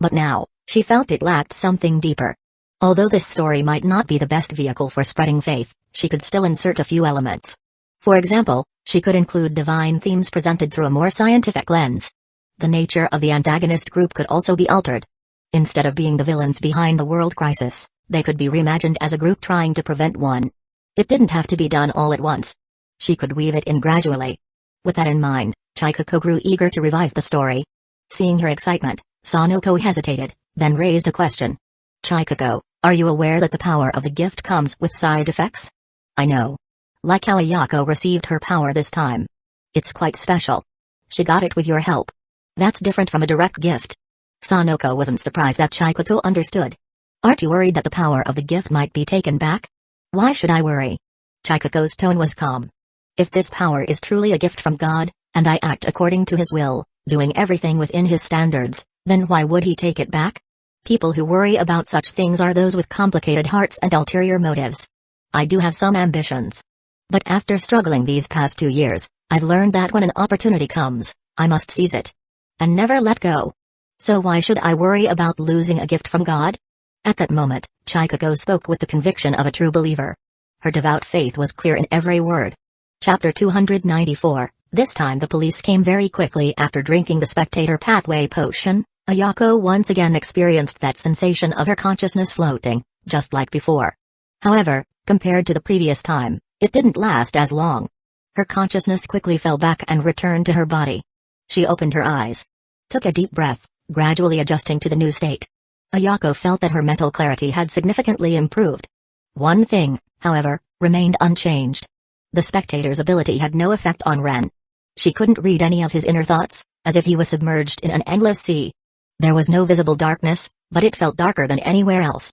But now, she felt it lacked something deeper. Although this story might not be the best vehicle for spreading faith, she could still insert a few elements. For example, she could include divine themes presented through a more scientific lens. The nature of the antagonist group could also be altered. Instead of being the villains behind the world crisis, they could be reimagined as a group trying to prevent one. It didn't have to be done all at once. She could weave it in gradually. With that in mind, Chikako grew eager to revise the story. Seeing her excitement, Sanoko hesitated, then raised a question. Chikako, are you aware that the power of the gift comes with side effects? I know. Like how Ayako received her power this time. It's quite special. She got it with your help. That's different from a direct gift. Sanoko wasn't surprised that Chikako understood. Aren't you worried that the power of the gift might be taken back? Why should I worry? Chikako's tone was calm. If this power is truly a gift from God, and I act according to his will, doing everything within his standards, then why would he take it back? People who worry about such things are those with complicated hearts and ulterior motives. I do have some ambitions. But after struggling these past 2 years, I've learned that when an opportunity comes, I must seize it. And never let go. So why should I worry about losing a gift from God? At that moment, Chikako spoke with the conviction of a true believer. Her devout faith was clear in every word. Chapter 294. This time the police came very quickly after drinking the spectator pathway potion. Ayako once again experienced that sensation of her consciousness floating, just like before. However, compared to the previous time, it didn't last as long. Her consciousness quickly fell back and returned to her body. She opened her eyes. Took a deep breath, gradually adjusting to the new state. Ayako felt that her mental clarity had significantly improved. One thing, however, remained unchanged. The spectator's ability had no effect on Ren. She couldn't read any of his inner thoughts, as if he was submerged in an endless sea. There was no visible darkness, but it felt darker than anywhere else.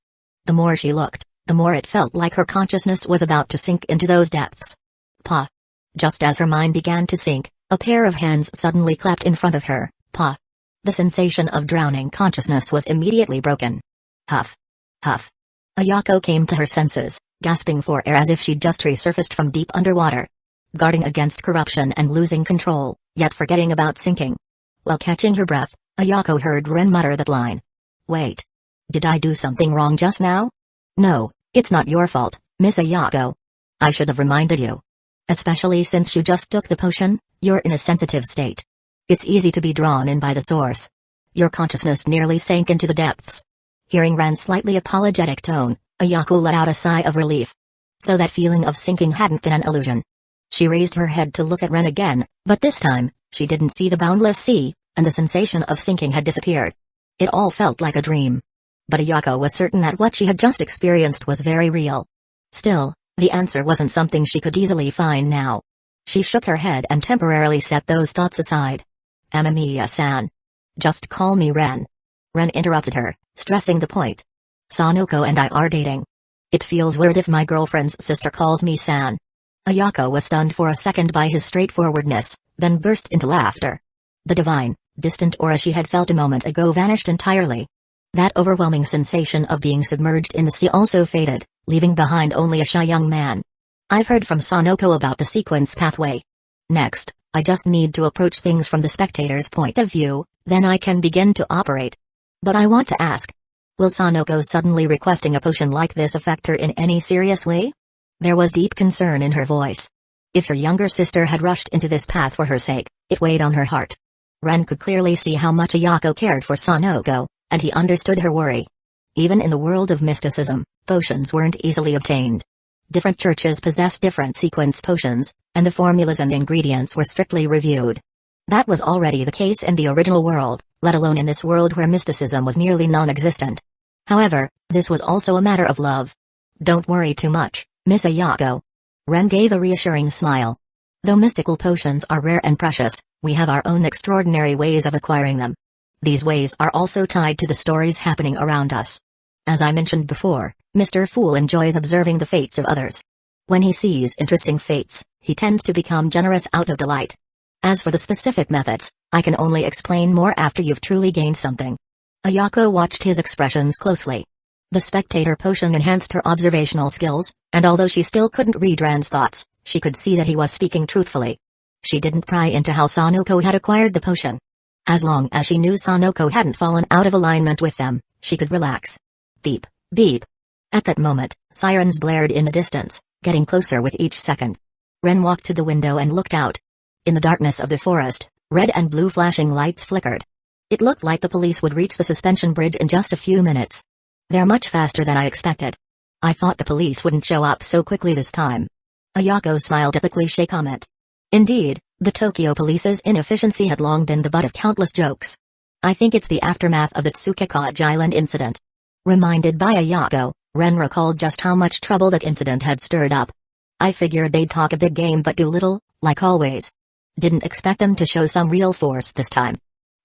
The more she looked, the more it felt like her consciousness was about to sink into those depths. Pa. Just as her mind began to sink, a pair of hands suddenly clapped in front of her. Pa. The sensation of drowning consciousness was immediately broken. Huff. Huff. Ayako came to her senses, gasping for air as if she'd just resurfaced from deep underwater. Guarding against corruption and losing control, yet forgetting about sinking. While catching her breath, Ayako heard Ren mutter that line. Wait. Did I do something wrong just now? No, it's not your fault, Miss Ayako. I should have reminded you. Especially since you just took the potion, you're in a sensitive state. It's easy to be drawn in by the source. Your consciousness nearly sank into the depths. Hearing Ren's slightly apologetic tone, Ayako let out a sigh of relief. So that feeling of sinking hadn't been an illusion. She raised her head to look at Ren again, but this time, she didn't see the boundless sea, and the sensation of sinking had disappeared. It all felt like a dream. But Ayako was certain that what she had just experienced was very real. Still, the answer wasn't something she could easily find now. She shook her head and temporarily set those thoughts aside. Amamiya-san. Just call me Ren. Ren interrupted her, stressing the point. Sanoko and I are dating. It feels weird if my girlfriend's sister calls me San. Ayako was stunned for a second by his straightforwardness, then burst into laughter. The divine, distant aura she had felt a moment ago vanished entirely. That overwhelming sensation of being submerged in the sea also faded, leaving behind only a shy young man. I've heard from Sanoko about the sequence pathway. Next, I just need to approach things from the spectator's point of view, then I can begin to operate. But I want to ask, will Sanoko suddenly requesting a potion like this affect her in any serious way? There was deep concern in her voice. If her younger sister had rushed into this path for her sake, it weighed on her heart. Ren could clearly see how much Ayako cared for Sanoko, and he understood her worry. Even in the world of mysticism, potions weren't easily obtained. Different churches possessed different sequence potions, and the formulas and ingredients were strictly reviewed. That was already the case in the original world, let alone in this world where mysticism was nearly non-existent. However, this was also a matter of love. Don't worry too much, Miss Ayako. Ren gave a reassuring smile. Though mystical potions are rare and precious, we have our own extraordinary ways of acquiring them. These ways are also tied to the stories happening around us. As I mentioned before, Mr. Fool enjoys observing the fates of others. When he sees interesting fates, he tends to become generous out of delight. As for the specific methods, I can only explain more after you've truly gained something. Ayako watched his expressions closely. The spectator potion enhanced her observational skills, and although she still couldn't read Ren's thoughts, she could see that he was speaking truthfully. She didn't pry into how Sanoko had acquired the potion. As long as she knew Sanoko hadn't fallen out of alignment with them, she could relax. Beep, beep. At that moment, sirens blared in the distance, getting closer with each second. Ren walked to the window and looked out. In the darkness of the forest, red and blue flashing lights flickered. It looked like the police would reach the suspension bridge in just a few minutes. They're much faster than I expected. I thought the police wouldn't show up so quickly this time. Ayako smiled at the cliché comment. Indeed, the Tokyo police's inefficiency had long been the butt of countless jokes. I think it's the aftermath of the Tsukekaji Island incident. Reminded by Ayako, Ren recalled just how much trouble that incident had stirred up. I figured they'd talk a big game but do little, like always. Didn't expect them to show some real force this time.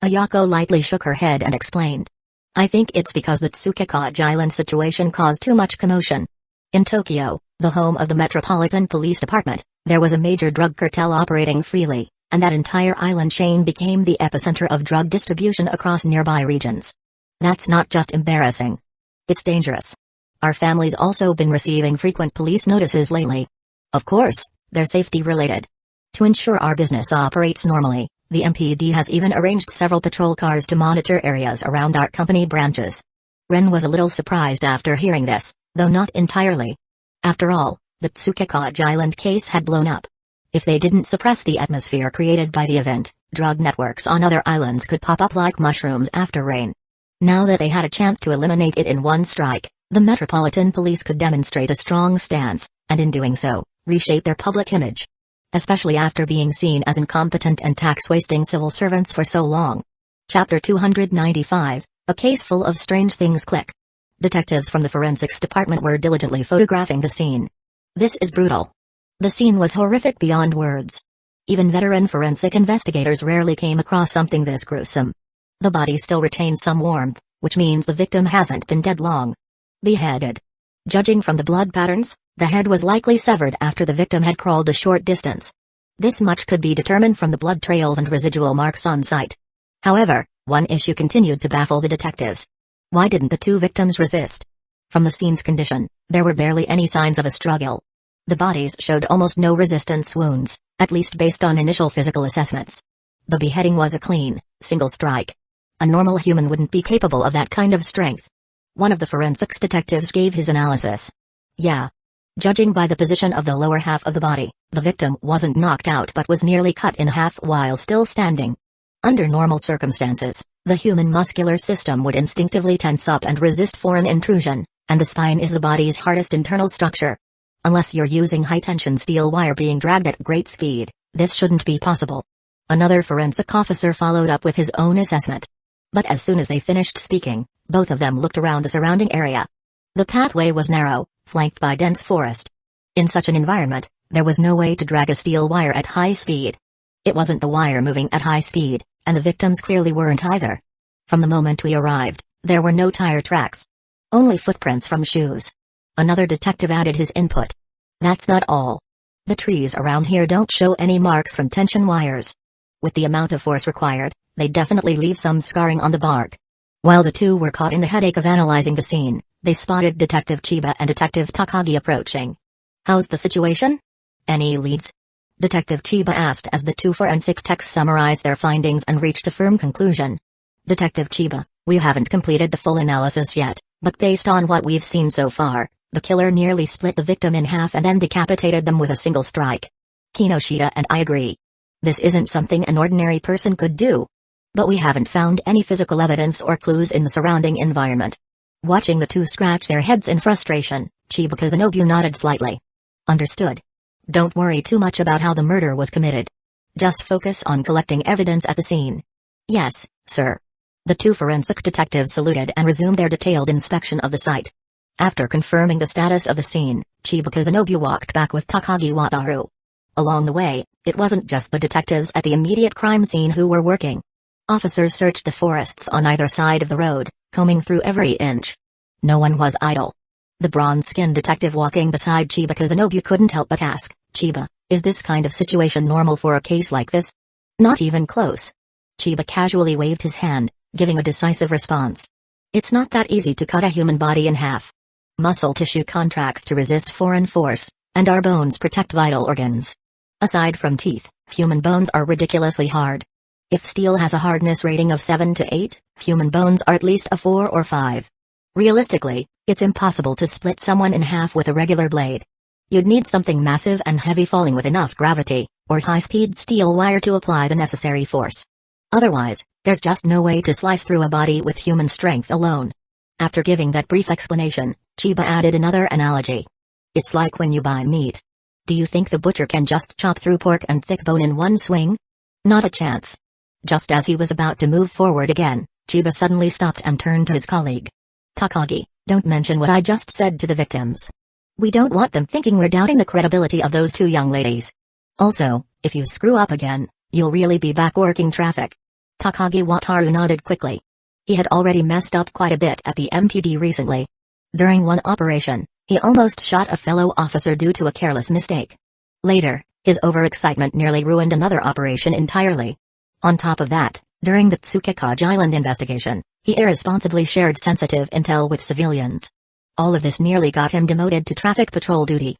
Ayako lightly shook her head and explained. I think it's because the Tsukekaji Island situation caused too much commotion. In Tokyo, the home of the Metropolitan Police Department, there was a major drug cartel operating freely, and that entire island chain became the epicenter of drug distribution across nearby regions. That's not just embarrassing. It's dangerous. Our family's also been receiving frequent police notices lately. Of course, they're safety related. To ensure our business operates normally, the MPD has even arranged several patrol cars to monitor areas around our company branches. Ren was a little surprised after hearing this, though not entirely. After all, the Tsukekaji Island case had blown up. If they didn't suppress the atmosphere created by the event, drug networks on other islands could pop up like mushrooms after rain. Now that they had a chance to eliminate it in one strike, the Metropolitan Police could demonstrate a strong stance, and in doing so, reshape their public image. especially after being seen as incompetent and tax-wasting civil servants for so long. Chapter 295, A Case Full of Strange Things. Click. Detectives from the forensics department were diligently photographing the scene. This is brutal. The scene was horrific beyond words. Even veteran forensic investigators rarely came across something this gruesome. The body still retains some warmth, which means the victim hasn't been dead long. Beheaded. Judging from the blood patterns, the head was likely severed after the victim had crawled a short distance. This much could be determined from the blood trails and residual marks on site. However, one issue continued to baffle the detectives. Why didn't the two victims resist? From the scene's condition, there were barely any signs of a struggle. The bodies showed almost no resistance wounds, at least based on initial physical assessments. The beheading was a clean, single strike. A normal human wouldn't be capable of that kind of strength. One of the forensics detectives gave his analysis. Yeah. Judging by the position of the lower half of the body, the victim wasn't knocked out but was nearly cut in half while still standing. Under normal circumstances, the human muscular system would instinctively tense up and resist foreign intrusion, and the spine is the body's hardest internal structure. Unless you're using high-tension steel wire being dragged at great speed, this shouldn't be possible. Another forensic officer followed up with his own assessment. But as soon as they finished speaking, both of them looked around the surrounding area. The pathway was narrow, flanked by dense forest. In such an environment, there was no way to drag a steel wire at high speed. It wasn't the wire moving at high speed, and the victims clearly weren't either. From the moment we arrived, there were no tire tracks. Only footprints from shoes. Another detective added his input. That's not all. The trees around here don't show any marks from tension wires. With the amount of force required, they definitely leave some scarring on the bark. While the two were caught in the headache of analyzing the scene, they spotted Detective Chiba and Detective Takagi approaching. How's the situation? Any leads? Detective Chiba asked as the two forensic techs summarized their findings and reached a firm conclusion. Detective Chiba, we haven't completed the full analysis yet, but based on what we've seen so far, the killer nearly split the victim in half and then decapitated them with a single strike. Kinoshita and I agree. This isn't something an ordinary person could do. But we haven't found any physical evidence or clues in the surrounding environment. Watching the two scratch their heads in frustration, Chiba Kazanobu nodded slightly. Understood. Don't worry too much about how the murder was committed. Just focus on collecting evidence at the scene. Yes, sir. The two forensic detectives saluted and resumed their detailed inspection of the site. After confirming the status of the scene, Chiba Kazanobu walked back with Takagi Wataru. Along the way, it wasn't just the detectives at the immediate crime scene who were working. Officers searched the forests on either side of the road, combing through every inch. No one was idle. The bronze-skinned detective walking beside Chiba Kazanobu couldn't help but ask, Chiba, is this kind of situation normal for a case like this? Not even close. Chiba casually waved his hand, giving a decisive response. It's not that easy to cut a human body in half. Muscle tissue contracts to resist foreign force, and our bones protect vital organs. Aside from teeth, human bones are ridiculously hard. If steel has a hardness rating of 7 to 8, human bones are at least a 4 or 5. Realistically, it's impossible to split someone in half with a regular blade. You'd need something massive and heavy falling with enough gravity, or high-speed steel wire to apply the necessary force. Otherwise, there's just no way to slice through a body with human strength alone. After giving that brief explanation, Chiba added another analogy. It's like when you buy meat. Do you think the butcher can just chop through pork and thick bone in one swing? Not a chance. Just as he was about to move forward again, Chiba suddenly stopped and turned to his colleague. Takagi, don't mention what I just said to the victims. We don't want them thinking we're doubting the credibility of those two young ladies. Also, if you screw up again, you'll really be back working traffic. Takagi Wataru nodded quickly. He had already messed up quite a bit at the MPD recently. During one operation, he almost shot a fellow officer due to a careless mistake. Later, his overexcitement nearly ruined another operation entirely. On top of that, during the Tsukekage Island investigation, he irresponsibly shared sensitive intel with civilians. All of this nearly got him demoted to traffic patrol duty.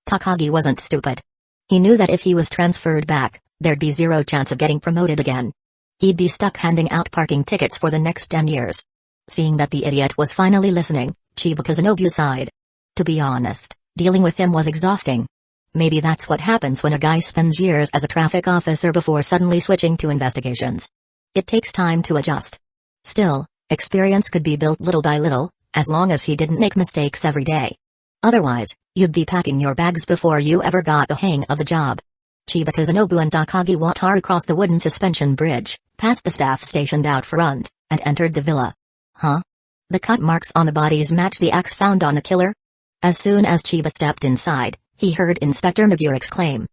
Takagi wasn't stupid. He knew that if he was transferred back, there'd be zero chance of getting promoted again. He'd be stuck handing out parking tickets for the next 10 years. Seeing that the idiot was finally listening, Chiba Kazanobu sighed. To be honest, dealing with him was exhausting. Maybe that's what happens when a guy spends years as a traffic officer before suddenly switching to investigations. It takes time to adjust. Still, experience could be built little by little, as long as he didn't make mistakes every day. Otherwise, you'd be packing your bags before you ever got the hang of the job. Chiba Kazanobu and Takagi Wataru crossed the wooden suspension bridge, passed the staff stationed out front, and entered the villa. Huh? The cut marks on the bodies match the axe found on the killer? As soon as Chiba stepped inside, he heard Inspector Megure exclaim.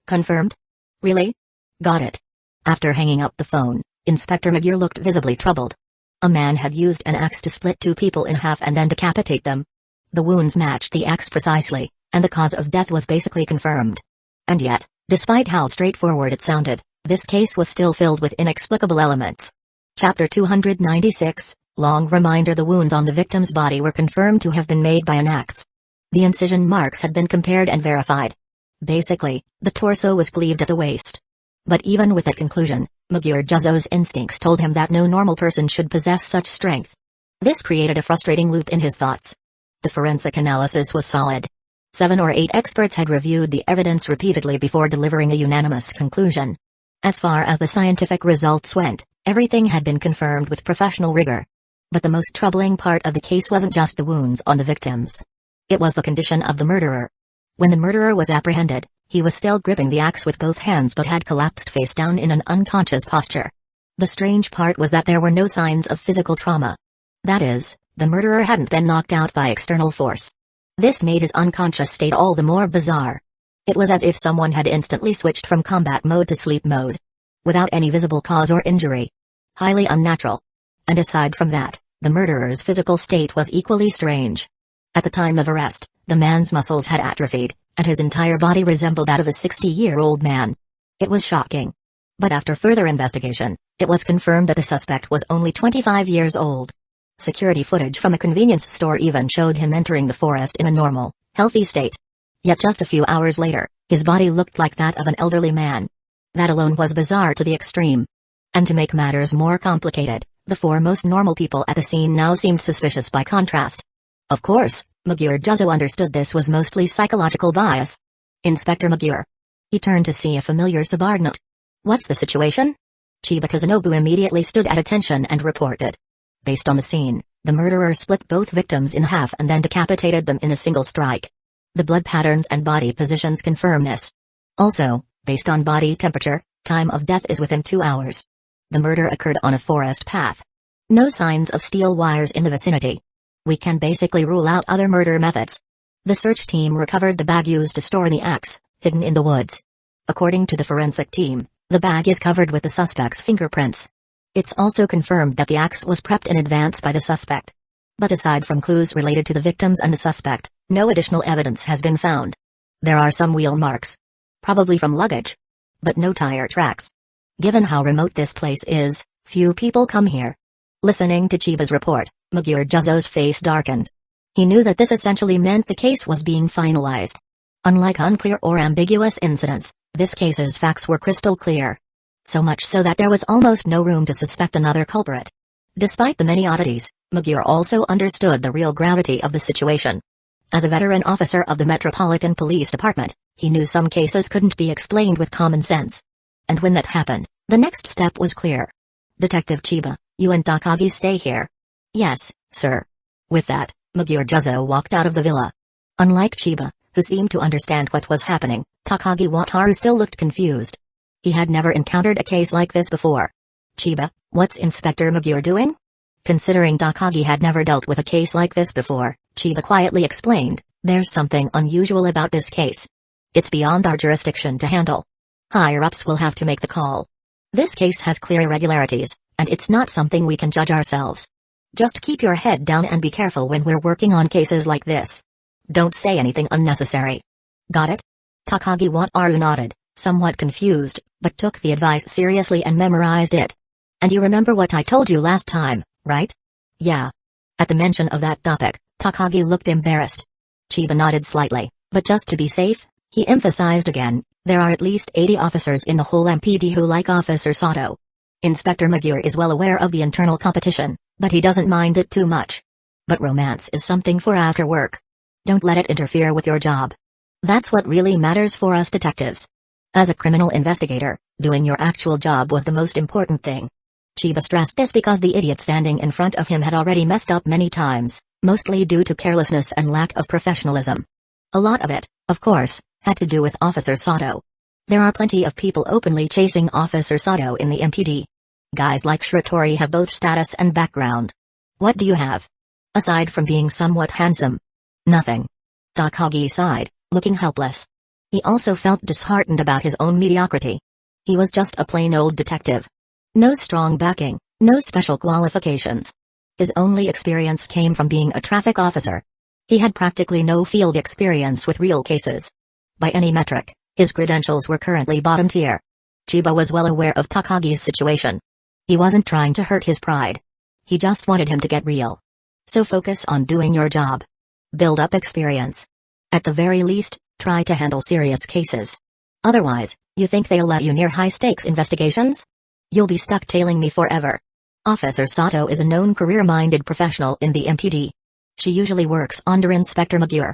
Confirmed? Really? Got it. After hanging up the phone, Inspector Megure looked visibly troubled. A man had used an axe to split two people in half and then decapitate them. The wounds matched the axe precisely, and the cause of death was basically confirmed. And yet, despite how straightforward it sounded, this case was still filled with inexplicable elements. Chapter 296, Long reminder. The wounds on the victim's body were confirmed to have been made by an axe. The incision marks had been compared and verified. Basically, the torso was cleaved at the waist. But even with that conclusion, Megure Juzo's instincts told him that no normal person should possess such strength. This created a frustrating loop in his thoughts. The forensic analysis was solid. 7 or 8 experts had reviewed the evidence repeatedly before delivering a unanimous conclusion. As far as the scientific results went, everything had been confirmed with professional rigor. But the most troubling part of the case wasn't just the wounds on the victims. It was the condition of the murderer. When the murderer was apprehended, he was still gripping the axe with both hands but had collapsed face down in an unconscious posture. The strange part was that there were no signs of physical trauma. That is, the murderer hadn't been knocked out by external force. This made his unconscious state all the more bizarre. It was as if someone had instantly switched from combat mode to sleep mode. Without any visible cause or injury. Highly unnatural. And aside from that, the murderer's physical state was equally strange. At the time of arrest, the man's muscles had atrophied, and his entire body resembled that of a 60-year-old man. It was shocking. But after further investigation, it was confirmed that the suspect was only 25 years old. Security footage from a convenience store even showed him entering the forest in a normal, healthy state. Yet just a few hours later, his body looked like that of an elderly man. That alone was bizarre to the extreme. And to make matters more complicated, the 4 most normal people at the scene now seemed suspicious by contrast. Of course, Megure Juzo understood this was mostly psychological bias. Inspector Megure. He turned to see a familiar subordinate. What's the situation? Chiba Kazanobu immediately stood at attention and reported. Based on the scene, the murderer split both victims in half and then decapitated them in a single strike. The blood patterns and body positions confirm this. Also, based on body temperature, time of death is within 2 hours. The murder occurred on a forest path. No signs of steel wires in the vicinity. We can basically rule out other murder methods. The search team recovered the bag used to store the axe, hidden in the woods. According to the forensic team, the bag is covered with the suspect's fingerprints. It's also confirmed that the axe was prepped in advance by the suspect. But aside from clues related to the victims and the suspect, no additional evidence has been found. There are some wheel marks. Probably from luggage. But no tire tracks. Given how remote this place is, few people come here. Listening to Chiba's report, Megure Juzo's face darkened. He knew that this essentially meant the case was being finalized. Unlike unclear or ambiguous incidents, this case's facts were crystal clear. So much so that there was almost no room to suspect another culprit. Despite the many oddities, Megure also understood the real gravity of the situation. As a veteran officer of the Metropolitan Police Department, he knew some cases couldn't be explained with common sense. And when that happened, the next step was clear. Detective Chiba, you and Takagi stay here. Yes, sir. With that, Megure Juzo walked out of the villa. Unlike Chiba, who seemed to understand what was happening, Takagi Wataru still looked confused. He had never encountered a case like this before. Chiba, what's Inspector Megure doing? Considering Takagi had never dealt with a case like this before, Chiba quietly explained, there's something unusual about this case. It's beyond our jurisdiction to handle. Higher-ups will have to make the call. This case has clear irregularities, and it's not something we can judge ourselves. Just keep your head down and be careful when we're working on cases like this. Don't say anything unnecessary. Got it? Takagi Wataru nodded, somewhat confused, but took the advice seriously and memorized it. And you remember what I told you last time, right? Yeah. At the mention of that topic, Takagi looked embarrassed. Chiba nodded slightly, but just to be safe, he emphasized again, there are at least 80 officers in the whole MPD who like Officer Sato. Inspector Megure is well aware of the internal competition, but he doesn't mind it too much. But romance is something for after work. Don't let it interfere with your job. That's what really matters for us detectives. As a criminal investigator, doing your actual job was the most important thing. Chiba stressed this because the idiot standing in front of him had already messed up many times, mostly due to carelessness and lack of professionalism. A lot of it, of course, had to do with Officer Sato. There are plenty of people openly chasing Officer Sato in the MPD. Guys like Shiratori have both status and background. What do you have? Aside from being somewhat handsome. Nothing. Takagi sighed, looking helpless. He also felt disheartened about his own mediocrity. He was just a plain old detective. No strong backing, no special qualifications. His only experience came from being a traffic officer. He had practically no field experience with real cases. By any metric, his credentials were currently bottom tier. Chiba was well aware of Takagi's situation. He wasn't trying to hurt his pride. He just wanted him to get real. So focus on doing your job. Build up experience. At the very least, try to handle serious cases. Otherwise, you think they'll let you near high-stakes investigations? You'll be stuck tailing me forever. Officer Sato is a known career-minded professional in the MPD. She usually works under Inspector Magure.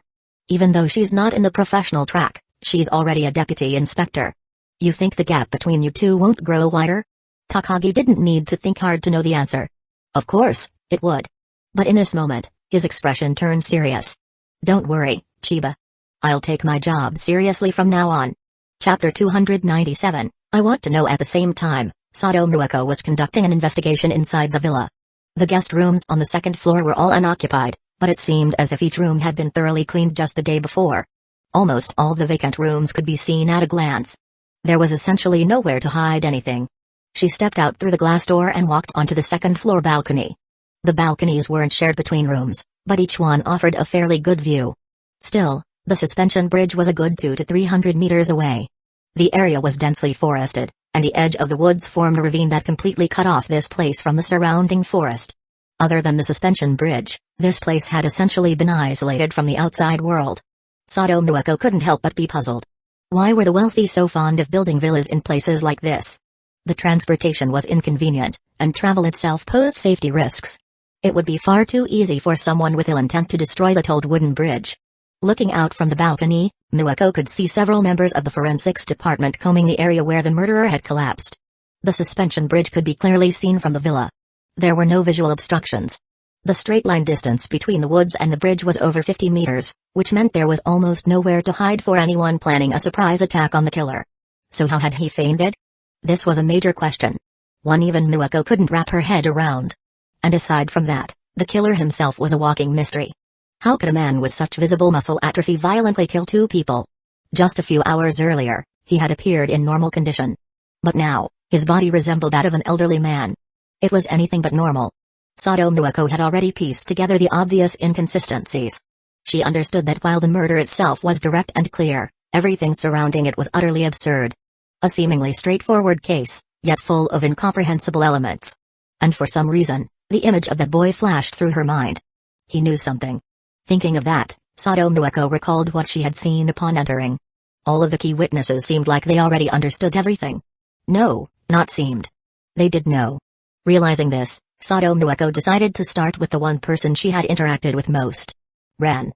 Even though she's not in the professional track, she's already a deputy inspector. You think the gap between you two won't grow wider? Takagi didn't need to think hard to know the answer. Of course, it would. But in this moment, his expression turned serious. Don't worry, Chiba. I'll take my job seriously from now on. Chapter 297, I want to know. At the same time, Sato Mueko was conducting an investigation inside the villa. The guest rooms on the second floor were all unoccupied, but it seemed as if each room had been thoroughly cleaned just the day before. Almost all the vacant rooms could be seen at a glance. There was essentially nowhere to hide anything. She stepped out through the glass door and walked onto the second-floor balcony. The balconies weren't shared between rooms, but each one offered a fairly good view. Still, the suspension bridge was a good 200 to 300 meters away. The area was densely forested, and the edge of the woods formed a ravine that completely cut off this place from the surrounding forest. Other than the suspension bridge, this place had essentially been isolated from the outside world. Sato Mueko couldn't help but be puzzled. Why were the wealthy so fond of building villas in places like this? The transportation was inconvenient, and travel itself posed safety risks. It would be far too easy for someone with ill intent to destroy the old wooden bridge. Looking out from the balcony, Mueko could see several members of the forensics department combing the area where the murderer had collapsed. The suspension bridge could be clearly seen from the villa. There were no visual obstructions. The straight-line distance between the woods and the bridge was over 50 meters, which meant there was almost nowhere to hide for anyone planning a surprise attack on the killer. So how had he fainted? This was a major question. One even Mueko couldn't wrap her head around. And aside from that, the killer himself was a walking mystery. How could a man with such visible muscle atrophy violently kill two people? Just a few hours earlier, he had appeared in normal condition. But now, his body resembled that of an elderly man. It was anything but normal. Sato Mueko had already pieced together the obvious inconsistencies. She understood that while the murder itself was direct and clear, everything surrounding it was utterly absurd. A seemingly straightforward case, yet full of incomprehensible elements. And for some reason, the image of that boy flashed through her mind. He knew something. Thinking of that, Sato Mueko recalled what she had seen upon entering. All of the key witnesses seemed like they already understood everything. No, not seemed. They did know. Realizing this, Sato Mueko decided to start with the one person she had interacted with most. Ren.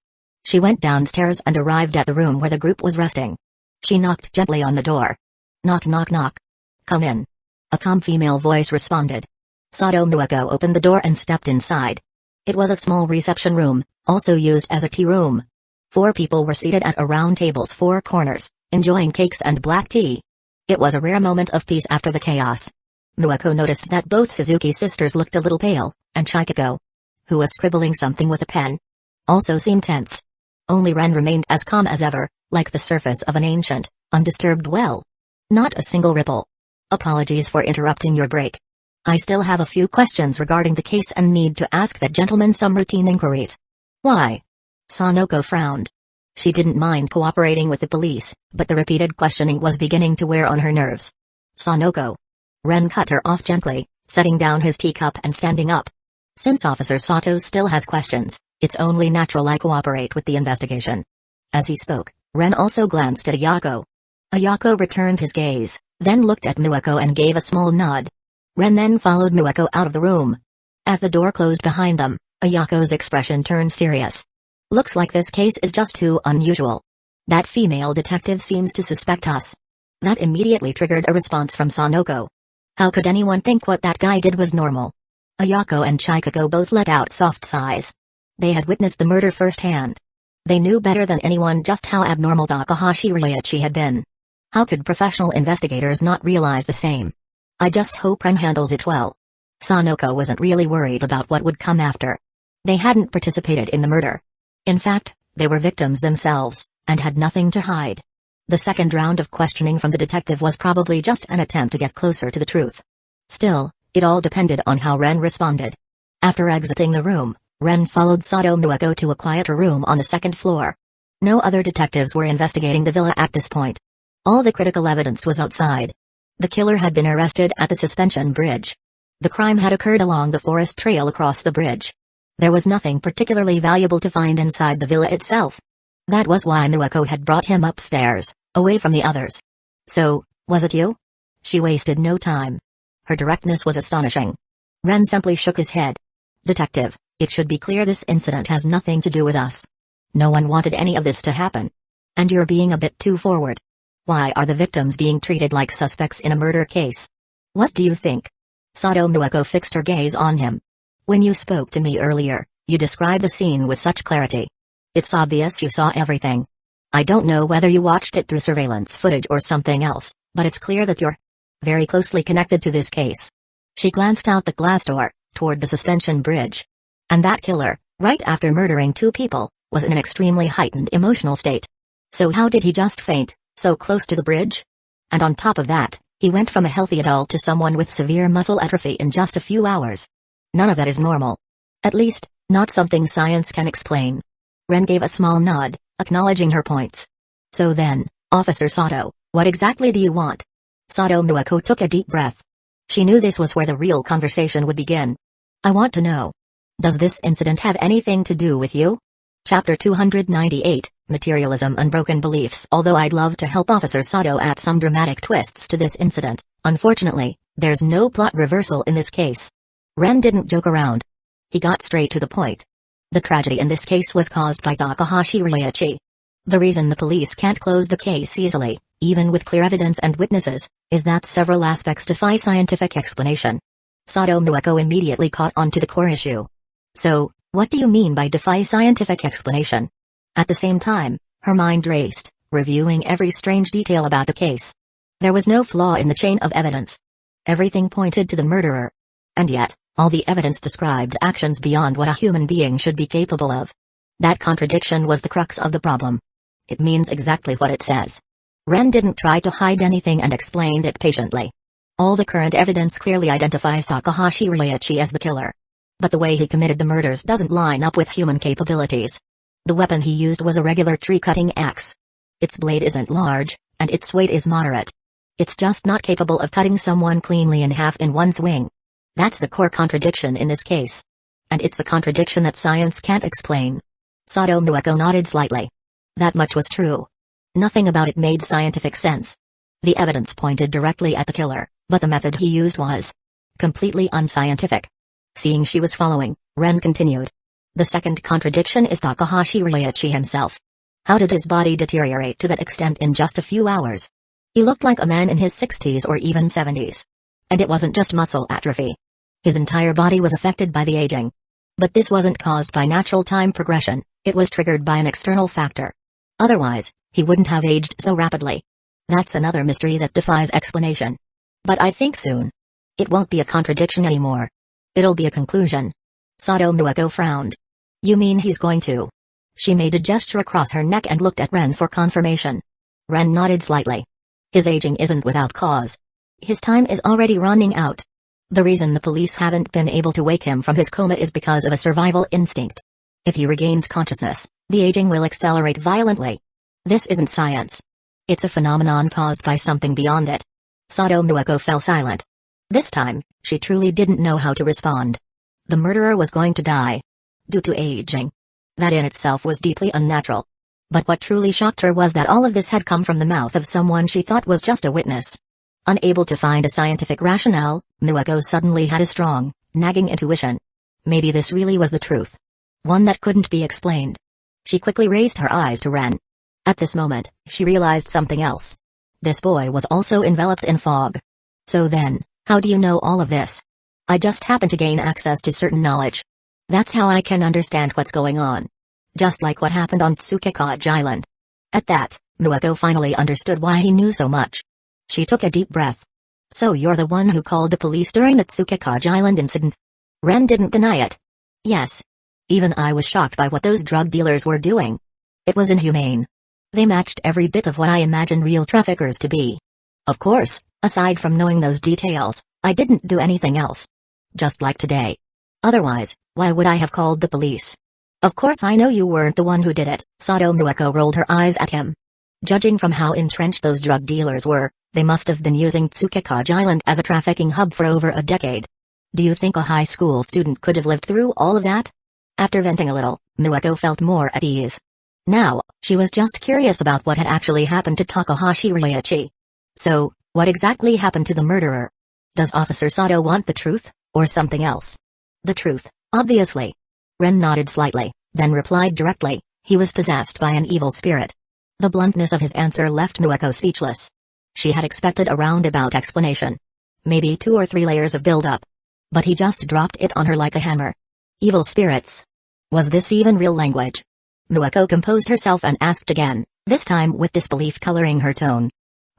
She went downstairs and arrived at the room where the group was resting. She knocked gently on the door. Knock knock knock. Come in. A calm female voice responded. Sato Mueko opened the door and stepped inside. It was a small reception room, also used as a tea room. 4 people were seated at a round table's 4 corners, enjoying cakes and black tea. It was a rare moment of peace after the chaos. Mueko noticed that both Suzuki's sisters looked a little pale, and Chikako, who was scribbling something with a pen, also seemed tense. Only Ren remained as calm as ever, like the surface of an ancient, undisturbed well. Not a single ripple. Apologies for interrupting your break. I still have a few questions regarding the case and need to ask that gentleman some routine inquiries. Why? Sanoko frowned. She didn't mind cooperating with the police, but the repeated questioning was beginning to wear on her nerves. Sanoko. Ren cut her off gently, setting down his teacup and standing up. Since Officer Sato still has questions, it's only natural I cooperate with the investigation. As he spoke, Ren also glanced at Ayako. Ayako returned his gaze, then looked at Mueko and gave a small nod. Ren then followed Mueko out of the room. As the door closed behind them, Ayako's expression turned serious. Looks like this case is just too unusual. That female detective seems to suspect us. That immediately triggered a response from Sanoko. How could anyone think what that guy did was normal? Ayako and Chikako both let out soft sighs. They had witnessed the murder firsthand. They knew better than anyone just how abnormal Takahashi Ryoichi had been. How could professional investigators not realize the same? I just hope Ren handles it well. Sanoko wasn't really worried about what would come after. They hadn't participated in the murder. In fact, they were victims themselves, and had nothing to hide. The second round of questioning from the detective was probably just an attempt to get closer to the truth. Still, it all depended on how Ren responded. After exiting the room, Ren followed Sato Mueko to a quieter room on the second floor. No other detectives were investigating the villa at this point. All the critical evidence was outside. The killer had been arrested at the suspension bridge. The crime had occurred along the forest trail across the bridge. There was nothing particularly valuable to find inside the villa itself. That was why Mueko had brought him upstairs, away from the others. So, was it you? She wasted no time. Her directness was astonishing. Ren simply shook his head. Detective, it should be clear this incident has nothing to do with us. No one wanted any of this to happen. And you're being a bit too forward. Why are the victims being treated like suspects in a murder case? What do you think? Sato Mueko fixed her gaze on him. When you spoke to me earlier, you described the scene with such clarity. It's obvious you saw everything. I don't know whether you watched it through surveillance footage or something else, but it's clear that you're very closely connected to this case. She glanced out the glass door, toward the suspension bridge. And that killer, right after murdering 2 people, was in an extremely heightened emotional state. So how did he just faint, so close to the bridge? And on top of that, he went from a healthy adult to someone with severe muscle atrophy in just a few hours. None of that is normal. At least, not something science can explain. Ren gave a small nod, acknowledging her points. So then, Officer Sato, what exactly do you want? Sato Mueko took a deep breath. She knew this was where the real conversation would begin. I want to know. Does this incident have anything to do with you? Chapter 298, Materialism and Broken Beliefs. Although I'd love to help Officer Sato add some dramatic twists to this incident, unfortunately, there's no plot reversal in this case. Ren didn't joke around. He got straight to the point. The tragedy in this case was caused by Takahashi Ryoichi. The reason the police can't close the case easily, even with clear evidence and witnesses, is that several aspects defy scientific explanation. Sato Mueko immediately caught on to the core issue. So, what do you mean by defy scientific explanation? At the same time, her mind raced, reviewing every strange detail about the case. There was no flaw in the chain of evidence. Everything pointed to the murderer. And yet, all the evidence described actions beyond what a human being should be capable of. That contradiction was the crux of the problem. It means exactly what it says. Ren didn't try to hide anything and explained it patiently. All the current evidence clearly identifies Takahashi Ryoichi as the killer. But the way he committed the murders doesn't line up with human capabilities. The weapon he used was a regular tree-cutting axe. Its blade isn't large, and its weight is moderate. It's just not capable of cutting someone cleanly in half in one swing. That's the core contradiction in this case. And it's a contradiction that science can't explain. Sato Mueko nodded slightly. That much was true. Nothing about it made scientific sense. The evidence pointed directly at the killer, but the method he used was completely unscientific. Seeing she was following, Ren continued. The second contradiction is Takahashi Ryoichi himself. How did his body deteriorate to that extent in just a few hours? He looked like a man in his 60s or even 70s. And it wasn't just muscle atrophy. His entire body was affected by the aging. But this wasn't caused by natural time progression, it was triggered by an external factor. Otherwise, he wouldn't have aged so rapidly. That's another mystery that defies explanation. But I think soon. It won't be a contradiction anymore. It'll be a conclusion. Sato Mueko frowned. You mean he's going to? She made a gesture across her neck and looked at Ren for confirmation. Ren nodded slightly. His aging isn't without cause. His time is already running out. The reason the police haven't been able to wake him from his coma is because of a survival instinct. If he regains consciousness, the aging will accelerate violently. This isn't science. It's a phenomenon caused by something beyond it. Sato Mueko fell silent. This time, she truly didn't know how to respond. The murderer was going to die. Due to aging. That in itself was deeply unnatural. But what truly shocked her was that all of this had come from the mouth of someone she thought was just a witness. Unable to find a scientific rationale, Mueko suddenly had a strong, nagging intuition. Maybe this really was the truth. One that couldn't be explained. She quickly raised her eyes to Ren. At this moment, she realized something else. This boy was also enveloped in fog. So then, how do you know all of this? I just happen to gain access to certain knowledge. That's how I can understand what's going on. Just like what happened on Tsukekage Island. At that, Mueko finally understood why he knew so much. She took a deep breath. So you're the one who called the police during the Tsukekage Island incident? Ren didn't deny it. Yes. Even I was shocked by what those drug dealers were doing. It was inhumane. They matched every bit of what I imagine real traffickers to be. Of course, aside from knowing those details, I didn't do anything else. Just like today. Otherwise, why would I have called the police? Of course I know you weren't the one who did it. Sato Mueko rolled her eyes at him. Judging from how entrenched those drug dealers were, they must have been using Tsukekage Island as a trafficking hub for over a decade. Do you think a high school student could have lived through all of that? After venting a little, Mueko felt more at ease. Now, she was just curious about what had actually happened to Takahashi Ryoichi. So, what exactly happened to the murderer? Does Officer Sato want the truth, or something else? The truth, obviously. Ren nodded slightly, then replied directly, he was possessed by an evil spirit. The bluntness of his answer left Mueko speechless. She had expected a roundabout explanation. Maybe 2 or 3 layers of build-up. But he just dropped it on her like a hammer. Evil spirits. Was this even real language? Mueko composed herself and asked again, this time with disbelief coloring her tone.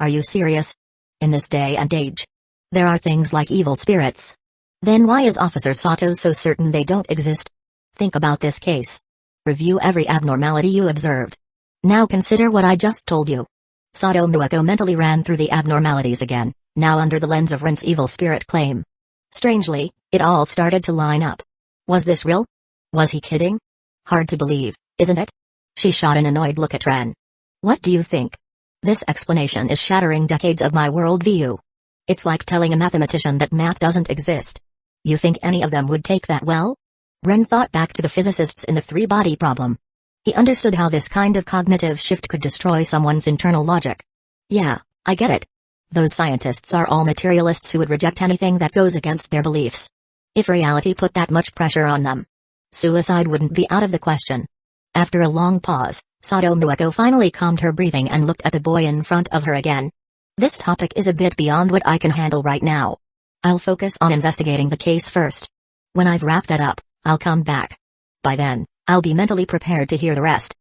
Are you serious? In this day and age, there are things like evil spirits. Then why is Officer Sato so certain they don't exist? Think about this case. Review every abnormality you observed. Now consider what I just told you. Sato Mueko mentally ran through the abnormalities again, now under the lens of Ren's evil spirit claim. Strangely, it all started to line up. Was this real? Was he kidding? Hard to believe, isn't it? She shot an annoyed look at Ren. What do you think? This explanation is shattering decades of my worldview. It's like telling a mathematician that math doesn't exist. You think any of them would take that well? Ren thought back to the physicists in the three-body problem. He understood how this kind of cognitive shift could destroy someone's internal logic. Yeah, I get it. Those scientists are all materialists who would reject anything that goes against their beliefs. If reality put that much pressure on them, suicide wouldn't be out of the question. After a long pause, Sato Mueko finally calmed her breathing and looked at the boy in front of her again. This topic is a bit beyond what I can handle right now. I'll focus on investigating the case first. When I've wrapped that up, I'll come back. By then, I'll be mentally prepared to hear the rest.